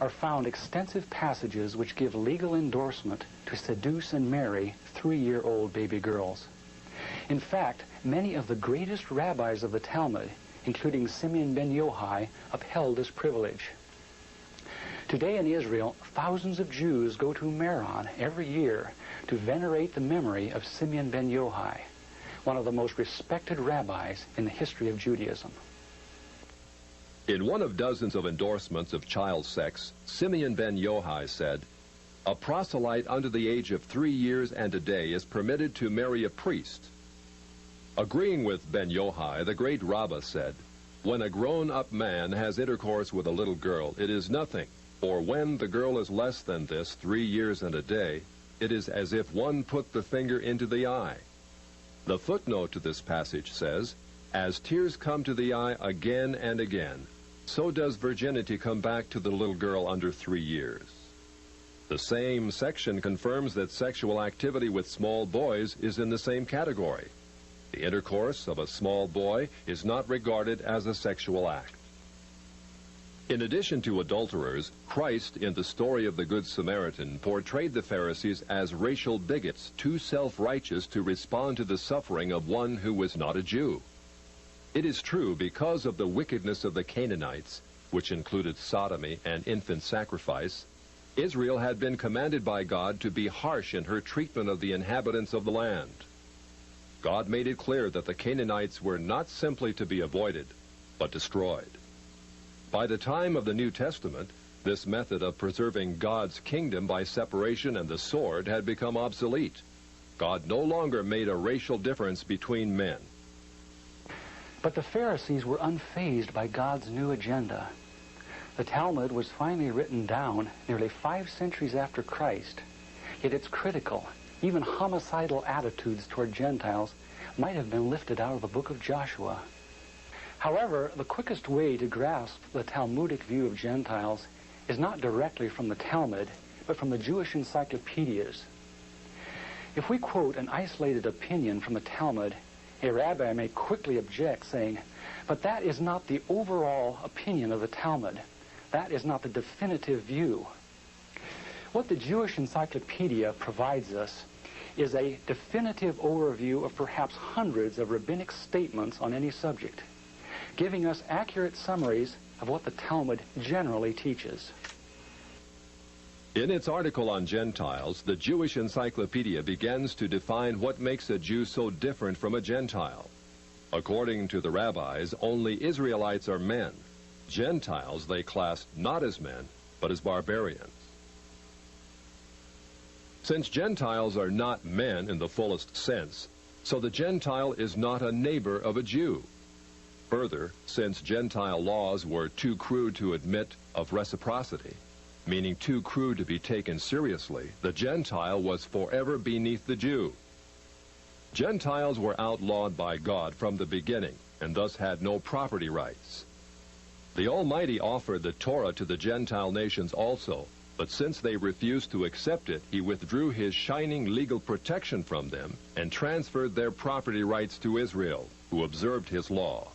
are found extensive passages which give legal endorsement to seduce and marry 3-year-old baby girls. In fact, many of the greatest rabbis of the Talmud, including Simeon ben Yochai, upheld this privilege. Today in Israel, thousands of Jews go to Meron every year to venerate the memory of Simeon ben Yochai, one of the most respected rabbis in the history of Judaism. In one of dozens of endorsements of child sex, Simeon ben Yochai said, "A proselyte under the age of 3 years and a day is permitted to marry a priest." Agreeing with ben Yochai, the great Rabbah said, "When a grown-up man has intercourse with a little girl, it is nothing, for when the girl is less than this, 3 years and a day, it is as if one put the finger into the eye." The footnote to this passage says, "As tears come to the eye again and again, so does virginity come back to the little girl under 3 years." The same section confirms that sexual activity with small boys is in the same category. The intercourse of a small boy is not regarded as a sexual act. In addition to adulterers, Christ, in the story of the Good Samaritan, portrayed the Pharisees as racial bigots, too self-righteous to respond to the suffering of one who was not a Jew. It is true, because of the wickedness of the Canaanites, which included sodomy and infant sacrifice, Israel had been commanded by God to be harsh in her treatment of the inhabitants of the land. God made it clear that the Canaanites were not simply to be avoided, but destroyed. By the time of the New Testament, this method of preserving God's kingdom by separation and the sword had become obsolete. God no longer made a racial difference between men. But the Pharisees were unfazed by God's new agenda. The Talmud was finally written down nearly 5 centuries after Christ, yet its critical, even homicidal attitudes toward Gentiles might have been lifted out of the book of Joshua. However, the quickest way to grasp the Talmudic view of Gentiles is not directly from the Talmud, but from the Jewish encyclopedias. If we quote an isolated opinion from the Talmud, a rabbi may quickly object, saying, "But that is not the overall opinion of the Talmud. That is not the definitive view." What the Jewish encyclopedia provides us is a definitive overview of perhaps hundreds of rabbinic statements on any subject, giving us accurate summaries of what the Talmud generally teaches. In its article on Gentiles, the Jewish Encyclopedia begins to define what makes a Jew so different from a Gentile. According to the rabbis, only Israelites are men. Gentiles they classed not as men, but as barbarians. Since Gentiles are not men in the fullest sense, so the Gentile is not a neighbor of a Jew. Further, since Gentile laws were too crude to admit of reciprocity, meaning too crude to be taken seriously, the Gentile was forever beneath the Jew. Gentiles were outlawed by God from the beginning, and thus had no property rights. The Almighty offered the Torah to the Gentile nations also, but since they refused to accept it, he withdrew his shining legal protection from them and transferred their property rights to Israel, who observed his law.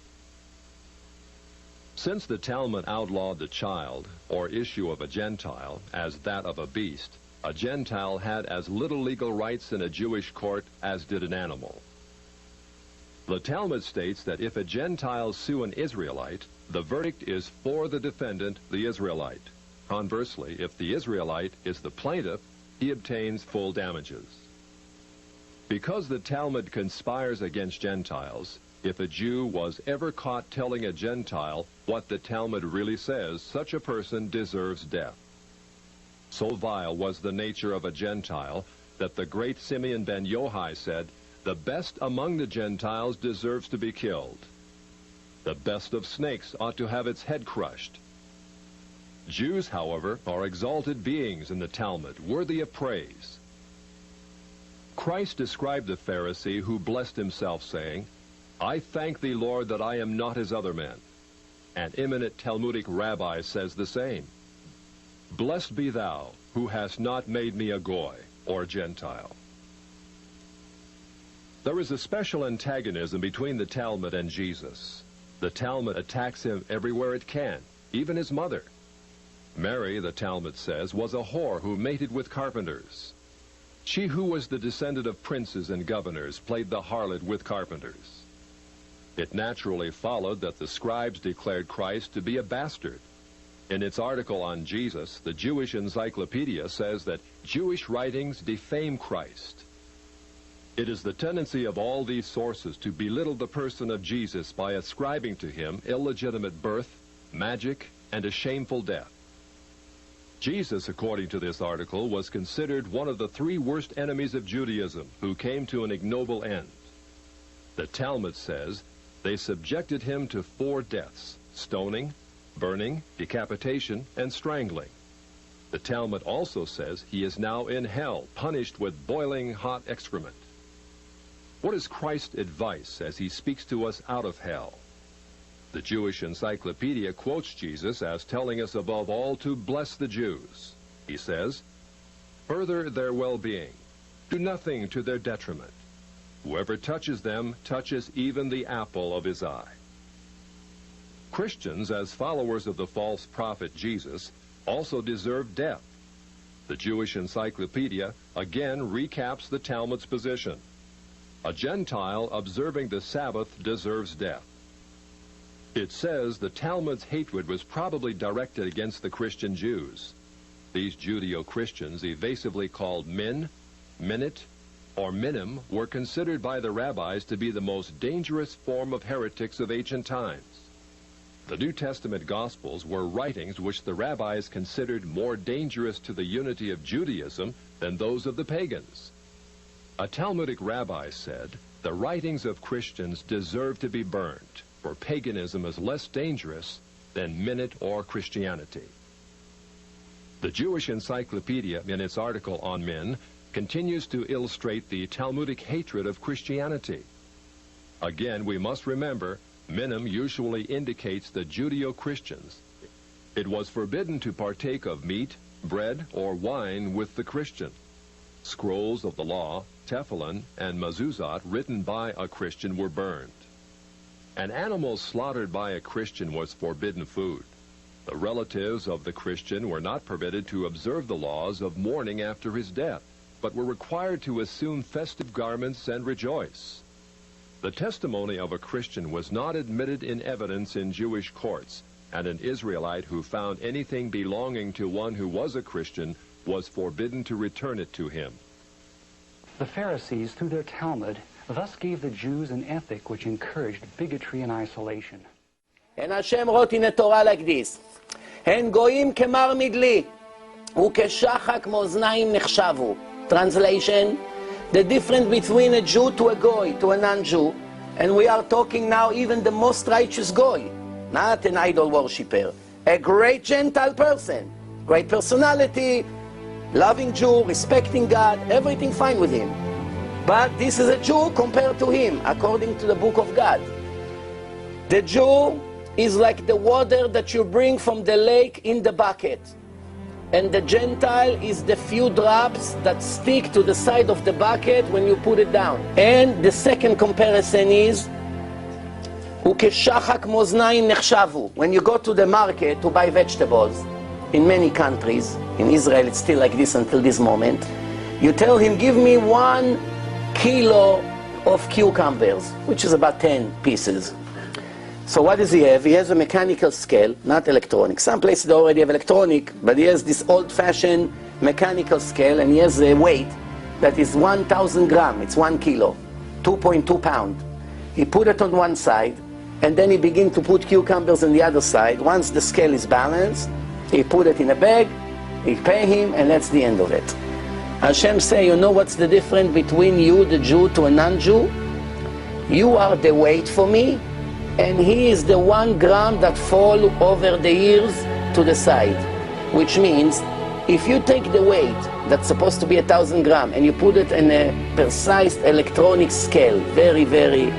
Since the Talmud outlawed the child, or issue of a Gentile, as that of a beast, a Gentile had as little legal rights in a Jewish court as did an animal. The Talmud states that if a Gentile sue an Israelite, the verdict is for the defendant, the Israelite. Conversely, if the Israelite is the plaintiff, he obtains full damages. Because the Talmud conspires against Gentiles, if a Jew was ever caught telling a Gentile what the Talmud really says, such a person deserves death. So vile was the nature of a Gentile that the great Simeon ben Yohai said, "The best among the Gentiles deserves to be killed. The best of snakes ought to have its head crushed." Jews, however, are exalted beings in the Talmud, worthy of praise. Christ described the Pharisee who blessed himself, saying, "I thank thee, Lord, that I am not as other men." An eminent Talmudic rabbi says the same. "Blessed be thou, who hast not made me a Goy, or Gentile." There is a special antagonism between the Talmud and Jesus. The Talmud attacks him everywhere it can, even his mother. Mary, the Talmud says, was a whore who mated with carpenters. She who was the descendant of princes and governors played the harlot with carpenters. It naturally followed that the scribes declared Christ to be a bastard. In its article on Jesus, the Jewish Encyclopedia says that Jewish writings defame Christ. It is the tendency of all these sources to belittle the person of Jesus by ascribing to him illegitimate birth, magic, and a shameful death. Jesus, according to this article, was considered one of the 3 worst enemies of Judaism who came to an ignoble end. The Talmud says they subjected him to 4 deaths: stoning, burning, decapitation, and strangling. The Talmud also says he is now in hell, punished with boiling hot excrement. What is Christ's advice as he speaks to us out of hell? The Jewish Encyclopedia quotes Jesus as telling us above all to bless the Jews. He says, "Further their well-being. Do nothing to their detriment. Whoever touches them touches even the apple of his eye." Christians, as followers of the false prophet Jesus, also deserve death. The Jewish Encyclopedia again recaps the Talmud's position. A Gentile observing the Sabbath deserves death. It says the Talmud's hatred was probably directed against the Christian Jews. These Judeo-Christians, evasively called min, minute, or minim, were considered by the rabbis to be the most dangerous form of heretics of ancient times. The New Testament Gospels were writings which the rabbis considered more dangerous to the unity of Judaism than those of the pagans. A Talmudic rabbi said, "The writings of Christians deserve to be burned." for paganism is less dangerous than minute or Christianity. The Jewish Encyclopedia, in its article on men, continues to illustrate the Talmudic hatred of Christianity. Again, we must remember, minim usually indicates the Judeo-Christians. It was forbidden to partake of meat, bread, or wine with the Christian. Scrolls of the law, tefillin, and mezuzot written by a Christian were burned. An animal slaughtered by a Christian was forbidden food. The relatives of the Christian were not permitted to observe the laws of mourning after his death, but were required to assume festive garments and rejoice. The testimony of a Christian was not admitted in evidence in Jewish courts, and an Israelite who found anything belonging to one who was a Christian was forbidden to return it to him. The Pharisees, through their Talmud, thus gave the Jews an ethic which encouraged bigotry and isolation. And Hashem wrote in the Torah like this, "Hen goyim kemar midli, ukeshacha kmo oznaim nechshavu." Translation, the difference between a Jew to a goy, to a non-Jew, and we are talking now even the most righteous goy, not an idol worshipper, a great Gentile person, great personality, loving Jew, respecting God, everything fine with him. But this is a Jew compared to him, according to the book of God. The Jew is like the water that you bring from the lake in the bucket. And the Gentile is the few drops that stick to the side of the bucket when you put it down. And the second comparison is, ukeshachak moznaim nechshavu. When you go to the market to buy vegetables, in many countries, in Israel it's still like this until this moment, you tell him, give me 1 kilo of cucumbers, which is about 10 pieces. So what does he have? He has a mechanical scale, not electronic. Some places they already have electronic, but he has this old-fashioned mechanical scale, and he has a weight that is 1,000 grams. It's 1 kilo, 2.2 pounds. He put it on one side, and then he begins to put cucumbers on the other side. Once the scale is balanced, he put it in a bag, he pay him, and that's the end of it. Hashem say, you know what's the difference between you, the Jew, to a non-Jew? You are the weight for me, and he is the 1 gram that fall over the ears to the side. Which means, if you take the weight that's supposed to be 1,000 grams and you put it in a precise electronic scale, very, very,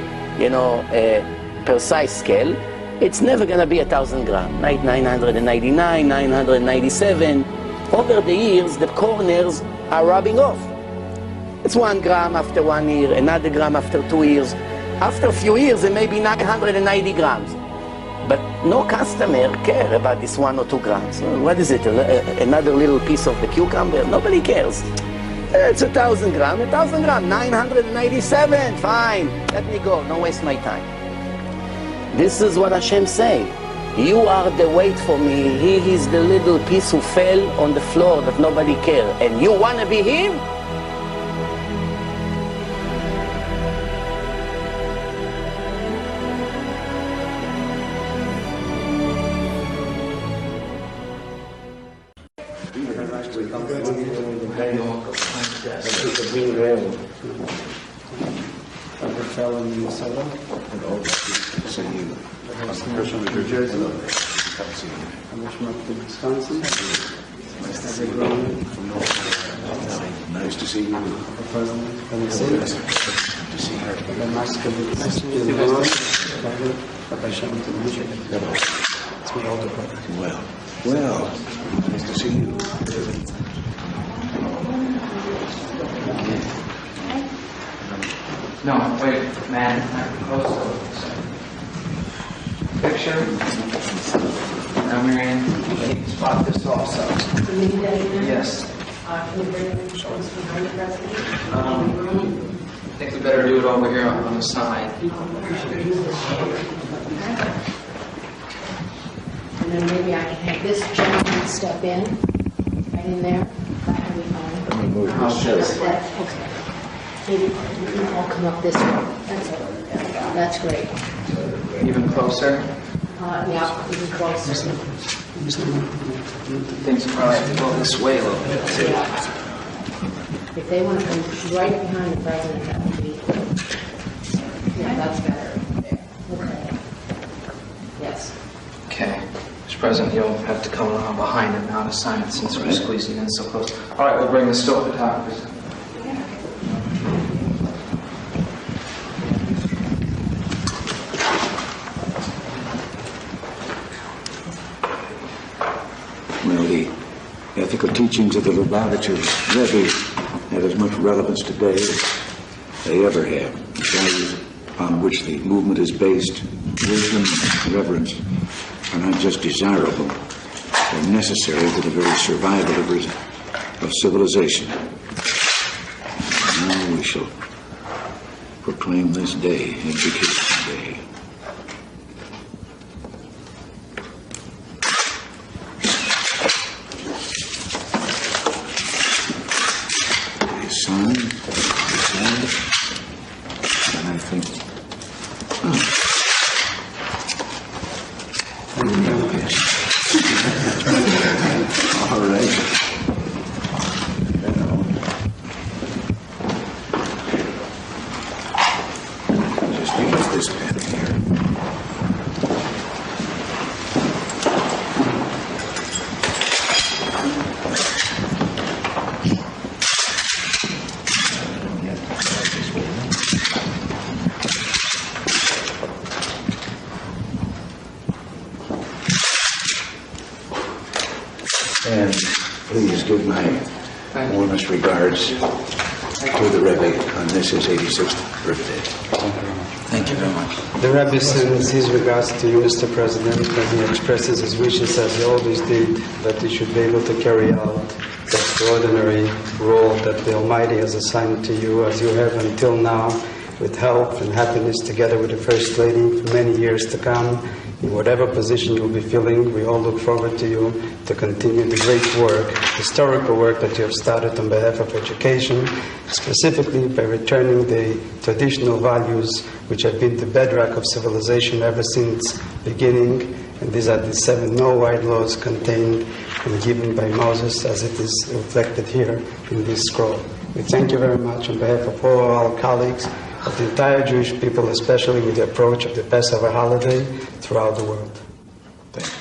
precise scale, it's never going to be 1,000 grams. 999, 997. Over the ears, the corners are rubbing off. It's 1 gram after 1 year, another gram after 2 years. After a few years, it may be 990 grams. But no customer care about this 1 or 2 grams. What is it, another little piece of the cucumber? Nobody cares. It's 1,000 grams, 1,000 grams, 997, fine. Let me go, don't waste my time. This is what Hashem say. You are the weight for me. He is the little piece who fell on the floor that nobody cares. And you want to be him? Nice to see you. Well, nice to see you. No, wait, man, close. Picture. Now we're in. Spot this also. Yes. I think we better do it over here on the side. And then maybe I can have this gentleman step in, right in there. That will be fine. Let me move this chair. Okay. Maybe I'll come up this way. That's great. Even closer. Yeah, even closer. Things probably have to go this way a little bit too. Yeah. If they want to come right behind the president, that would be. Yeah, that's better. Okay. President, you'll have to come around behind him now to sign it since we're squeezing in so close. All right, we'll bring the stool to the top, please. Well, the ethical teachings of the Lubavitcher Rebbe have as much relevance today as they ever have. The values upon which the movement is based, wisdom and reverence, are not just desirable, they're necessary for the very survival of civilization. Now we shall proclaim this day Education Day. Son, and I think, all right. Just use this pen here. And please give my warmest regards to the Rebbe on this his 86th birthday. Thank you very much. The Rebbe sends his regards to you, Mr. President, and he expresses his wishes, as he always did, that you should be able to carry out the extraordinary role that the Almighty has assigned to you, as you have until now, with health and happiness, together with the First Lady, for many years to come. In whatever position you'll be filling, we all look forward to you to continue the great work, historical work that you have started on behalf of education, specifically by returning the traditional values which have been the bedrock of civilization ever since beginning. And these are the 7 Noahide Laws contained and given by Moses, as it is reflected here in this scroll. We thank you very much on behalf of all our colleagues, of the entire Jewish people, especially with the approach of the Passover holiday throughout the world. Thank you.